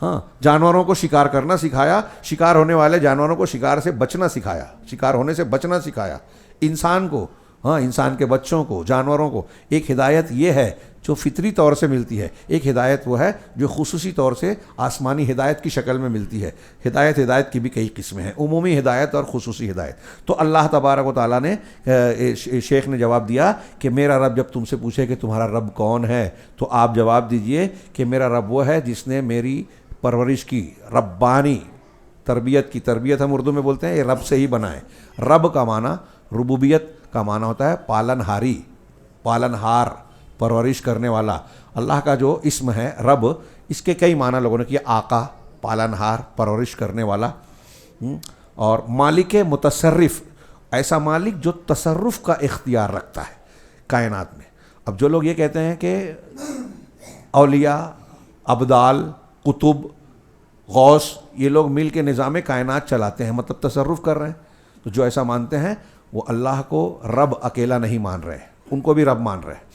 Speaker 1: ہاں، جانوروں کو شکار کرنا سکھایا، شکار ہونے والے جانوروں کو شکار سے بچنا سکھایا، شکار ہونے سے بچنا سکھایا، انسان کو، ہاں، انسان کے بچوں کو، جانوروں کو۔ ایک ہدایت یہ ہے جو فطری طور سے ملتی ہے، ایک ہدایت وہ ہے جو خصوصی طور سے آسمانی ہدایت کی شکل میں ملتی ہے۔ ہدایت کی بھی کئی قسمیں ہیں، عمومی ہدایت اور خصوصی ہدایت۔ تو اللہ تبارک و تعالیٰ نے، شیخ نے جواب دیا کہ میرا رب جب تم سے پوچھے کہ تمہارا رب کون ہے تو آپ جواب دیجئے کہ میرا رب وہ ہے جس نے میری پرورش کی، ربانی تربیت کی۔ تربیت ہم اردو میں بولتے ہیں، یہ رب سے ہی بنا ہے۔ رب کا معنی، ربوبیت کا معنی ہوتا ہے پالن ہاری، پالن ہار، پرورش کرنے والا۔ اللہ کا جو اسم ہے رب، اس کے کئی معنی لوگوں نے کیا، آقا، پالن ہار، پرورش کرنے والا، اور مالک متصرف، ایسا مالک جو تصرف کا اختیار رکھتا ہے کائنات میں۔ اب جو لوگ یہ کہتے ہیں کہ اولیاء، ابدال، قطب، غوث، یہ لوگ مل کے نظام کائنات چلاتے ہیں، مطلب تصرف کر رہے ہیں، تو جو ایسا مانتے ہیں وہ اللہ کو رب اکیلا نہیں مان رہے، ان کو بھی رب مان رہے۔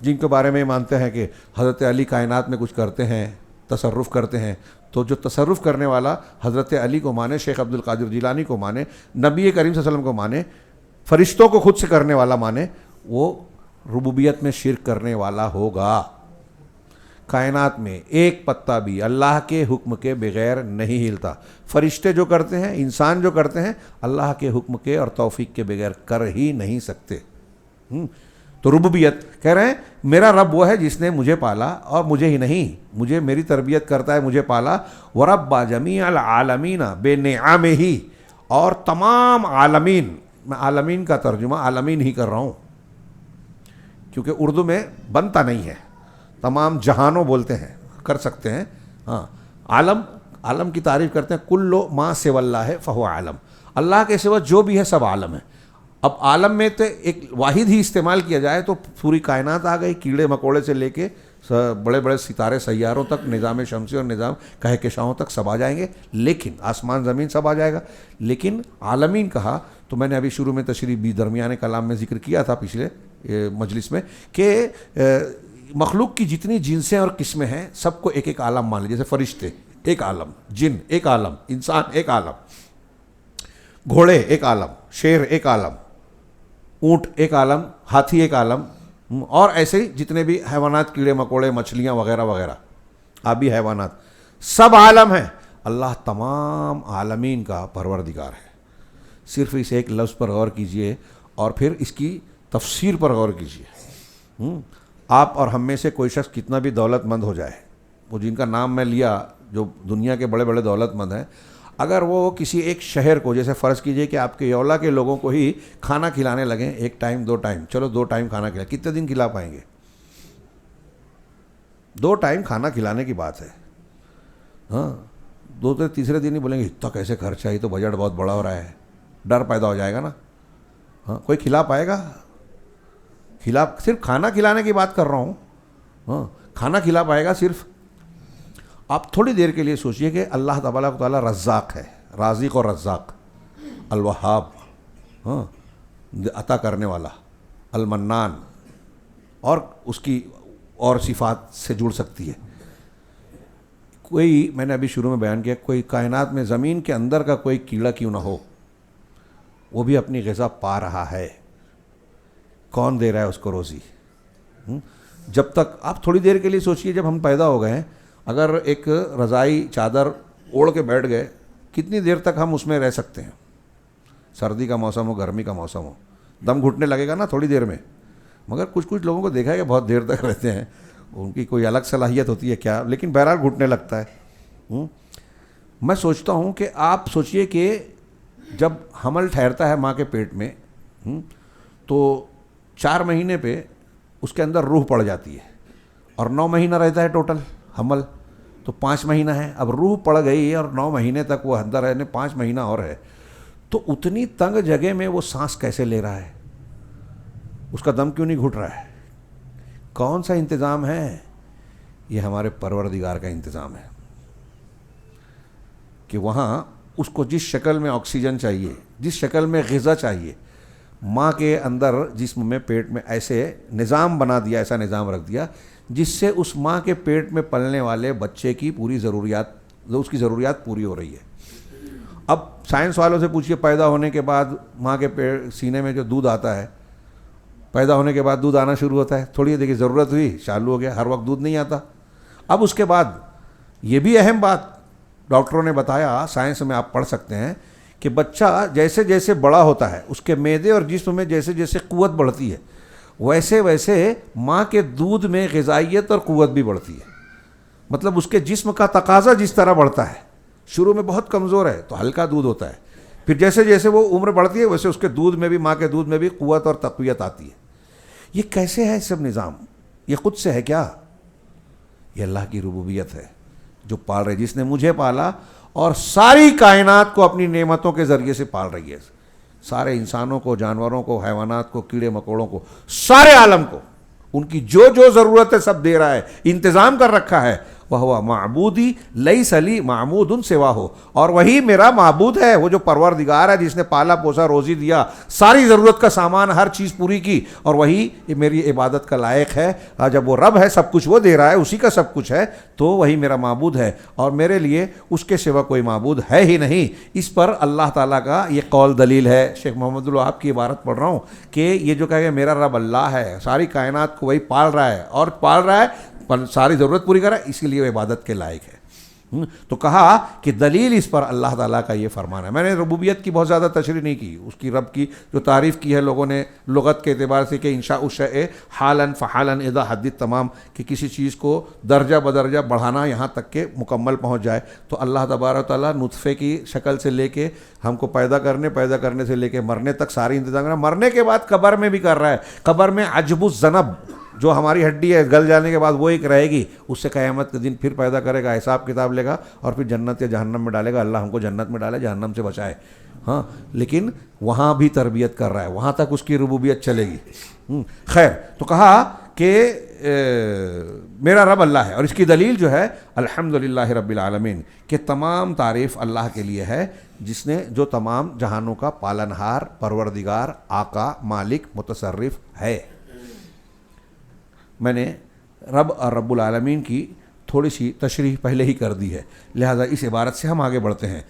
Speaker 1: جن کے بارے میں مانتے ہیں کہ حضرت علی کائنات میں کچھ کرتے ہیں، تصرف کرتے ہیں، تو جو تصرف کرنے والا حضرت علی کو مانے، شیخ عبد القادر جیلانی کو مانے، نبی کریم صلی اللہ علیہ وسلم کو مانے، فرشتوں کو خود سے کرنے والا مانے، وہ ربوبیت میں شرک کرنے والا ہوگا۔ کائنات میں ایک پتا بھی اللہ کے حکم کے بغیر نہیں ہلتا۔ فرشتے جو کرتے ہیں، انسان جو کرتے ہیں، اللہ کے حکم کے اور توفیق کے بغیر کر ہی نہیں سکتے۔ تو ربوبیت کہہ رہے ہیں میرا رب وہ ہے جس نے مجھے پالا، اور مجھے ہی نہیں، مجھے میری تربیت کرتا ہے، مجھے پالا، وَرَبَّ جَمِيعَ الْعَالَمِينَ بِنِعَمِهِ، اور تمام عالمین، میں عالمین کا ترجمہ عالمین ہی کر رہا ہوں کیونکہ اردو میں بنتا نہیں ہے، تمام جہانوں بولتے ہیں، کر سکتے ہیں، ہاں، عالم کی تعریف کرتے ہیں، کلو ما سوى اللہ فہو عالم، اللہ کے سوا جو بھی ہے سب عالم ہے۔ اب عالم میں تو ایک واحد ہی استعمال کیا جائے تو پوری کائنات آ گئی، کیڑے مکوڑے سے لے کے بڑے بڑے ستارے سیاروں تک، نظام شمسی اور نظام کہکشاؤں تک سب آ جائیں گے، لیکن آسمان زمین سب آ جائے گا۔ لیکن عالمین کہا تو میں نے ابھی شروع میں تشریح بھی درمیان کلام میں ذکر کیا تھا پچھلے مجلس میں کہ مخلوق کی جتنی جنسیں اور قسمیں ہیں سب کو ایک ایک عالم مان لیں، جیسے فرشتے ایک عالم، جن ایک عالم، انسان ایک عالم، گھوڑے ایک عالم، شیر ایک عالم، اونٹ ایک عالم، ہاتھی ایک عالم، اور ایسے ہی جتنے بھی حیوانات، کیڑے مکوڑے، مچھلیاں وغیرہ وغیرہ، آبی حیوانات، سب عالم ہیں۔ اللہ تمام عالمین کا پروردگار ہے۔ صرف اس ایک لفظ پر غور کیجئے اور پھر اس کی تفسیر پر غور کیجئے۔ آپ اور ہم میں سے کوئی شخص کتنا بھی دولت مند ہو جائے، وہ جن کا نام میں لیا جو دنیا کے بڑے بڑے دولت مند ہیں، اگر وہ کسی ایک شہر کو، جیسے فرض کیجئے کہ آپ کے یولا کے لوگوں کو ہی کھانا کھلانے لگیں، ایک ٹائم، دو ٹائم، چلو 2 ٹائم کھانا کھلائیں، کتنے دن کھلا پائیں گے؟ 2 ٹائم کھانا کھلانے کی بات ہے، ہاں، 2 سے تیسرے دن ہی بولیں گے اتنا کیسے خرچہ، یہ تو بجٹ بہت بڑا ہو رہا ہے، ڈر پیدا ہو جائے گا نا۔ ہاں، کوئی کھلا پائے گا؟ صرف کھانا کھلانے کی بات کر رہا ہوں، ہاں، کھانا کھلا پائے گا صرف؟ آپ تھوڑی دیر کے لیے سوچئے کہ اللہ تبارک و تعالیٰ رزاق ہے، رازق اور رزاق، الوہاب، ہاں، عطا کرنے والا، المنان، اور اس کی اور صفات سے جڑ سکتی ہے۔ کوئی، میں نے ابھی شروع میں بیان کیا، کوئی کائنات میں زمین کے اندر کا کوئی کیڑا کیوں نہ ہو، وہ بھی اپنی غذا پا رہا ہے۔ کون دے رہا ہے اس کو روزی؟ جب تک آپ تھوڑی دیر کے لیے سوچئے، جب ہم پیدا ہو گئے ہیں، اگر ایک رضائی چادر اوڑھ کے بیٹھ گئے، کتنی دیر تک ہم اس میں رہ سکتے ہیں؟ سردی کا موسم ہو، گرمی کا موسم ہو، دم گھٹنے لگے گا نا تھوڑی دیر میں. مگر کچھ لوگوں کو دیکھا ہے کہ بہت دیر تک رہتے ہیں، ان کی کوئی الگ صلاحیت ہوتی ہے کیا، لیکن بہرحال گھٹنے لگتا ہے. میں سوچتا ہوں کہ آپ سوچئے کہ جب حمل ٹھہرتا ہے ماں کے پیٹ میں تو 4 مہینے پہ اس کے اندر روح پڑ جاتی ہے، اور 9 مہینہ رہتا ہے ٹوٹل حمل، تو 5 مہینہ ہے. اب روح پڑ گئی اور 9 مہینے تک وہ اندر ہے، 5 مہینہ اور ہے، تو اتنی تنگ جگہ میں وہ سانس کیسے لے رہا ہے؟ اس کا دم کیوں نہیں گھٹ رہا ہے؟ کون سا انتظام ہے؟ یہ ہمارے پروردگار کا انتظام ہے کہ وہاں اس کو جس شکل میں آکسیجن چاہیے، جس شکل میں غذا چاہیے، ماں کے اندر جسم میں پیٹ میں ایسے نظام بنا دیا، ایسا نظام رکھ دیا جس سے اس ماں کے پیٹ میں پلنے والے بچے کی پوری ضروریات، اس کی ضروریات پوری ہو رہی ہے. اب سائنس والوں سے پوچھئے، پیدا ہونے کے بعد ماں کے سینے میں جو دودھ آتا ہے، پیدا ہونے کے بعد دودھ آنا شروع ہوتا ہے، تھوڑی دیکھیے ضرورت ہوئی چالو ہو گیا، ہر وقت دودھ نہیں آتا. اب اس کے بعد یہ بھی اہم بات ڈاکٹروں نے بتایا، سائنس میں آپ پڑھ سکتے ہیں کہ بچہ جیسے جیسے بڑا ہوتا ہے، اس کے معدے اور جسم میں جیسے جیسے قوت بڑھتی ہے، ویسے ویسے ماں کے دودھ میں غذائیت اور قوت بھی بڑھتی ہے. مطلب اس کے جسم کا تقاضا جس طرح بڑھتا ہے، شروع میں بہت کمزور ہے تو ہلکا دودھ ہوتا ہے، پھر جیسے جیسے وہ عمر بڑھتی ہے ویسے اس کے دودھ میں بھی، ماں کے دودھ میں بھی قوت اور تقویت آتی ہے. یہ کیسے ہے سب نظام؟ یہ خود سے ہے کیا؟ یہ اللہ کی ربوبیت ہے جو پال رہی، جس نے مجھے پالا اور ساری کائنات کو اپنی نعمتوں کے ذریعے سے پال رہی ہے. سارے انسانوں کو، جانوروں کو، حیوانات کو، کیڑے مکوڑوں کو، سارے عالم کو ان کی جو جو ضرورت ہے سب دے رہا ہے، انتظام کر رکھا ہے. وَهُوَ معبودی لیس لی معبود سواہ، اور وہی میرا معبود ہے، وہ جو پروردگار ہے جس نے پالا پوسا، روزی دیا، ساری ضرورت کا سامان، ہر چیز پوری کی، اور وہی میری عبادت کا لائق ہے. جب وہ رب ہے، سب کچھ وہ دے رہا ہے، اسی کا سب کچھ ہے، تو وہی میرا معبود ہے، اور میرے لیے اس کے سوا کوئی معبود ہے ہی نہیں. اس پر اللہ تعالیٰ کا یہ قول دلیل ہے. شیخ محمد الوہاب کی عبارت پڑھ رہا ہوں کہ یہ جو کہا کہ میرا رب اللہ ہے، ساری کائنات کو وہی پال رہا ہے، اور پال رہا ہے، ساری ضرورت پوری کر رہا ہے، اسی لیے وہ عبادت کے لائق ہے. تو کہا کہ دلیل اس پر اللہ تعالیٰ کا یہ فرمان ہے. میں نے ربوبیت کی بہت زیادہ تشریح نہیں کی، اس کی رب کی جو تعریف کی ہے لوگوں نے لغت کے اعتبار سے کہ انشاء الشیء حالاً فحالاً اذا حدث تمام، کہ کسی چیز کو درجہ بدرجہ بڑھانا یہاں تک کہ مکمل پہنچ جائے. تو اللہ تبارک و تعالیٰ نطفے کی شکل سے لے کے ہم کو پیدا کرنے سے لے کے مرنے تک ساری انتظام کر رہا ہے. مرنے کے بعد قبر میں بھی کر رہا ہے. قبر میں عجب الذنب، جو ہماری ہڈی ہے، گل جانے کے بعد وہ ایک رہے گی، اس سے قیامت کے دن پھر پیدا کرے گا، حساب کتاب لے گا، اور پھر جنت یا جہنم میں ڈالے گا. اللہ ہم کو جنت میں ڈالے، جہنم سے بچائے. ہاں، لیکن وہاں بھی تربیت کر رہا ہے، وہاں تک اس کی ربوبیت چلے گی. خیر، تو کہا کہ میرا رب اللہ ہے، اور اس کی دلیل جو ہے الحمدللہ رب العالمین، کہ تمام تعریف اللہ کے لیے ہے جس نے، جو تمام جہانوں کا پالنہار، پروردگار، آقا، مالک، متصرف ہے. میں نے رب اور رب العالمین کی تھوڑی سی تشریح پہلے ہی کر دی ہے، لہذا اس عبارت سے ہم آگے بڑھتے ہیں.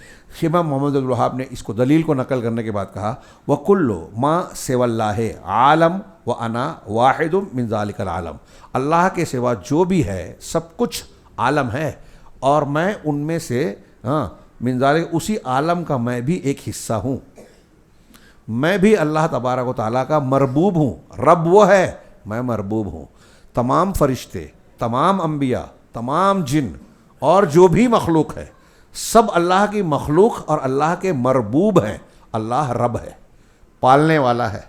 Speaker 1: امام محمد الوہاب نے اس کو دلیل کو نقل کرنے کے بعد کہا وَكُلُّ مَا سِوَى اللَّهِ عالم وَأَنَا وَاحِدٌ مِّن ذَلِكَ الْعَالَمِ، اللہ کے سوا جو بھی ہے سب کچھ عالم ہے، اور میں ان میں سے من ذالک، اسی عالم کا میں بھی ایک حصہ ہوں. میں بھی اللہ تبارک و تعالیٰ کا مربوب ہوں. رب وہ ہے، میں مربوب ہوں. تمام فرشتے، تمام انبیاء، تمام جن اور جو بھی مخلوق ہے، سب اللہ کی مخلوق اور اللہ کے مربوب ہیں. اللہ رب ہے، پالنے والا ہے،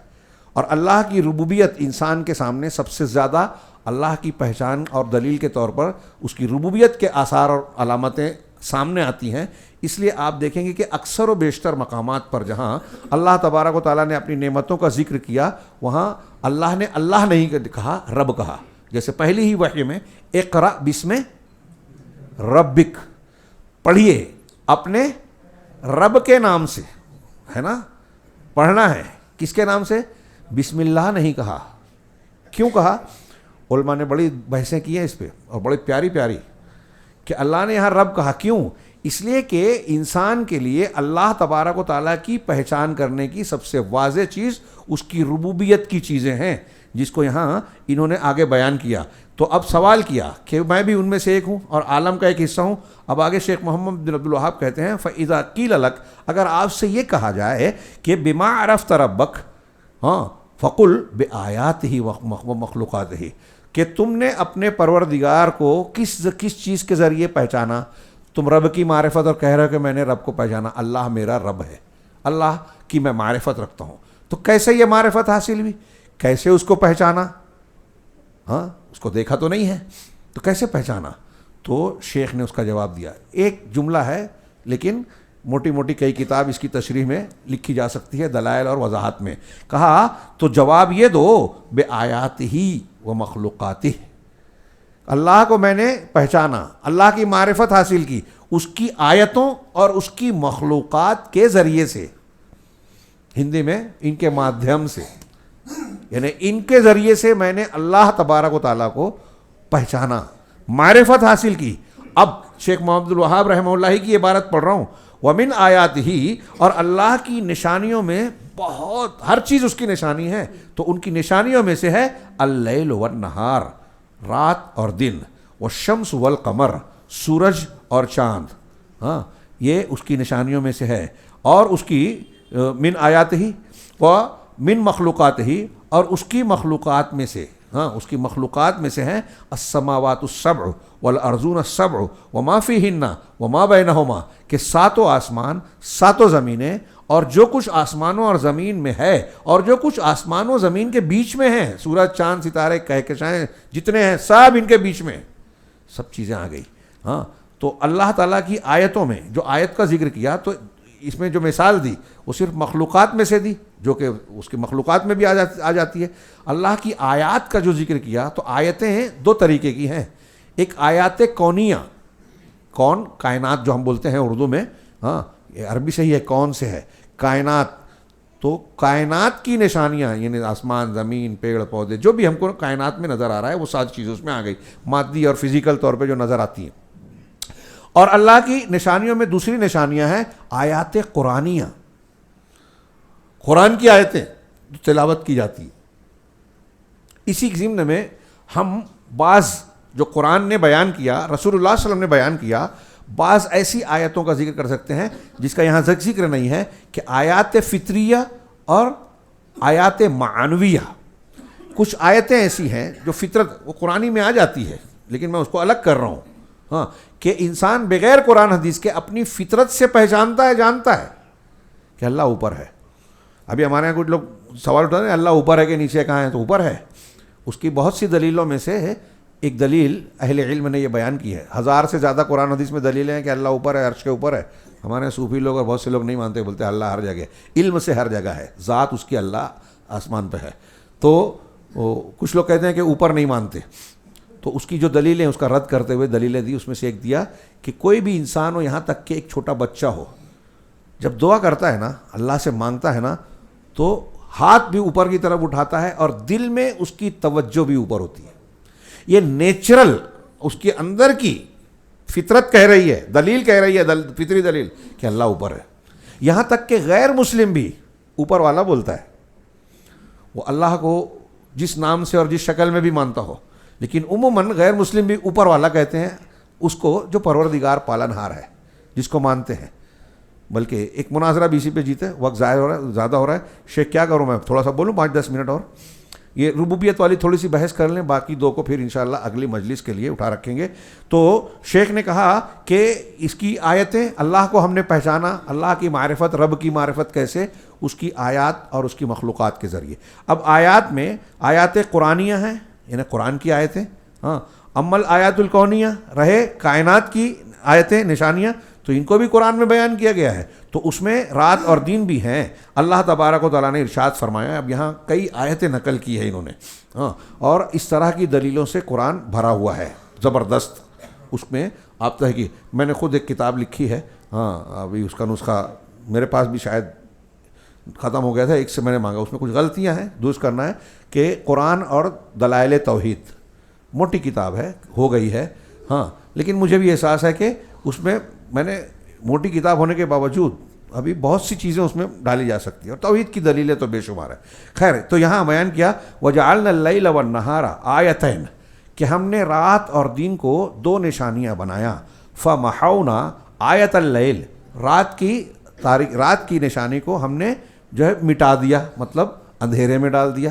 Speaker 1: اور اللہ کی ربوبیت انسان کے سامنے سب سے زیادہ اللہ کی پہچان اور دلیل کے طور پر اس کی ربوبیت کے آثار اور علامتیں سامنے آتی ہیں. اس لیے آپ دیکھیں گے کہ اکثر و بیشتر مقامات پر جہاں اللہ تبارک و تعالیٰ نے اپنی نعمتوں کا ذکر کیا، وہاں اللہ نے اللہ نہیں کہا، رب کہا. جیسے پہلی ہی وحی میں اقرأ بسم ربک، پڑھیے اپنے رب کے نام سے، ہے نا، پڑھنا ہے. کس کے نام سے؟ بسم اللہ نہیں کہا. کیوں کہا؟ علماء نے بڑی بحثیں کی ہیں اس پہ، اور بڑی پیاری پیاری، کہ اللہ نے یہاں رب کہا. کیوں؟ اس لیے کہ انسان کے لیے اللہ تبارک و تعالیٰ کی پہچان کرنے کی سب سے واضح چیز اس کی ربوبیت کی چیزیں ہیں. جس کو یہاں انہوں نے آگے بیان کیا. تو اب سوال کیا کہ میں بھی ان میں سے ایک ہوں اور عالم کا ایک حصہ ہوں. اب آگے شیخ محمد بن عبدالوہاب کہتے ہیں فَإِذَا قِيلَ لَكَ، اگر آپ سے یہ کہا جائے کہ بِمَا عَرَفْتَ رَبَّكَ فَقُلْ بِآيَاتِهِ وَمَخْلُوقَاتِهِ، کہ تم نے اپنے پروردگار کو کس چیز کے ذریعے پہچانا. تم رب کی معرفت اور کہہ رہے ہو کہ میں نے رب کو پہچانا. اللہ میرا رب ہے، اللہ کی میں معرفت رکھتا ہوں. تو کیسے یہ معرفت حاصل ہوئی؟ کیسے اس کو پہچانا؟ اس کو دیکھا تو نہیں ہے تو کیسے پہچانا؟ تو شیخ نے اس کا جواب دیا. ایک جملہ ہے لیکن موٹی موٹی کئی کتاب اس کی تشریح میں لکھی جا سکتی ہے، دلائل اور وضاحت میں. کہا تو جواب یہ دو بِآیاتِهِ وَمَخْلُوقَاتِهِ، اللہ کو میں نے پہچانا، اللہ کی معرفت حاصل کی اس کی آیتوں اور اس کی مخلوقات کے ذریعے سے. ہندی میں ان کے مادھیم سے، یعنی ان کے ذریعے سے میں نے اللہ تبارک و تعالیٰ کو پہچانا، معرفت حاصل کی. اب شیخ محمد عبدالوہاب رحمہ اللہ کی عبارت پڑھ رہا ہوں. وَمِنْ آیَاتِهِ، اور اللہ کی نشانیوں میں بہت، ہر چیز اس کی نشانی ہے. تو ان کی نشانیوں میں سے ہے اللیل والنہار، رات اور دن، والشمس والقمر، سورج اور چاند. یہ اس کی نشانیوں میں سے ہے. اور اس کی من آیاتہ و من مخلوقاتہ، اور اس کی مخلوقات میں سے، اس کی مخلوقات میں سے ہیں السماوات السبع والارضون السبع وما فیہن وما بینہما، کہ ساتوں آسمان، ساتوں زمینیں، اور جو کچھ آسمانوں اور زمین میں ہے اور جو کچھ آسمانوں زمین کے بیچ میں ہیں، سورج چاند ستارے کہکشائیں جتنے ہیں سب ان کے بیچ میں، سب چیزیں آ گئی. تو اللہ تعالیٰ کی آیتوں میں جو آیت کا ذکر کیا، تو اس میں جو مثال دی وہ صرف مخلوقات میں سے دی، جو کہ اس کی مخلوقات میں بھی آ جاتی ہے. اللہ کی آیات کا جو ذکر کیا، تو آیتیں دو طریقے کی ہیں. ایک آیات کونیہ، کون کائنات جو ہم بولتے ہیں اردو میں، یہ عربی سے ہی ہے، کون سے ہے کائنات. تو کائنات کی نشانیاں، یعنی آسمان، زمین، پیڑ پودے، جو بھی ہم کو کائنات میں نظر آ رہا ہے وہ ساری چیزیں اس میں آ گئی، مادی اور فزیکل طور پہ جو نظر آتی ہیں. اور اللہ کی نشانیوں میں دوسری نشانیاں ہیں آیات قرآنیہ، قرآن کی آیتیں جو تلاوت کی جاتی ہیں. اسی ضمن میں ہم بعض جو قرآن نے بیان کیا، رسول اللہ صلی اللہ علیہ وسلم نے بیان کیا، بعض ایسی آیتوں کا ذکر کر سکتے ہیں جس کا یہاں ذکر نہیں ہے، کہ آیات فطریہ اور آیات معنویہ. کچھ آیتیں ایسی ہیں جو فطرت، وہ قرآنی میں آ جاتی ہے لیکن میں اس کو الگ کر رہا ہوں، کہ انسان بغیر قرآن حدیث کے اپنی فطرت سے پہچانتا ہے، جانتا ہے کہ اللہ اوپر ہے. ابھی ہمارے یہاں کچھ لوگ سوال اٹھاتے ہیں اللہ اوپر ہے کہ نیچے کہاں ہے؟ تو اوپر ہے. اس کی بہت سی دلیلوں میں سے ایک دلیل اہل علم نے یہ بیان کی ہے. 1000 سے زیادہ قرآن حدیث میں دلیلیں ہیں کہ اللہ اوپر ہے، عرش کے اوپر ہے. ہمارے صوفی لوگ اور بہت سے لوگ نہیں مانتے، بولتے ہیں اللہ ہر جگہ، علم سے ہر جگہ ہے، ذات اس کی اللہ آسمان پہ ہے. تو کچھ لوگ کہتے ہیں کہ اوپر نہیں مانتے. تو اس کی جو دلیلیں اس کا رد کرتے ہوئے دلیلیں دی، اس میں سے ایک دیا کہ کوئی بھی انسان ہو، یہاں تک کہ ایک چھوٹا بچہ ہو، جب دعا کرتا ہے نا، اللہ سے مانگتا ہے نا، تو ہاتھ بھی اوپر کی طرف اٹھاتا ہے اور دل میں اس کی توجہ بھی اوپر ہوتی ہے. یہ نیچرل اس کے اندر کی فطرت کہہ رہی ہے، دلیل کہہ رہی ہے، فطری دلیل کہ اللہ اوپر ہے. یہاں تک کہ غیر مسلم بھی اوپر والا بولتا ہے، وہ اللہ کو جس نام سے اور جس شکل میں بھی مانتا ہو، لیکن عموماً غیر مسلم بھی اوپر والا کہتے ہیں اس کو جو پروردگار پالنہار ہے، جس کو مانتے ہیں. بلکہ ایک مناظرہ بھی اسی پہ جیتے، وقت زیادہ ہو رہا ہے. شیخ کیا کروں میں تھوڑا سا بولوں 5-10 منٹ اور؟ یہ ربوبیت والی تھوڑی سی بحث کر لیں، باقی دو کو پھر انشاءاللہ اگلی مجلس کے لیے اٹھا رکھیں گے. تو شیخ نے کہا کہ اس کی آیتیں، اللہ کو ہم نے پہچانا، اللہ کی معرفت، رب کی معرفت کیسے؟ اس کی آیات اور اس کی مخلوقات کے ذریعے. اب آیات میں آیات قرآنیہ ہیں، یعنی قرآن کی آیتیں. امل آیات الکونیہ رہے کائنات کی آیتیں، نشانیاں، تو ان کو بھی قرآن میں بیان کیا گیا ہے. تو اس میں رات اور دن بھی ہیں. اللہ تبارک و تعالیٰ نے ارشاد فرمایا. اب یہاں کئی آیتیں نقل کی ہے انہوں نے، اور اس طرح کی دلیلوں سے قرآن بھرا ہوا ہے زبردست. اس میں آپ تحقیق، میں نے خود ایک کتاب لکھی ہے، ابھی اس کا نسخہ میرے پاس بھی شاید ختم ہو گیا تھا، ایک سے میں نے مانگا. اس میں کچھ غلطیاں ہیں، درست کرنا ہے. کہ قرآن اور دلائل توحید، موٹی کتاب ہے، ہو گئی ہے، لیکن مجھے بھی احساس ہے کہ اس میں نے موٹی کتاب ہونے کے باوجود ابھی بہت سی چیزیں اس میں ڈالی جا سکتی ہیں، اور توحید کی دلیلیں تو بے شمار ہے. خیر، تو یہاں بیان کیا وَجَعَلْنَا اللَّيْلَ وَالنَّهَارَ آیَتَيْنِ، کہ ہم نے رات اور دن کو دو نشانیاں بنایا. فَمَحَوْنَا آیَتَ اللَّيْلِ، رات کی نشانی کو ہم نے جو ہے مٹا دیا، مطلب اندھیرے میں ڈال دیا،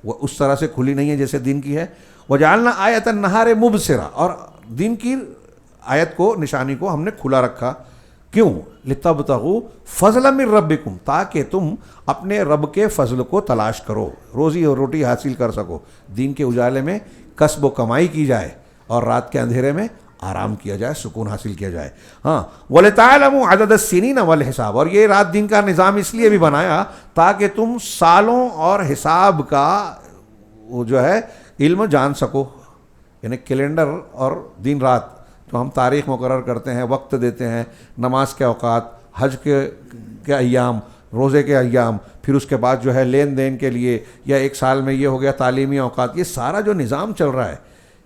Speaker 1: وہ اس طرح سے کھلی نہیں ہے جیسے دن کی ہے. وَجَعَلْنَا آیَتَ النَّهَارِ مُبْصِرَةً، اور دن کی آیت کو، نشانی کو ہم نے کھلا رکھا. کیوں؟ لِتَبْتَغُوا فَضْلًا مِّن رَبِّكُمْ، تاکہ تم اپنے رب کے فضل کو تلاش کرو، روزی اور روٹی حاصل کر سکو. دن کے اجالے میں کسب و کمائی کی جائے اور رات کے اندھیرے میں آرام کیا جائے، سکون حاصل کیا جائے. ہاں، وَلِتَعْلَمُوا عَدَدَ السِّنِينَ وَالْحِسَابَ، اور یہ رات دن کا نظام اس لیے بھی بنایا تاکہ تم سالوں اور حساب کا وہ جو ہے علم جان سکو. یعنی کیلنڈر اور دن رات تو ہم تاریخ مقرر کرتے ہیں، وقت دیتے ہیں، نماز کے اوقات، حج کے ایام، روزے کے ایام، پھر اس کے بعد جو ہے لین دین کے لیے، یا ایک سال میں یہ ہو گیا تعلیمی اوقات. یہ سارا جو نظام چل رہا ہے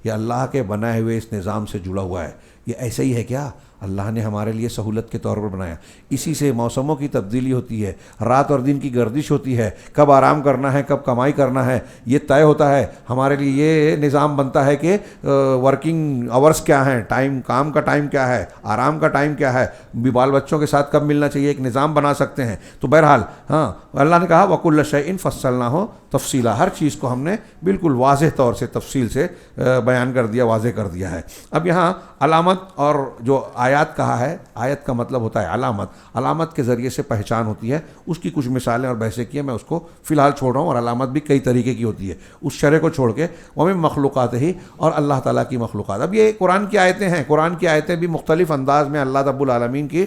Speaker 1: یہ اللہ کے بنائے ہوئے اس نظام سے جڑا ہوا ہے. یہ ایسے ہی ہے کیا؟ اللہ نے ہمارے لیے سہولت کے طور پر بنایا. اسی سے موسموں کی تبدیلی ہوتی ہے، رات اور دن کی گردش ہوتی ہے، کب آرام کرنا ہے کب کمائی کرنا ہے یہ طے ہوتا ہے. ہمارے لیے یہ نظام بنتا ہے کہ ورکنگ آورس کیا ہیں، ٹائم، کام کا ٹائم کیا ہے، آرام کا ٹائم کیا ہے، بال بچوں کے ساتھ کب ملنا چاہیے، ایک نظام بنا سکتے ہیں. تو بہرحال ہاں، اللہ نے کہا وَكُلَّ شَيْءٍ فَصَّلْنَاهُ تفصیلا، ہر چیز کو ہم نے بالکل واضح طور سے تفصیل سے بیان کر دیا، واضح کر دیا ہے. اب یہاں علامت اور جو آیات کہا ہے، آیت کا مطلب ہوتا ہے علامت. علامت کے ذریعے سے پہچان ہوتی ہے، اس کی کچھ مثالیں اور بحثیں کی ہیں، میں اس کو فی الحال چھوڑ رہا ہوں. اور علامت بھی کئی طریقے کی ہوتی ہے، اس شرح کو چھوڑ کے. وَمِن مخلوقاتہ، اور اللہ تعالیٰ کی مخلوقات. اب یہ قرآن کی آیتیں ہیں، قرآن کی آیتیں بھی مختلف انداز میں اللہ رب العالمین کی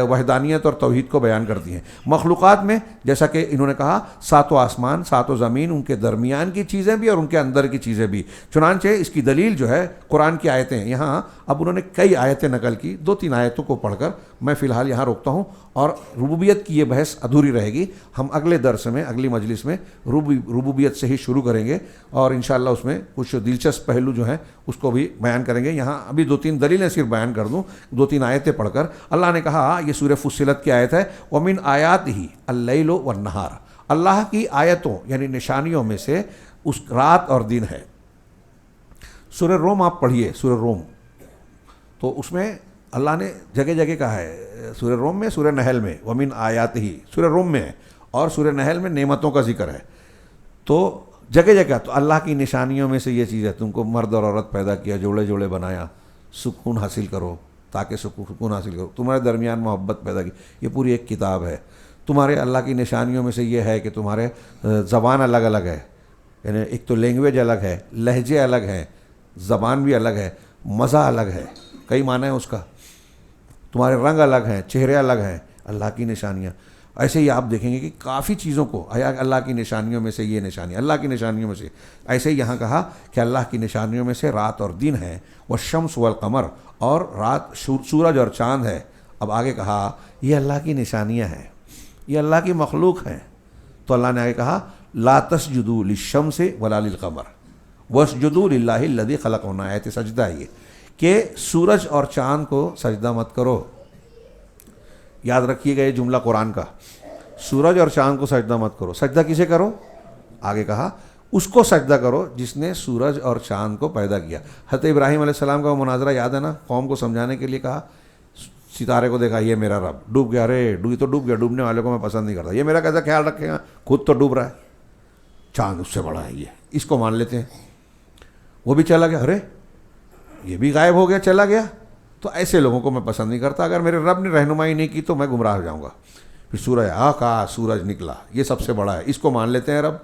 Speaker 1: وحدانیت اور توحید کو بیان کرتی ہیں. مخلوقات میں جیسا کہ انہوں نے کہا 7 آسمان 7 زمین، ان کے درمیان کی چیزیں بھی اور ان کے اندر کی چیزیں بھی. چنانچہ اس کی دلیل جو ہے قرآن کی آیتیں. یہاں اب انہوں نے کئی آیتیں نقل کی، 2-3 آیتوں کو پڑھ کر میں فی الحال یہاں روکتا ہوں، اور ربوبیت کی یہ بحث ادھوری رہے گی. ہم اگلے درس میں، اگلی مجلس میں ربوبیت سے ہی شروع کریں گے، اور انشاءاللہ اس میں کچھ دلچسپ پہلو جو ہیں اس کو بھی بیان کریں گے. یہاں ابھی 2-3 دلیلیں صرف بیان کر دوں، 2-3 آیتیں پڑھ کر. اللہ نے کہا، یہ سورہ فصلت کی آیت ہے، وَمِنْ آیَاتِهِ اللَّيْلُ وَالنَّهَارُ، اللہ کی آیتوں یعنی نشانیوں میں سے اس رات اور دن ہے. سورہ روم آپ پڑھیے، سورہ روم، تو اس میں اللہ نے جگہ جگہ کہا ہے. سورہ روم میں، سورہ نحل میں وَمِنْ آیَاتِهِ سورہ روم میں ہے، اور سورہ نحل میں نعمتوں کا ذکر ہے. تو جگہ جگہ تو اللہ کی نشانیوں میں سے یہ چیز ہے، تم کو مرد اور عورت پیدا کیا، جوڑے جوڑے بنایا، سکون حاصل کرو، تاکہ سکون حاصل کرو، تمہارے درمیان محبت پیدا کی. یہ پوری ایک کتاب ہے. تمہارے اللہ کی نشانیوں میں سے یہ ہے کہ تمہارے زبان الگ الگ ہے، یعنی ایک تو لینگویج الگ ہے، لہجے الگ ہیں، زبان بھی الگ ہے، مزہ الگ ہے، کئی معنی ہیں اس کا. تمہارے رنگ الگ ہیں، چہرے الگ ہیں، اللہ کی نشانیاں. ایسے ہی آپ دیکھیں گے کہ کافی چیزوں کو اللہ کی نشانیوں میں سے یہ نشانی، اللہ کی نشانیوں میں سے. ایسے ہی یہاں کہا کہ اللہ کی نشانیوں میں سے رات اور دن ہے، والشمس والقمر، اور رات سورج اور چاند ہے. اب آگے کہا یہ اللہ کی نشانیاں ہیں، یہ اللہ کی مخلوق ہیں. تو اللہ نے آگے کہا لا تسجدوا للشمس ولا للقمر واسجدوا للہ الذی خلقہن. آیت سجدہ ہے یہ، کہ سورج اور چاند کو سجدہ مت کرو. یاد رکھیے گا یہ جملہ قرآن کا، سورج اور چاند کو سجدہ مت کرو. سجدہ کسے کرو؟ آگے کہا اس کو سجدہ کرو جس نے سورج اور چاند کو پیدا کیا. حضرت ابراہیم علیہ السلام کا وہ مناظرہ یاد ہے نا، قوم کو سمجھانے کے لیے کہا، ستارے کو دیکھا، یہ میرا رب. ڈوب گیا، ارے یہ تو ڈوب گیا، ڈوبنے والے کو میں پسند نہیں کرتا، یہ میرا کیسا خیال رکھے گا، خود تو ڈوب رہا ہے. چاند اس سے بڑا ہے، یہ اس کو مان لیتے ہیں. وہ بھی چلا گیا، ارے یہ بھی غائب ہو گیا، چلا گیا. تو ایسے لوگوں کو میں پسند نہیں کرتا، اگر میرے رب نے رہنمائی نہیں کی تو میں گمراہ ہو جاؤں گا. پھر سورج نکلا، یہ سب سے بڑا ہے، اس کو مان لیتے ہیں رب.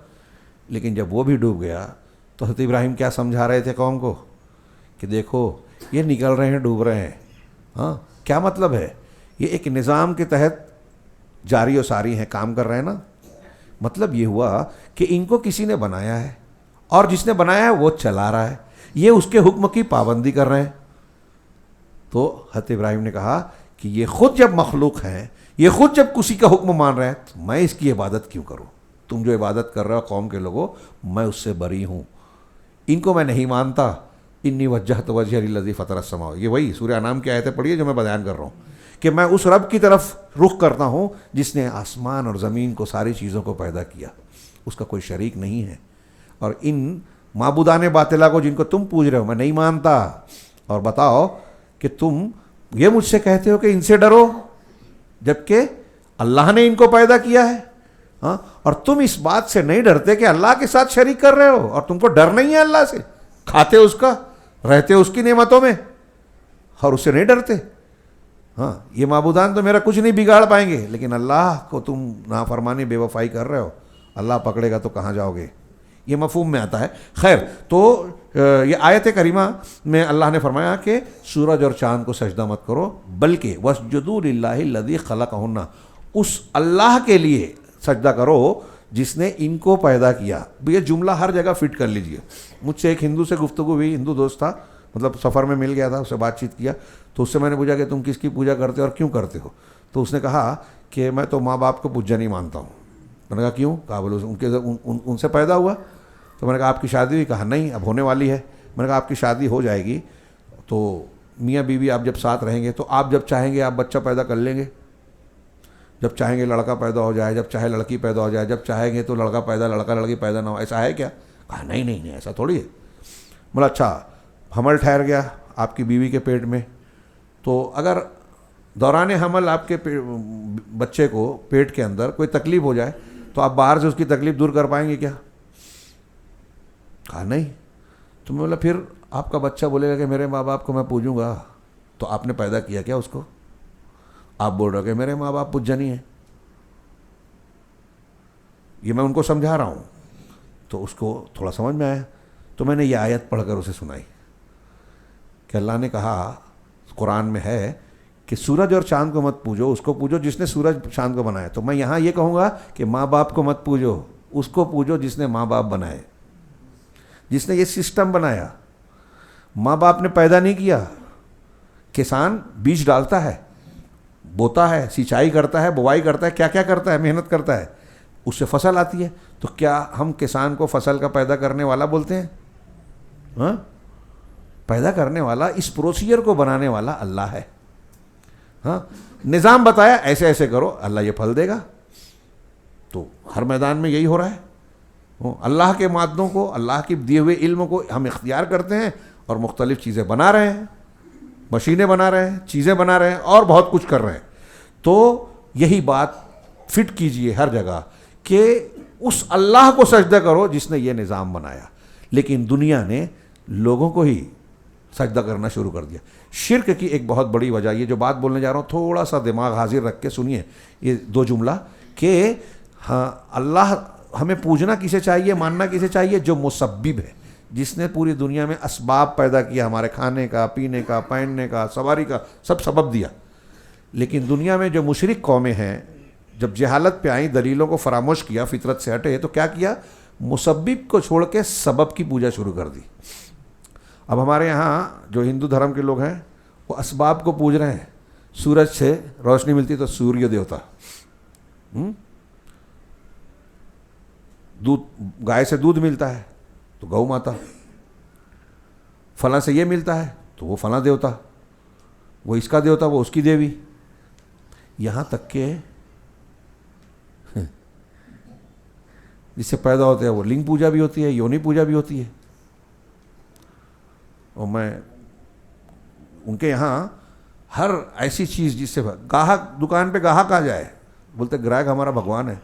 Speaker 1: لیکن جب وہ بھی ڈوب گیا تو حضرت ابراہیم کیا سمجھا رہے تھے قوم کو کہ دیکھو یہ نکل رہے ہیں، ڈوب رہے ہیں. ہاں، کیا مطلب ہے؟ یہ ایک نظام کے تحت جاری و ساری ہیں، کام کر رہے ہیں نا. مطلب یہ ہوا کہ ان کو کسی نے بنایا ہے، اور جس نے بنایا ہے وہ چلا رہا ہے، یہ اس کے حکم کی پابندی کر رہے ہیں. تو حضرت ابراہیم نے کہا کہ یہ خود جب مخلوق ہیں، یہ خود جب کسی کا حکم مان رہے ہیں، تو میں اس کی عبادت کیوں کروں؟ تم جو عبادت کر رہے ہو قوم کے لوگوں، میں اس سے بری ہوں، ان کو میں نہیں مانتا. انی وجہت وجہی للذی فطر السماوات، یہ وہی سورہ انعام کی آیتیں پڑھیے جو میں بیان کر رہا ہوں کہ میں اس رب کی طرف رخ کرتا ہوں جس نے آسمان اور زمین کو، ساری چیزوں کو پیدا کیا، اس کا کوئی شریک نہیں ہے. اور ان معبودان باطلہ کو جن کو تم پوج رہے ہو میں نہیں مانتا. اور بتاؤ کہ تم یہ مجھ سے کہتے ہو کہ ان سے ڈرو، جبکہ اللہ نے ان کو پیدا کیا ہے. ہاں، اور تم اس بات سے نہیں ڈرتے کہ اللہ کے ساتھ شریک کر رہے ہو، اور تم کو ڈر نہیں ہے اللہ سے، کھاتے اس کا، رہتے اس کی نعمتوں میں، اور اس سے نہیں ڈرتے. ہاں، یہ معبودان تو میرا کچھ نہیں بگاڑ پائیں گے، لیکن اللہ کو تم نافرمانی بے وفائی کر رہے ہو، اللہ پکڑے گا تو کہاں جاؤ گے. یہ مفہوم میں آتا ہے. خیر، تو یہ آیت کریمہ میں اللہ نے فرمایا کہ سورج اور چاند کو سجدہ مت کرو، بلکہ وَاسْجُدُوا لِلَّهِ الَّذِي خَلَقَهُنَّ، اس اللہ کے لیے سجدہ کرو جس نے ان کو پیدا کیا. یہ جملہ ہر جگہ فٹ کر لیجئے. مجھ سے ایک ہندو سے گفتگو ہوئی، ہندو دوست تھا، مطلب سفر میں مل گیا تھا، اس سے بات چیت کیا، تو اس سے میں نے پوچھا کہ تم کس کی پوجا کرتے ہو اور کیوں کرتے ہو؟ تو اس نے کہا کہ میں تو ماں باپ کو پوجا نہیں مانتا ہوں. میں نے کہا کیوں؟ کہا بولے ان سے پیدا ہوا. تو میں نے کہا آپ کی شادی ہوئی؟ کہا نہیں، اب ہونے والی ہے. میں نے کہا آپ کی شادی ہو جائے گی تو میاں بیوی آپ جب ساتھ رہیں گے تو آپ جب چاہیں گے آپ بچہ پیدا کر لیں گے، جب چاہیں گے لڑکا پیدا ہو جائے، جب چاہے لڑکی پیدا ہو جائے، جب چاہیں گے تو لڑکا پیدا، لڑکا لڑکی پیدا نہ ہو، ایسا ہے کیا؟ کہا نہیں نہیں نہیں، ایسا تھوڑی ہے. بولا اچھا، حمل ٹھہر گیا آپ کی بیوی کے پیٹ میں، تو اگر دوران حمل آپ کے بچے کو پیٹ کے اندر کوئی تکلیف ہو جائے تو آپ باہر سے اس کی تکلیف دور کر پائیں گے کیا؟ کہا نہیں. تو میں بولا پھر آپ کا بچہ بولے گا کہ میرے ماں باپ کو میں پوجوں گا، تو آپ نے پیدا کیا کیا اس کو؟ آپ بول رہے ہو کہ میرے ماں باپ پوجنی ہیں. یہ میں ان کو سمجھا رہا ہوں تو اس کو تھوڑا سمجھ میں آیا. تو میں نے یہ آیت پڑھ کر اسے سنائی کہ اللہ نے کہا قرآن میں ہے کہ سورج اور چاند کو مت پوجو، اس کو پوجو جس نے سورج چاند کو بنایا. تو میں یہاں یہ کہوں گا کہ ماں باپ کو مت پوجو، اس کو پوجو جس نے ماں باپ بنائے، جس نے یہ سسٹم بنایا. ماں باپ نے پیدا نہیں کیا. کسان بیج ڈالتا ہے، بوتا ہے، سینچائی کرتا ہے، بوائی کرتا ہے، کیا کیا کرتا ہے، محنت کرتا ہے، اس سے فصل آتی ہے. تو کیا ہم کسان کو فصل کا پیدا کرنے والا بولتے ہیں؟ ہاں، پیدا کرنے والا، اس پروسیجر کو بنانے والا اللہ ہے. ہاں، نظام بتایا ایسے ایسے کرو، اللہ یہ پھل دے گا. تو ہر میدان میں یہی ہو رہا ہے. اللہ کے مادوں کو، اللہ کے دیے ہوئے علم کو ہم اختیار کرتے ہیں اور مختلف چیزیں بنا رہے ہیں، مشینیں بنا رہے ہیں، چیزیں بنا رہے ہیں، اور بہت کچھ کر رہے ہیں. تو یہی بات فٹ کیجئے ہر جگہ کہ اس اللہ کو سجدہ کرو جس نے یہ نظام بنایا. لیکن دنیا نے لوگوں کو ہی سجدہ کرنا شروع کر دیا. شرک کی ایک بہت بڑی وجہ، یہ جو بات بولنے جا رہا ہوں تھوڑا سا دماغ حاضر رکھ کے سنیے یہ دو جملہ، کہ ہاں اللہ ہمیں پوجنا کسے چاہیے، ماننا کسے چاہیے؟ جو مسبب ہے، جس نے پوری دنیا میں اسباب پیدا کیا، ہمارے کھانے کا، پینے کا، پہننے کا، سواری کا، سب سبب دیا. لیکن دنیا میں جو مشرک قومیں ہیں، جب جہالت پہ آئیں، دلیلوں کو فراموش کیا، فطرت سے ہٹے، تو کیا کیا؟ مسبب کو چھوڑ کے سبب کی پوجا شروع کر دی. اب ہمارے یہاں جو ہندو دھرم کے لوگ ہیں وہ اسباب کو پوج رہے ہیں. سورج سے روشنی ملتی تو سوریہ دیوتا، دودھ، گائے سے دودھ ملتا ہے تو گو ماتا، فلاں سے یہ ملتا ہے تو وہ فلاں دیوتا، وہ اس کا دیوتا، وہ اس کی دیوی. یہاں تک کہ جس سے پیدا ہوتے ہیں وہ لنگ پوجا بھی ہوتی ہے، یونی پوجا بھی ہوتی ہے. اور میں ان کے یہاں ہر ایسی چیز جس سے گاہک، دکان پہ گاہک آ جائے، بولتے گراہک ہمارا بھگوان ہے.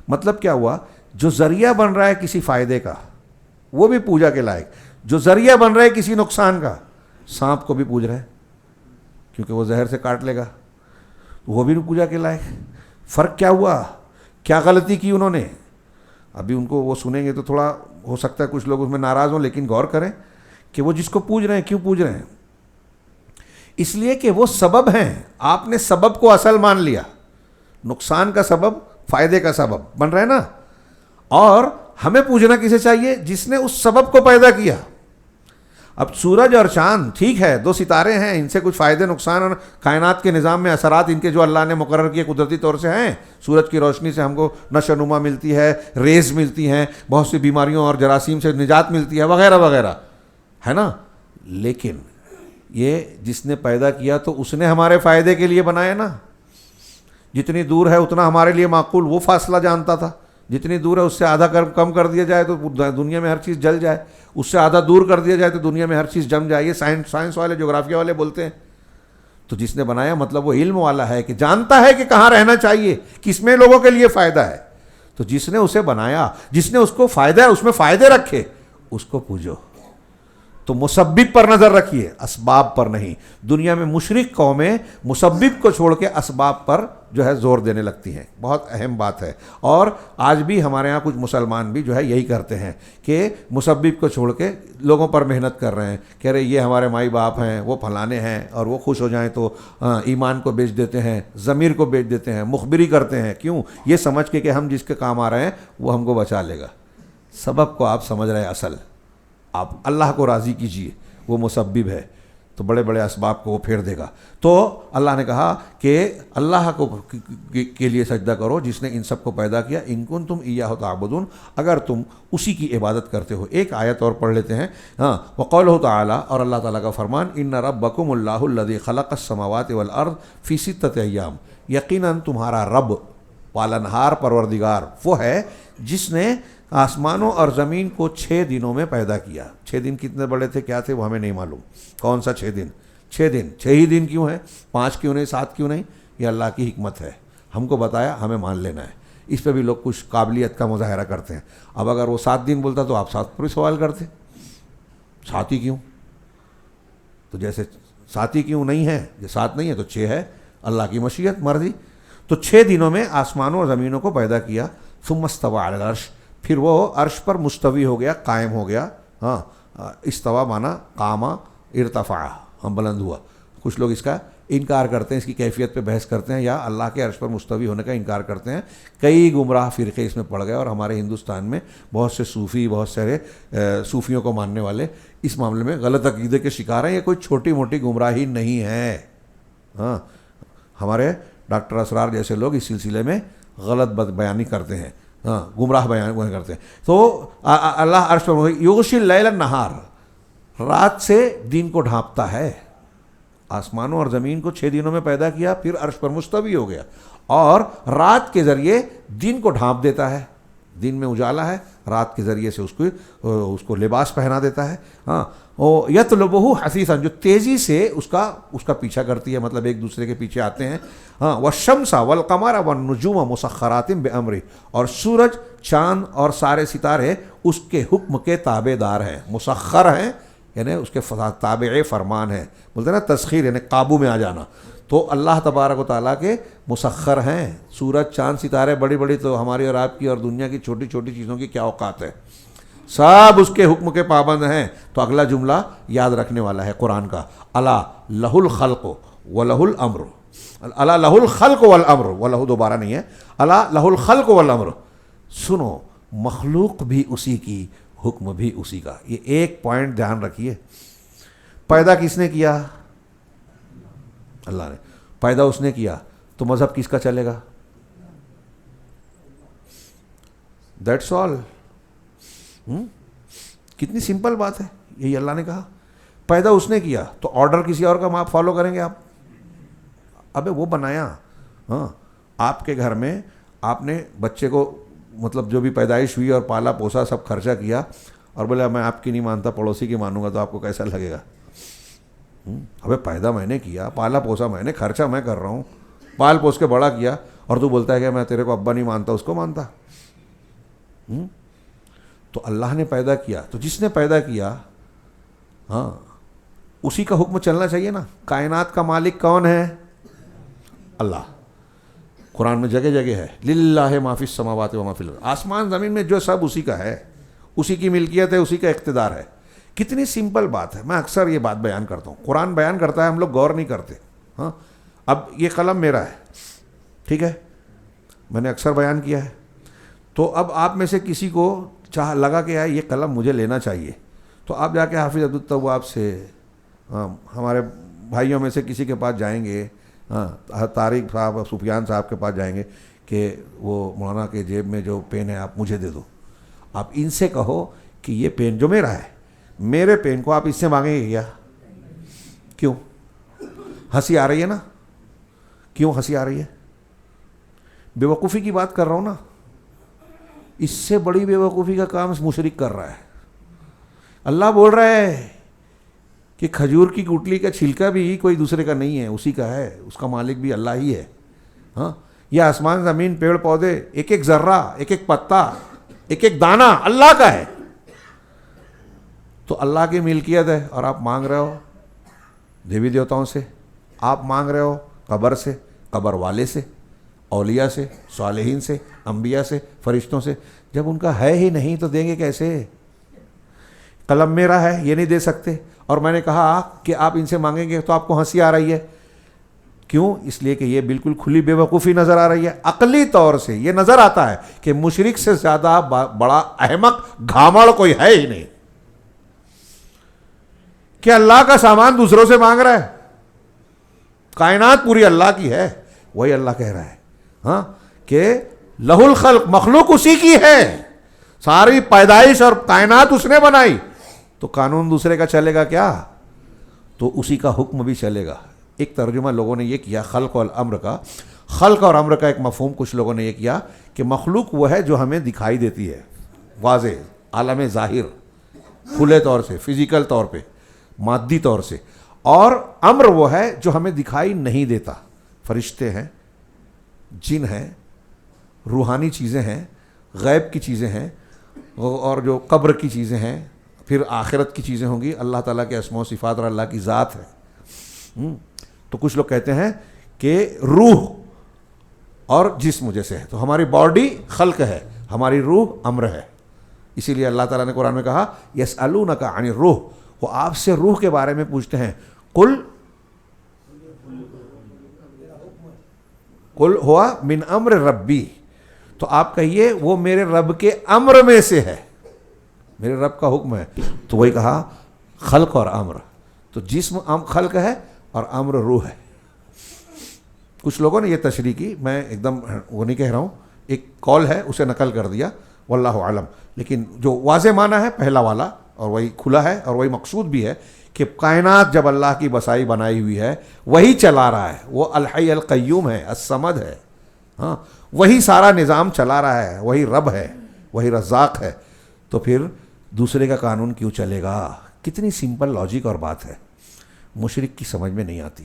Speaker 1: مطلب کیا ہوا؟ جو ذریعہ بن رہا ہے کسی فائدے کا وہ بھی پوجا کے لائق، جو ذریعہ بن رہا ہے کسی نقصان کا، سانپ کو بھی پوج رہے ہیں کیونکہ وہ زہر سے کاٹ لے گا، وہ بھی پوجا کے لائق. فرق کیا ہوا؟ کیا غلطی کی انہوں نے؟ ابھی ان کو وہ سنیں گے تو تھوڑا ہو سکتا ہے کچھ لوگ اس میں ناراض ہوں، لیکن غور کریں کہ وہ جس کو پوج رہے ہیں کیوں پوج رہے ہیں؟ اس لیے کہ وہ سبب ہیں. آپ نے سبب کو اصل مان لیا، نقصان کا سبب فائدے کا سبب بن رہا ہے نا. اور ہمیں پوجنا کسے چاہیے؟ جس نے اس سبب کو پیدا کیا. اب سورج اور چاند ٹھیک ہے، دو ستارے ہیں، ان سے کچھ فائدے نقصان اور کائنات کے نظام میں اثرات ان کے جو اللہ نے مقرر کیے قدرتی طور سے ہیں. سورج کی روشنی سے ہم کو نشو و نما ملتی ہے، ریز ملتی ہیں، بہت سی بیماریوں اور جراثیم سے نجات ملتی ہے، وغیرہ وغیرہ ہے نا. لیکن یہ جس نے پیدا کیا تو اس نے ہمارے فائدے کے لیے بنایا نا. جتنی دور ہے اتنا ہمارے لیے معقول. وہ فاصلہ جانتا تھا جتنی دور ہے اس سے آدھا کم کر دیا جائے تو دنیا میں ہر چیز جل جائے, اس سے آدھا دور کر دیا جائے تو دنیا میں ہر چیز جم جائے. یہ سائنس والے جغرافیہ والے بولتے ہیں. تو جس نے بنایا مطلب وہ علم والا ہے کہ جانتا ہے کہ کہاں رہنا چاہیے, کس میں لوگوں کے لیے فائدہ ہے. تو جس نے اسے بنایا, جس نے اس کو فائدہ ہے اس میں فائدے رکھے, اس کو پوجو. تو مسبب پر نظر رکھیے, اسباب پر نہیں. دنیا میں مشرک قومیں مسبب کو چھوڑ کے اسباب پر جو ہے زور دینے لگتی ہیں. بہت اہم بات ہے. اور آج بھی ہمارے ہاں کچھ مسلمان بھی جو ہے یہی کرتے ہیں کہ مسبب کو چھوڑ کے لوگوں پر محنت کر رہے ہیں. کہہ رہے یہ ہمارے مائی باپ ہیں, وہ پھلانے ہیں, اور وہ خوش ہو جائیں تو ایمان کو بیچ دیتے ہیں, ضمیر کو بیچ دیتے ہیں, مخبری کرتے ہیں. کیوں؟ یہ سمجھ کے کہ ہم جس کے کام آ رہے ہیں وہ ہم کو بچا لے گا. سبب کو آپ سمجھ رہے ہیں, اصل آپ اللہ کو راضی کیجئے, وہ مسبب ہے تو بڑے بڑے اسباب کو وہ پھیر دے گا. تو اللہ نے کہا کہ اللہ کو کے لیے سجدہ کرو جس نے ان سب کو پیدا کیا. ان کنتم ایاہ تعبدون, اگر تم اسی کی عبادت کرتے ہو. ایک آیت اور پڑھ لیتے ہیں. وقولہ تعالی, اور اللہ تعالیٰ کا فرمان, ان ربکم اللہ الذی خلق السماوات والارض فی ستۃ ایام, یقیناً تمہارا رب پالنہار پروردگار وہ ہے جس نے آسمانوں اور زمین کو 6 دنوں میں پیدا کیا. 6 دن کتنے بڑے تھے, کیا تھے, وہ ہمیں نہیں معلوم. کون سا 6 دن؟ 6 دن, 6 ہی دن کیوں ہیں, 5 کیوں نہیں, 7 کیوں نہیں؟ یہ اللہ کی حکمت ہے. ہم کو بتایا, ہمیں مان لینا ہے. اس پہ بھی لوگ کچھ قابلیت کا مظاہرہ کرتے ہیں. اب اگر وہ 7 دن بولتا تو آپ 7 پر بھی سوال کرتے, 7 ہی کیوں؟ تو جیسے 7 ہی کیوں نہیں ہے, یہ 7 نہیں ہے تو 6 ہے, اللہ کی مشیت مرضی. تو 6 دنوں میں آسمانوں اور زمینوں کو پیدا کیا. ثم استوى علی العرش, پھر وہ عرش پر مستوی ہو گیا, قائم ہو گیا. ہاں, استوا مانا قاما ارتفع, ہم بلند ہوا. کچھ لوگ اس کا انکار کرتے ہیں, اس کی کیفیت پہ بحث کرتے ہیں, یا اللہ کے عرش پر مستوی ہونے کا انکار کرتے ہیں. کئی گمراہ فرقے اس میں پڑ گئے, اور ہمارے ہندوستان میں بہت سے صوفی, بہت سارے صوفیوں کو ماننے والے اس معاملے میں غلط عقیدے کے شکار ہیں. یہ کوئی چھوٹی موٹی گمراہی نہیں ہے. ہاں, ہمارے ڈاکٹر اسرار جیسے لوگ اس سلسلے میں غلط بیانی کرتے ہیں, گمراہ بیان کرتے ہیں. تو اللہ عرش پر یغشی اللیل النہار, رات سے دن کو ڈھانپتا ہے. آسمانوں اور زمین کو 6 دنوں میں پیدا کیا, پھر عرش پر مستوی ہو گیا, اور رات کے ذریعے دن کو ڈھانپ دیتا ہے. دن میں اجالا ہے, رات کے ذریعے سے اس کو لباس پہنا دیتا ہے. ہاں, یطلبہ حثیثا, جو تیزی سے اس کا پیچھا کرتی ہے, مطلب ایک دوسرے کے پیچھے آتے ہیں. ہاں, والشمس والقمر والنجوم مسخرات بامرہ, اور سورج, چاند اور سارے ستارے اس کے حکم کے تابع دار ہیں. مسخر ہیں یعنی اس کے تابع فرمان ہیں. بولتے ہیں نا تسخیر, یعنی قابو میں آ جانا. تو اللہ تبارک و تعالیٰ کے مسخر ہیں. سورج, چاند, ستارے بڑی بڑی, تو ہماری اور آپ کی اور دنیا کی چھوٹی چھوٹی چیزوں کی کیا اوقات ہے, سب اس کے حکم کے پابند ہیں. تو اگلا جملہ یاد رکھنے والا ہے قرآن کا, الا لہ الخلق ولہ الامر. الا لہ الخلق والامر, ولہ دوبارہ نہیں ہے, الا لہ الخلق والامر. سنو, مخلوق بھی اسی کی, حکم بھی اسی کا. یہ ایک پوائنٹ دھیان رکھیے. پیدا کس نے کیا؟ اللہ نے. پیدا اس نے کیا تو مذہب کس کا چلے گا؟ That's all. کتنی سمپل بات ہے. یہی اللہ نے کہا, پیدا اس نے کیا تو آرڈر کسی اور کا آپ فالو کریں گے آپ؟ ابے وہ بنایا. ہاں, آپ کے گھر میں آپ نے بچے کو, مطلب جو بھی پیدائش ہوئی اور پالا پوسا سب خرچہ کیا, اور بولے میں آپ کی نہیں مانتا, پڑوسی کی مانوں گا, تو آپ کو کیسا لگے گا؟ ابے پیدا میں نے کیا, پالا پوسا میں نے, خرچہ میں کر رہا ہوں, پال پوس کے بڑا کیا, اور تو بولتا ہے کہ میں تیرے کو ابا نہیں مانتا, اس کو مانتا. تو اللہ نے پیدا کیا, تو جس نے پیدا کیا, ہاں, اسی کا حکم چلنا چاہیے نا. کائنات کا مالک کون ہے؟ اللہ. قرآن میں جگہ جگہ ہے, للہ ما فی السماوات و ما فی الارض. آسمان زمین میں جو سب اسی کا ہے, اسی کی ملکیت ہے, اسی کا اقتدار ہے. کتنی سمپل بات ہے. میں اکثر یہ بات بیان کرتا ہوں, قرآن بیان کرتا ہے, ہم لوگ غور نہیں کرتے. ہاں, اب یہ قلم میرا ہے, ٹھیک ہے, میں نے اکثر بیان کیا ہے. تو اب آپ میں سے کسی کو لگا کہ یار یہ قلم مجھے لینا چاہیے, تو آپ جا کے حافظ عبدالتواب سے, ہمارے بھائیوں میں سے کسی کے پاس جائیں گے, طارق صاحب, سفیان صاحب کے پاس جائیں گے کہ وہ مولانا کے جیب میں جو پین ہے آپ مجھے دے دو. آپ ان سے کہو کہ یہ پین جو میرا ہے, میرے پین کو آپ اس سے مانگیں گے کیا؟ کیوں ہنسی آ رہی ہے نا؟ کیوں ہنسی آ رہی ہے؟ بے وقوفی کی بات کر رہا ہوں نا. اس سے بڑی بے وقوفی کا کام مشرک کر رہا ہے. اللہ بول رہا ہے کہ کھجور کی گٹلی کا چھلکا بھی کوئی دوسرے کا نہیں ہے، اسی کا ہے، اس کا مالک بھی اللہ ہی ہے. ہاں، یہ آسمان زمین پیڑ پودے، ایک ایک ذرہ، ایک ایک پتا، ایک ایک دانہ اللہ کا ہے. تو اللہ کی ملکیت ہے اور آپ مانگ رہے ہو دیوی دیوتاؤں سے، آپ مانگ رہے ہو قبر سے، قبر والے سے، اولیاء سے، صالحین سے، انبیاء سے، فرشتوں سے. جب ان کا ہے ہی نہیں تو دیں گے کیسے؟ قلم میرا ہے، یہ نہیں دے سکتے. اور میں نے کہا کہ آپ ان سے مانگیں گے تو آپ کو ہنسی آ رہی ہے. کیوں؟ اس لیے کہ یہ بالکل کھلی بے وقوفی نظر آ رہی ہے. عقلی طور سے یہ نظر آتا ہے کہ مشرک سے زیادہ بڑا احمق گھامڑ کوئی ہے ہی نہیں کہ اللہ کا سامان دوسروں سے مانگ رہا ہے. کائنات پوری اللہ کی ہے. وہی اللہ کہہ رہا ہے ہاں کہ لہ الخلق، مخلوق اسی کی ہے، ساری پیدائش اور کائنات اس نے بنائی. تو قانون دوسرے کا چلے گا کیا؟ تو اسی کا حکم بھی چلے گا. ایک ترجمہ لوگوں نے یہ کیا خلق اور امر کا. خلق اور امر کا ایک مفہوم کچھ لوگوں نے یہ کیا کہ مخلوق وہ ہے جو ہمیں دکھائی دیتی ہے، واضح عالم ظاہر، کھلے طور سے، فزیکل طور پہ، مادی طور سے. اور امر وہ ہے جو ہمیں دکھائی نہیں دیتا. فرشتے ہیں، جن ہیں، روحانی چیزیں ہیں، غیب کی چیزیں ہیں، اور جو قبر کی چیزیں ہیں، پھر آخرت کی چیزیں ہوں گی. اللہ تعالیٰ کے اسماء و صفات اور اللہ کی ذات ہے. تو کچھ لوگ کہتے ہیں کہ روح اور جسم جیسے ہے، تو ہماری باڈی خلق ہے، ہماری روح امر ہے. اسی لیے اللہ تعالیٰ نے قرآن میں کہا یسألونک عن الروح، وہ آپ سے روح کے بارے میں پوچھتے ہیں. قل ہوا من امر ربی، تو آپ کہیے وہ میرے رب کے امر میں سے ہے، میرے رب کا حکم ہے. تو وہی کہا خلق اور امر. تو جسم خلق ہے اور امر روح ہے. کچھ لوگوں نے یہ تشریح کی، میں ایک دم وہ نہیں کہہ رہا ہوں، ایک قول ہے اسے نقل کر دیا، واللہ عالم. لیکن جو واضح معنی ہے پہلا والا، اور وہی کھلا ہے اور وہی مقصود بھی ہے کہ کائنات جب اللہ کی بسائی بنائی ہوئی ہے وہی چلا رہا ہے. وہ الحی القیوم ہے، الصمد ہے. ہاں، وہی سارا نظام چلا رہا ہے، وہی رب ہے، وہی رزاق ہے. تو پھر دوسرے کا قانون کیوں چلے گا؟ کتنی سمپل لاجک اور بات ہے، مشرک کی سمجھ میں نہیں آتی.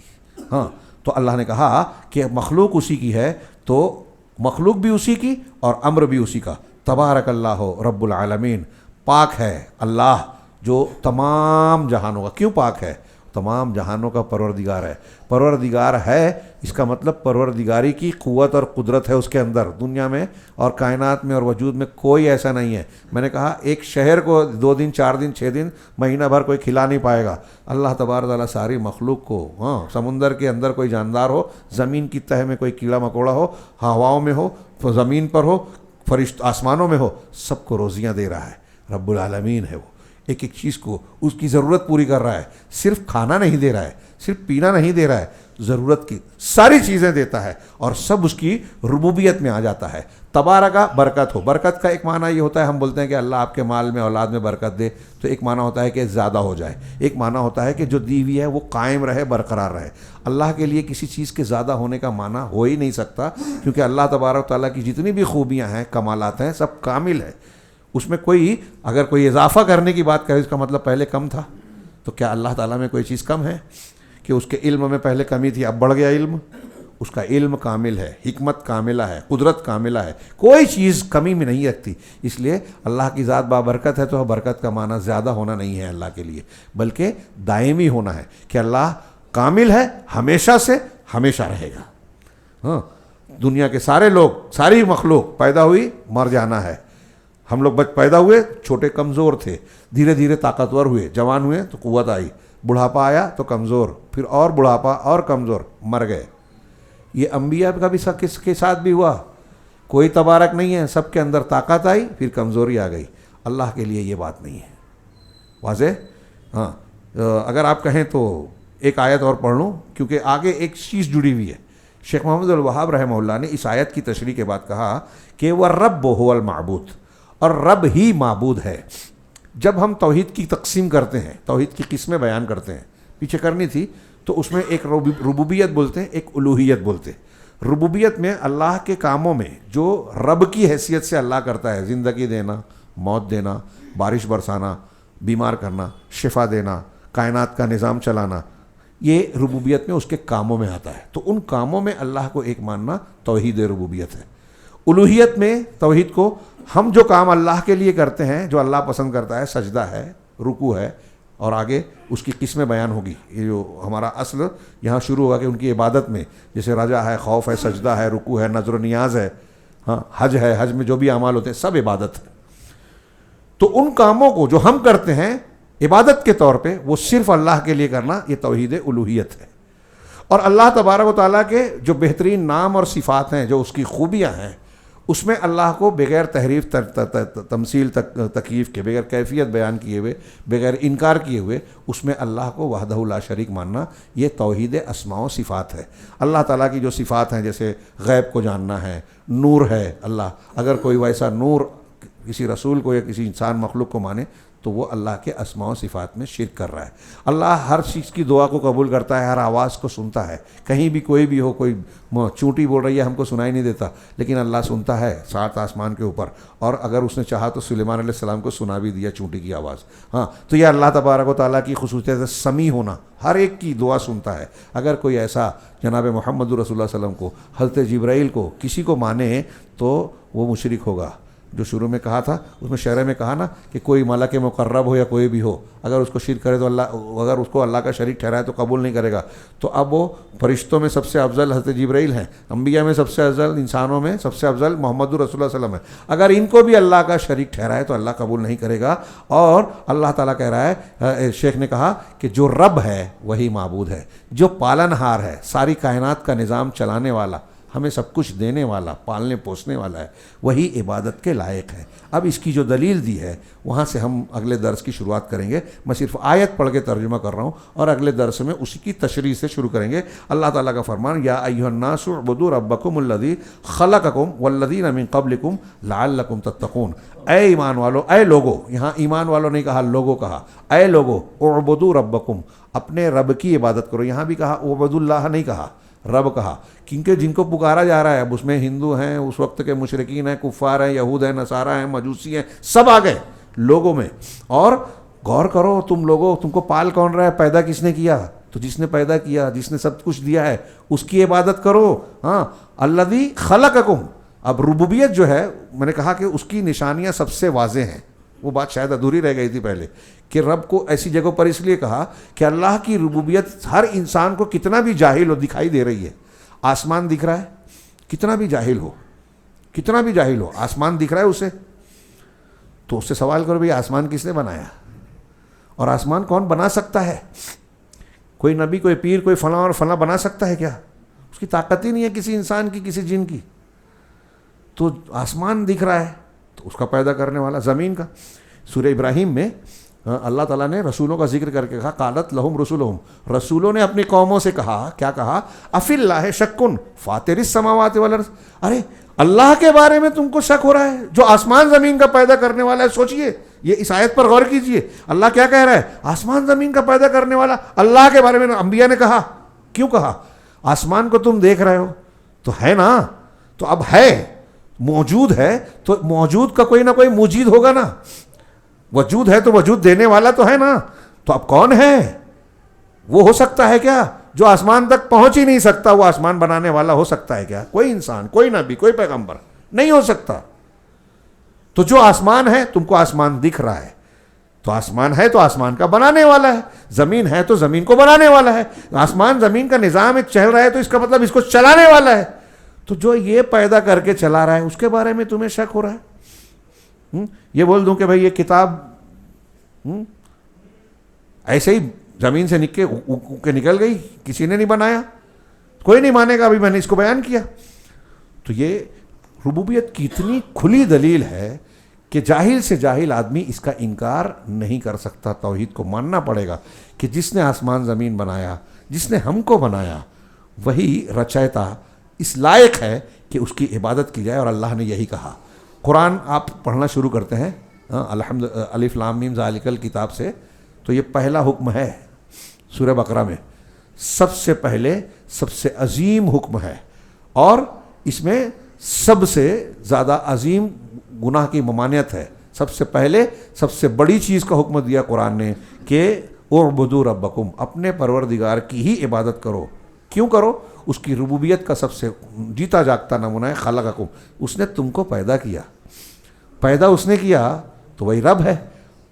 Speaker 1: ہاں، تو اللہ نے کہا کہ مخلوق اسی کی ہے، تو مخلوق بھی اسی کی اور امر بھی اسی کا. تبارک اللہ رب العالمین، پاک ہے اللہ جو تمام جہانوں کا. کیوں پاک ہے؟ تمام جہانوں کا پروردگار ہے. پروردگار ہے اس کا مطلب پروردگاری کی قوت اور قدرت ہے اس کے اندر. دنیا میں اور کائنات میں اور وجود میں کوئی ایسا نہیں ہے. میں نے کہا ایک شہر کو 2 دن 4 دن 6 دن مہینہ بھر کوئی کھلا نہیں پائے گا. اللہ تبارک تعالیٰ ساری مخلوق کو، ہاں، سمندر کے اندر کوئی جاندار ہو، زمین کی تہ میں کوئی کیڑا مکوڑا ہو، ہواؤں میں ہو، زمین پر ہو، فرشت آسمانوں میں ہو، سب کو روزیاں دے رہا ہے. رب العالمین ہے وہ. ایک ایک چیز کو اس کی ضرورت پوری کر رہا ہے. صرف کھانا نہیں دے رہا ہے، صرف پینا نہیں دے رہا ہے، ضرورت کی ساری چیزیں دیتا ہے، اور سب اس کی ربوبیت میں آ جاتا ہے. تبارکہ برکت ہو. برکت کا ایک معنی یہ ہوتا ہے، ہم بولتے ہیں کہ اللہ آپ کے مال میں اولاد میں برکت دے، تو ایک معنی ہوتا ہے کہ زیادہ ہو جائے. ایک معنی ہوتا ہے کہ جو دی ہوئی ہے وہ قائم رہے، برقرار رہے. اللہ کے لیے کسی چیز کے زیادہ ہونے کا معنی ہو ہی نہیں سکتا، کیونکہ اللہ تبارک تعالیٰ کی جتنی بھی خوبیاں ہیں، کمالات ہیں، سب کامل ہے. اس میں کوئی اگر کوئی اضافہ کرنے کی بات کرے اس کا مطلب پہلے کم تھا. تو کیا اللہ تعالیٰ میں کوئی چیز کم ہے کہ اس کے علم میں پہلے کمی تھی اب بڑھ گیا علم؟ اس کا علم کامل ہے، حکمت کاملہ ہے، قدرت کاملہ ہے، کوئی چیز کمی میں نہیں رکھتی. اس لیے اللہ کی ذات بابرکت ہے، تو برکت کا معنی زیادہ ہونا نہیں ہے اللہ کے لیے، بلکہ دائمی ہونا ہے کہ اللہ کامل ہے، ہمیشہ سے ہمیشہ رہے گا. ہاں، دنیا کے سارے لوگ، ساری مخلوق پیدا ہوئی مر جانا ہے. ہم لوگ پیدا ہوئے چھوٹے کمزور تھے، دھیرے دھیرے طاقتور ہوئے، جوان ہوئے تو قوت آئی، بڑھاپا آیا تو کمزور، پھر اور بڑھاپا اور کمزور، مر گئے. یہ انبیاء کا بھی کس کے ساتھ بھی ہوا. کوئی تبارک نہیں ہے، سب کے اندر طاقت آئی پھر کمزوری آ گئی. اللہ کے لیے یہ بات نہیں ہے. واضح؟ ہاں، اگر آپ کہیں تو ایک آیت اور پڑھ لوں، کیونکہ آگے ایک چیز جڑی ہوئی ہے. شیخ محمد الوہاب رحمہ اللہ نے اس آیت کی تشریح کے بعد کہا کہ وہ رب هو المعبود، اور رب ہی معبود ہے. جب ہم توحید کی تقسیم کرتے ہیں، توحید کی قسمیں بیان کرتے ہیں، پیچھے کرنی تھی تو اس میں ایک ربوبیت بولتے ہیں، ایک الوہیت بولتے ہیں۔ ربوبیت میں اللہ کے کاموں میں جو رب کی حیثیت سے اللہ کرتا ہے، زندگی دینا، موت دینا، بارش برسانا، بیمار کرنا، شفا دینا، کائنات کا نظام چلانا، یہ ربوبیت میں اس کے کاموں میں آتا ہے۔ تو ان کاموں میں اللہ کو ایک ماننا توحید ربوبیت ہے۔ الوہیت میں توحید کو ہم جو کام اللہ کے لیے کرتے ہیں، جو اللہ پسند کرتا ہے، سجدہ ہے، رکوع ہے، اور آگے اس کی قسمیں بیان ہوگی۔ یہ جو ہمارا اصل یہاں شروع ہوا کہ ان کی عبادت میں جیسے رجا ہے، خوف ہے، سجدہ ہے، رکوع ہے، نظر و نیاز ہے، ہاں حج ہے، حج میں جو بھی اعمال ہوتے ہیں سب عبادت ہے۔ تو ان کاموں کو جو ہم کرتے ہیں عبادت کے طور پہ، وہ صرف اللہ کے لیے کرنا، یہ توحید الوہیت ہے۔ اور اللہ تبارک و تعالیٰ کے جو بہترین نام اور صفات ہیں، جو اس کی خوبیاں ہیں، اس میں اللہ کو بغیر تحریف، تمثیل، تکییف کے، بغیر کیفیت بیان کیے ہوئے، بغیر انکار کیے ہوئے، اس میں اللہ کو وحدہ لا شریک ماننا، یہ توحید اسماء و صفات ہے۔ اللہ تعالیٰ کی جو صفات ہیں، جیسے غیب کو جاننا ہے، نور ہے اللہ، اگر کوئی ویسا نور کسی رسول کو یا کسی انسان مخلوق کو مانے تو وہ اللہ کے اسماء و صفات میں شرک کر رہا ہے۔ اللہ ہر چیز کی دعا کو قبول کرتا ہے، ہر آواز کو سنتا ہے، کہیں بھی کوئی بھی ہو، کوئی چونٹی بول رہی ہے ہم کو سنائی نہیں دیتا، لیکن اللہ سنتا ہے 7 آسمان کے اوپر، اور اگر اس نے چاہا تو سلیمان علیہ السلام کو سنا بھی دیا چونٹی کی آواز۔ ہاں، تو یہ اللہ تبارک و تعالیٰ کی خصوصیت ہے، سمیع ہونا، ہر ایک کی دعا سنتا ہے۔ اگر کوئی ایسا جناب محمد رسول اللہ صلی اللہ علیہ وسلم کو، حضرت جبرائیل کو، کسی کو مانے تو وہ مشرک ہوگا۔ جو شروع میں کہا تھا، اس میں شرح میں کہا نا کہ کوئی ملک مقرب ہو یا کوئی بھی ہو، اگر اس کو شرک کرے تو اللہ، اگر اس کو اللہ کا شریک ٹھہرائے تو قبول نہیں کرے گا۔ تو اب وہ فرشتوں میں سب سے افضل حضرت جبرائیل ہیں، انبیاء میں سب سے افضل، انسانوں میں سب سے افضل محمد رسول اللہ صلی اللہ علیہ وسلم ہے۔ اگر ان کو بھی اللہ کا شریک ٹھہرائے تو اللہ قبول نہیں کرے گا۔ اور اللہ تعالیٰ کہہ رہا ہے، شیخ نے کہا کہ جو رب ہے وہی معبود ہے، جو پالن ہار ہے، ساری کائنات کا نظام چلانے والا، ہمیں سب کچھ دینے والا، پالنے پوسنے والا ہے، وہی عبادت کے لائق ہے۔ اب اس کی جو دلیل دی ہے وہاں سے ہم اگلے درس کی شروعات کریں گے۔ میں صرف آیت پڑھ کے ترجمہ کر رہا ہوں، اور اگلے درس میں اسی کی تشریح سے شروع کریں گے۔ اللہ تعالیٰ کا فرمان، یا ایھا الناس اعبدوا ربکم الذی خلقکم والذین من قبلکم لعلکم تتقون۔ اے ایمان والو، اے لوگو، یہاں ایمان والو نہیں کہا، لوگو کہا، اے لوگو اعبدوا ربکم، اپنے رب کی عبادت کرو۔ یہاں بھی کہا اعبدوا اللہ نہیں کہا، رب کہا، کیونکہ جن کو پکارا جا رہا ہے اب اس میں ہندو ہیں، اس وقت کے مشرکین ہیں، کفار ہیں، یہود ہیں، نصارہ ہیں، مجوسی ہیں، سب آ گئے لوگوں میں۔ اور غور کرو تم لوگوں، تم کو پال کون رہا ہے؟ پیدا کس نے کیا؟ تو جس نے پیدا کیا، جس نے سب کچھ دیا ہے، اس کی عبادت کرو۔ ہاں، الذی خلقکم۔ اب ربوبیت جو ہے، میں نے کہا کہ اس کی نشانیاں سب سے واضح ہیں، وہ بات شاید ادھوری رہ گئی تھی پہلے، کہ رب کو ایسی جگہوں پر اس لیے کہا کہ اللہ کی ربوبیت ہر انسان کو کتنا بھی جاہل ہو دکھائی دے رہی ہے۔ آسمان دکھ رہا ہے، کتنا بھی جاہل ہو، کتنا بھی جاہل ہو، آسمان دکھ رہا ہے اسے، تو اس سے سوال کرو بھئی آسمان کس نے بنایا، اور آسمان کون بنا سکتا ہے؟ کوئی نبی، کوئی پیر، کوئی فلاں اور فلاں بنا سکتا ہے کیا؟ اس کی طاقت ہی نہیں ہے کسی انسان کی، کسی جن کی۔ تو آسمان دکھ رہا ہے تو اس کا پیدا کرنے والا، زمین کا۔ سورہ ابراہیم میں اللہ تعالیٰ نے رسولوں کا ذکر کر کے کہا، قالت لہم رسولہم، رسولوں نے اپنی قوموں سے کہا، کیا کہا؟ افی اللہ شکن فاطر السماوات والارض، ارے اللہ کے بارے میں تم کو شک ہو رہا ہے جو آسمان زمین کا پیدا کرنے والا ہے؟ سوچئے، یہ اس آیت پر غور کیجئے، اللہ کیا کہہ رہا ہے؟ آسمان زمین کا پیدا کرنے والا اللہ کے بارے میں انبیاء نے کہا۔ کیوں کہا؟ آسمان کو تم دیکھ رہے ہو تو ہے نا، تو اب ہے، موجود ہے، تو موجود کا کوئی نہ کوئی موجود ہوگا نا، وجود ہے تو وجود دینے والا تو ہے نا، تو اب کون ہے؟ وہ ہو سکتا ہے کیا جو آسمان تک پہنچ ہی نہیں سکتا؟ وہ آسمان بنانے والا ہو سکتا ہے کیا؟ کوئی انسان، کوئی نبی، کوئی پیغمبر نہیں ہو سکتا۔ تو جو آسمان ہے، تم کو آسمان دکھ رہا ہے، تو آسمان ہے تو آسمان کا بنانے والا ہے، زمین ہے تو زمین کو بنانے والا ہے۔ آسمان زمین کا نظام ایک چل رہا ہے تو اس کا مطلب اس کو چلانے والا ہے۔ تو جو یہ پیدا کر کے چلا رہا ہے اس کے بارے میں تمہیں شک ہو رہا ہے؟ یہ بول دوں کہ بھئی یہ کتاب ایسے ہی زمین سے نکل گئی، کسی نے نہیں بنایا، کوئی نہیں مانے گا، ابھی میں نے اس کو بیان کیا۔ تو یہ ربوبیت کی اتنی کھلی دلیل ہے کہ جاہل سے جاہل آدمی اس کا انکار نہیں کر سکتا۔ توحید کو ماننا پڑے گا کہ جس نے آسمان زمین بنایا، جس نے ہم کو بنایا، وہی رچیتا اس لائق ہے کہ اس کی عبادت کی جائے، اور اللہ نے یہی کہا۔ قرآن آپ پڑھنا شروع کرتے ہیں الف لام میم ذالک الکتاب سے، تو یہ پہلا حکم ہے سورہ بقرہ میں سب سے پہلے سب سے عظیم حکم ہے، اور اس میں سب سے زیادہ عظیم گناہ کی ممانعت ہے۔ سب سے پہلے سب سے بڑی چیز کا حکم دیا قرآن نے کہ اعبدوا ربکم، اپنے پروردگار کی ہی عبادت کرو۔ کیوں کرو؟ اس کی ربوبیت کا سب سے جیتا جاگتا نمونہ ہے خلقکم، اس نے تم کو پیدا کیا، پیدا اس نے کیا تو وہی رب ہے،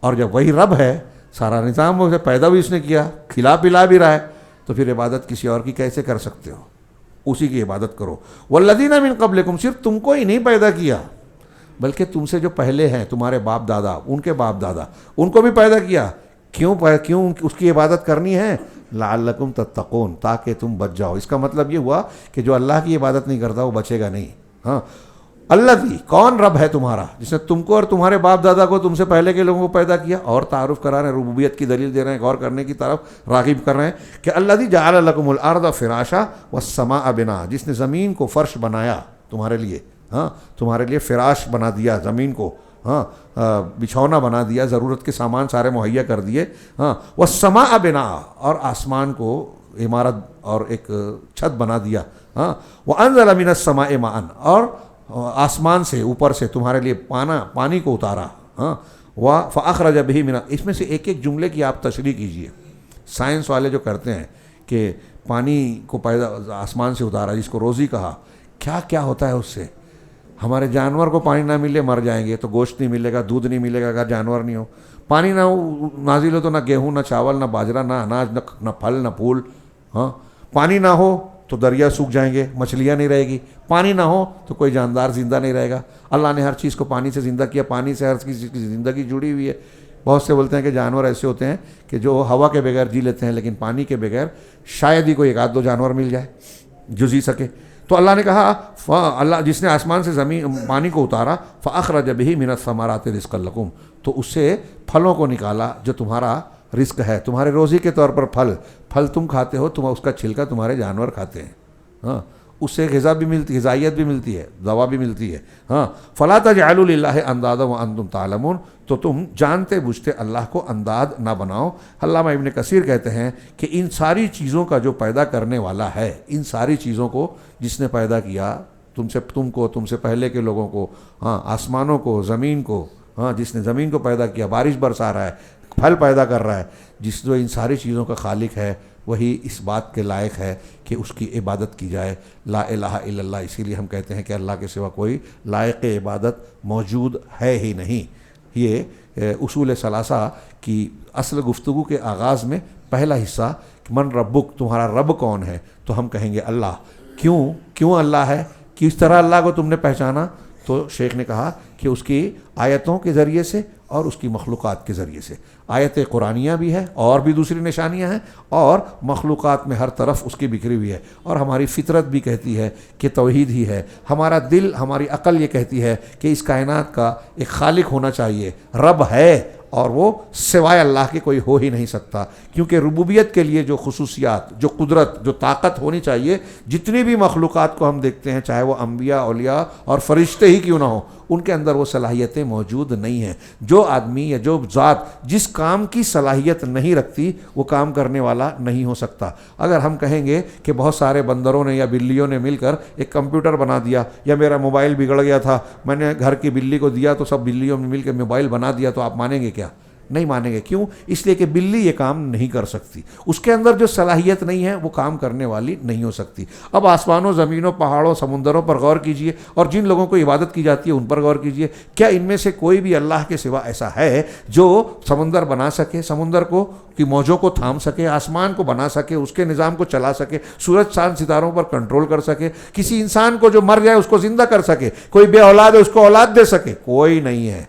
Speaker 1: اور جب وہی رب ہے سارا نظام اسے پیدا بھی اس نے کیا، کھلا پلا بھی رہا ہے، تو پھر عبادت کسی اور کی کیسے کر سکتے ہو؟ اسی کی عبادت کرو۔ والذین من قبلکم، صرف تم کو ہی نہیں پیدا کیا بلکہ تم سے جو پہلے ہیں، تمہارے باپ دادا، ان کے باپ دادا، ان کو بھی پیدا کیا۔ کیوں اس کی عبادت کرنی ہے؟ لعلکم تتقون، تاکہ تم بچ جاؤ۔ اس کا مطلب یہ ہوا کہ جو اللہ کی عبادت نہیں کرتا وہ بچے گا نہیں۔ ہاں، الذی، کون رب ہے تمہارا جس نے تم کو اور تمہارے باپ دادا کو، تم سے پہلے کے لوگوں کو پیدا کیا؟ اور تعارف کرا رہے ہیں، ربوبیت کی دلیل دے رہے ہیں، غور کرنے کی طرف راغب کر رہے ہیں کہ الذی جعل لکم الارض فراشا والسماء بنا، جس نے زمین کو فرش بنایا تمہارے لیے، ہاں تمہارے لیے فراش بنا دیا زمین کو، ہاں بچھونا بنا دیا، ضرورت کے سامان سارے مہیا کر دیے، ہاں والسماء بنا، اور آسمان کو عمارت اور ایک چھت بنا دیا، ہاں وانزل من السماء ماء، اور آسمان سے اوپر سے تمہارے لیے پانی کو اتارا، ہاں فاخرج به من، اس میں سے ایک ایک جملے کی آپ تشریح کیجئے۔ سائنس والے جو کرتے ہیں کہ پانی کو پیدا آسمان سے اتارا، جس کو روزی کہا، کیا کیا ہوتا ہے اس سے؟ ہمارے جانور کو پانی نہ ملے مر جائیں گے، تو گوشت نہیں ملے گا، دودھ نہیں ملے گا اگر جانور نہیں ہو۔ پانی نہ نازل ہو تو نہ گیہوں، نہ چاول، نہ باجرہ، نہ اناج، نہ پھل، نہ پھول۔ ہاں، پانی نہ ہو تو دریا سوکھ جائیں گے، مچھلیاں نہیں رہے گی۔ پانی نہ ہو تو کوئی جاندار زندہ نہیں رہے گا۔ اللہ نے ہر چیز کو پانی سے زندہ کیا، پانی سے ہر چیز کی زندگی جڑی ہوئی ہے۔ بہت سے بولتے ہیں کہ جانور ایسے ہوتے ہیں کہ جو ہوا کے بغیر جی لیتے ہیں، لیکن پانی کے بغیر شاید ہی کوئی ایک آدھ دو جانور مل جائے جو جی سکے۔ تو اللہ نے کہا اللہ جس نے آسمان سے پانی کو اتارا، فاخرج به من الثمرات رزقا لکم، تو اس سے پھلوں کو نکالا جو تمہارا رزق ہے، تمہارے روزی کے طور پر پھل تم کھاتے ہو، تم اس کا چھلکا تمہارے جانور کھاتے ہیں، ہاں اس سے غذا بھی ملتی، غذائیت بھی ملتی ہے، دوا بھی ملتی ہے، ہاں فلا تجعلوا للہ اندادا وانتم تعلمون، تو تم جانتے بوجھتے اللہ کو انداد نہ بناؤ۔ علامہ ابن کثیر کہتے ہیں کہ ان ساری چیزوں کا جو پیدا کرنے والا ہے، ان ساری چیزوں کو جس نے پیدا کیا، تم سے پہلے کے لوگوں کو، ہاں آسمانوں کو، زمین کو، ہاں جس نے زمین کو پیدا کیا، بارش برسا رہا ہے، پھل پیدا کر رہا ہے، جو ان ساری چیزوں کا خالق ہے، وہی اس بات کے لائق ہے کہ اس کی عبادت کی جائے۔ لا الہ الا اللہ، اسی لیے ہم کہتے ہیں کہ اللہ کے سوا کوئی لائق عبادت موجود ہے ہی نہیں۔ یہ اصول ثلاثہ کی اصل گفتگو کے آغاز میں پہلا حصہ، من ربک، تمہارا رب کون ہے؟ تو ہم کہیں گے اللہ۔ کیوں اللہ ہے؟ کس طرح اللہ کو تم نے پہچانا؟ تو شیخ نے کہا کہ اس کی آیتوں کے ذریعے سے اور اس کی مخلوقات کے ذریعے سے۔ آیت قرآنیہ بھی ہے اور بھی دوسری نشانیاں ہیں، اور مخلوقات میں ہر طرف اس کی بکھری ہوئی ہے، اور ہماری فطرت بھی کہتی ہے کہ توحید ہی ہے، ہمارا دل، ہماری عقل یہ کہتی ہے کہ اس کائنات کا ایک خالق ہونا چاہیے، رب ہے، اور وہ سوائے اللہ کے کوئی ہو ہی نہیں سکتا، کیونکہ ربوبیت کے لیے جو خصوصیات، جو قدرت، جو طاقت ہونی چاہیے، جتنی بھی مخلوقات کو ہم دیکھتے ہیں، چاہے وہ انبیاء، اولیاء اور فرشتے ہی کیوں نہ ہوں، ان کے اندر وہ صلاحیتیں موجود نہیں ہیں۔ جو آدمی یا جو ذات جس کام کی صلاحیت نہیں رکھتی، وہ کام کرنے والا نہیں ہو سکتا۔ اگر ہم کہیں گے کہ بہت سارے بندروں نے یا بلیوں نے مل کر ایک کمپیوٹر بنا دیا، یا میرا موبائل بگڑ گیا تھا، میں نے گھر کی بلی کو دیا تو سب بلیوں نے مل کے موبائل بنا دیا، تو آپ مانیں گے کیا؟ نہیں مانیں گے۔ کیوں؟ اس لیے کہ بلی یہ کام نہیں کر سکتی، اس کے اندر جو صلاحیت نہیں ہے وہ کام کرنے والی نہیں ہو سکتی۔ اب آسمانوں، زمینوں، پہاڑوں، سمندروں پر غور کیجئے، اور جن لوگوں کو عبادت کی جاتی ہے ان پر غور کیجئے۔ کیا ان میں سے کوئی بھی اللہ کے سوا ایسا ہے جو سمندر بنا سکے، سمندر کو کی موجوں کو تھام سکے، آسمان کو بنا سکے، اس کے نظام کو چلا سکے، سورج چاند ستاروں پر کنٹرول کر سکے، کسی انسان کو جو مر جائے اس کو زندہ کر سکے، کوئی بے اولاد ہے اس کو اولاد دے سکے؟ کوئی نہیں ہے۔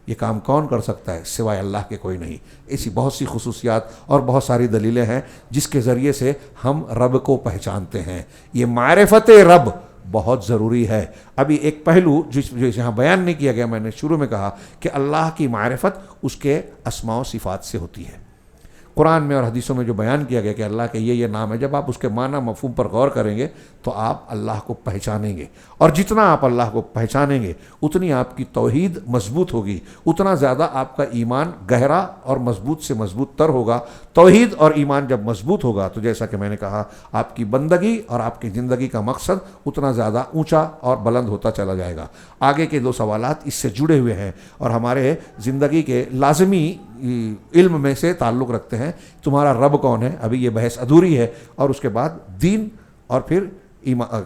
Speaker 1: یہ کام کون کر سکتا ہے؟ سوائے اللہ کے کوئی نہیں۔ ایسی بہت سی خصوصیات اور بہت ساری دلیلیں ہیں جس کے ذریعے سے ہم رب کو پہچانتے ہیں۔ یہ معرفت رب بہت ضروری ہے۔ ابھی ایک پہلو جو یہاں بیان نہیں کیا گیا، میں نے شروع میں کہا کہ اللہ کی معرفت اس کے اسماء و صفات سے ہوتی ہے۔ قرآن میں اور حدیثوں میں جو بیان کیا گیا کہ اللہ کے یہ نام ہے، جب آپ اس کے معنی مفہوم پر غور کریں گے تو آپ اللہ کو پہچانیں گے، اور جتنا آپ اللہ کو پہچانیں گے اتنی آپ کی توحید مضبوط ہوگی، اتنا زیادہ آپ کا ایمان گہرا اور مضبوط سے مضبوط تر ہوگا۔ توحید اور ایمان جب مضبوط ہوگا تو جیسا کہ میں نے کہا آپ کی بندگی اور آپ کی زندگی کا مقصد اتنا زیادہ اونچا اور بلند ہوتا چلا جائے گا۔ آگے کے دو سوالات اس سے جڑے ہوئے ہیں اور ہمارے زندگی کے لازمی علم میں سے تعلق رکھتے ہیں۔ تمہارا رب کون ہے؟ ابھی یہ بحث ادھوری ہے، اور اس کے بعد دین اور پھر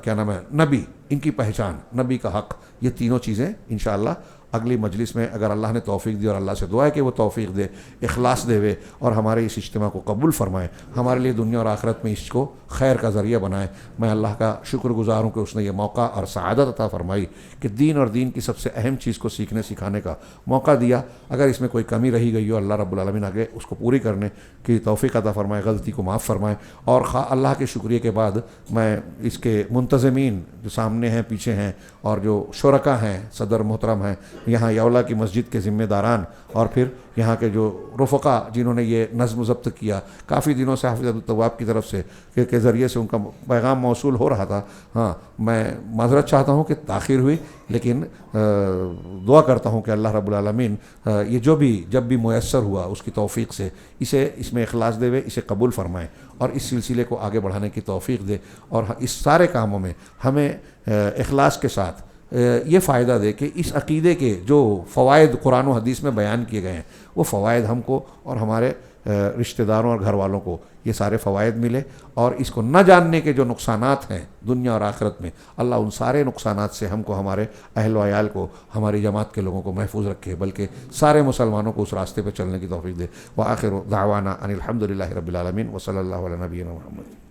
Speaker 1: کیا نام ہے نبی، ان کی پہچان، نبی کا حق، یہ تینوں چیزیں انشاءاللہ اگلی مجلس میں اگر اللہ نے توفیق دی، اور اللہ سے دعا ہے کہ وہ توفیق دے، اخلاص دے اور ہمارے اس اجتماع کو قبول فرمائے، ہمارے لیے دنیا اور آخرت میں اس کو خیر کا ذریعہ بنائے۔ میں اللہ کا شکر گزار ہوں کہ اس نے یہ موقع اور سعادت عطا فرمائی کہ دین اور دین کی سب سے اہم چیز کو سیکھنے سکھانے کا موقع دیا۔ اگر اس میں کوئی کمی رہی گئی ہو، اللہ رب العالمین آگے اس کو پوری کرنے کی توفیق عطا فرمائے، غلطی کو معاف فرمائے۔ اور اللہ کے شکریہ کے بعد میں اس کے منتظمین جو سامنے ہیں، پیچھے ہیں، اور جو شرکا ہیں، صدر محترم ہیں، یہاں یولا کی مسجد کے ذمہ داران، اور پھر یہاں کے جو رفقا جنہوں نے یہ نظم و ضبط کیا، کافی دنوں سے حافظ عبدالتواب کی طرف سے کے ذریعے سے ان کا پیغام موصول ہو رہا تھا۔ ہاں، میں معذرت چاہتا ہوں کہ تاخیر ہوئی، لیکن دعا کرتا ہوں کہ اللہ رب العالمین یہ جب بھی میسر ہوا اس کی توفیق سے اس میں اخلاص دے، اسے قبول فرمائے اور اس سلسلے کو آگے بڑھانے کی توفیق دے، اور اس سارے کاموں میں ہمیں اخلاص کے ساتھ یہ فائدہ دے کہ اس عقیدے کے جو فوائد قرآن و حدیث میں بیان کیے گئے ہیں، وہ فوائد ہم کو اور ہمارے رشتہ داروں اور گھر والوں کو یہ سارے فوائد ملے، اور اس کو نہ جاننے کے جو نقصانات ہیں دنیا اور آخرت میں، اللہ ان سارے نقصانات سے ہم کو، ہمارے اہل و عیال کو، ہماری جماعت کے لوگوں کو محفوظ رکھے، بلکہ سارے مسلمانوں کو اس راستے پہ چلنے کی توفیق دے۔ وآخر دعوانا ان الحمد للہ رب العالمین، وصلی اللہ علی نبینا محمد۔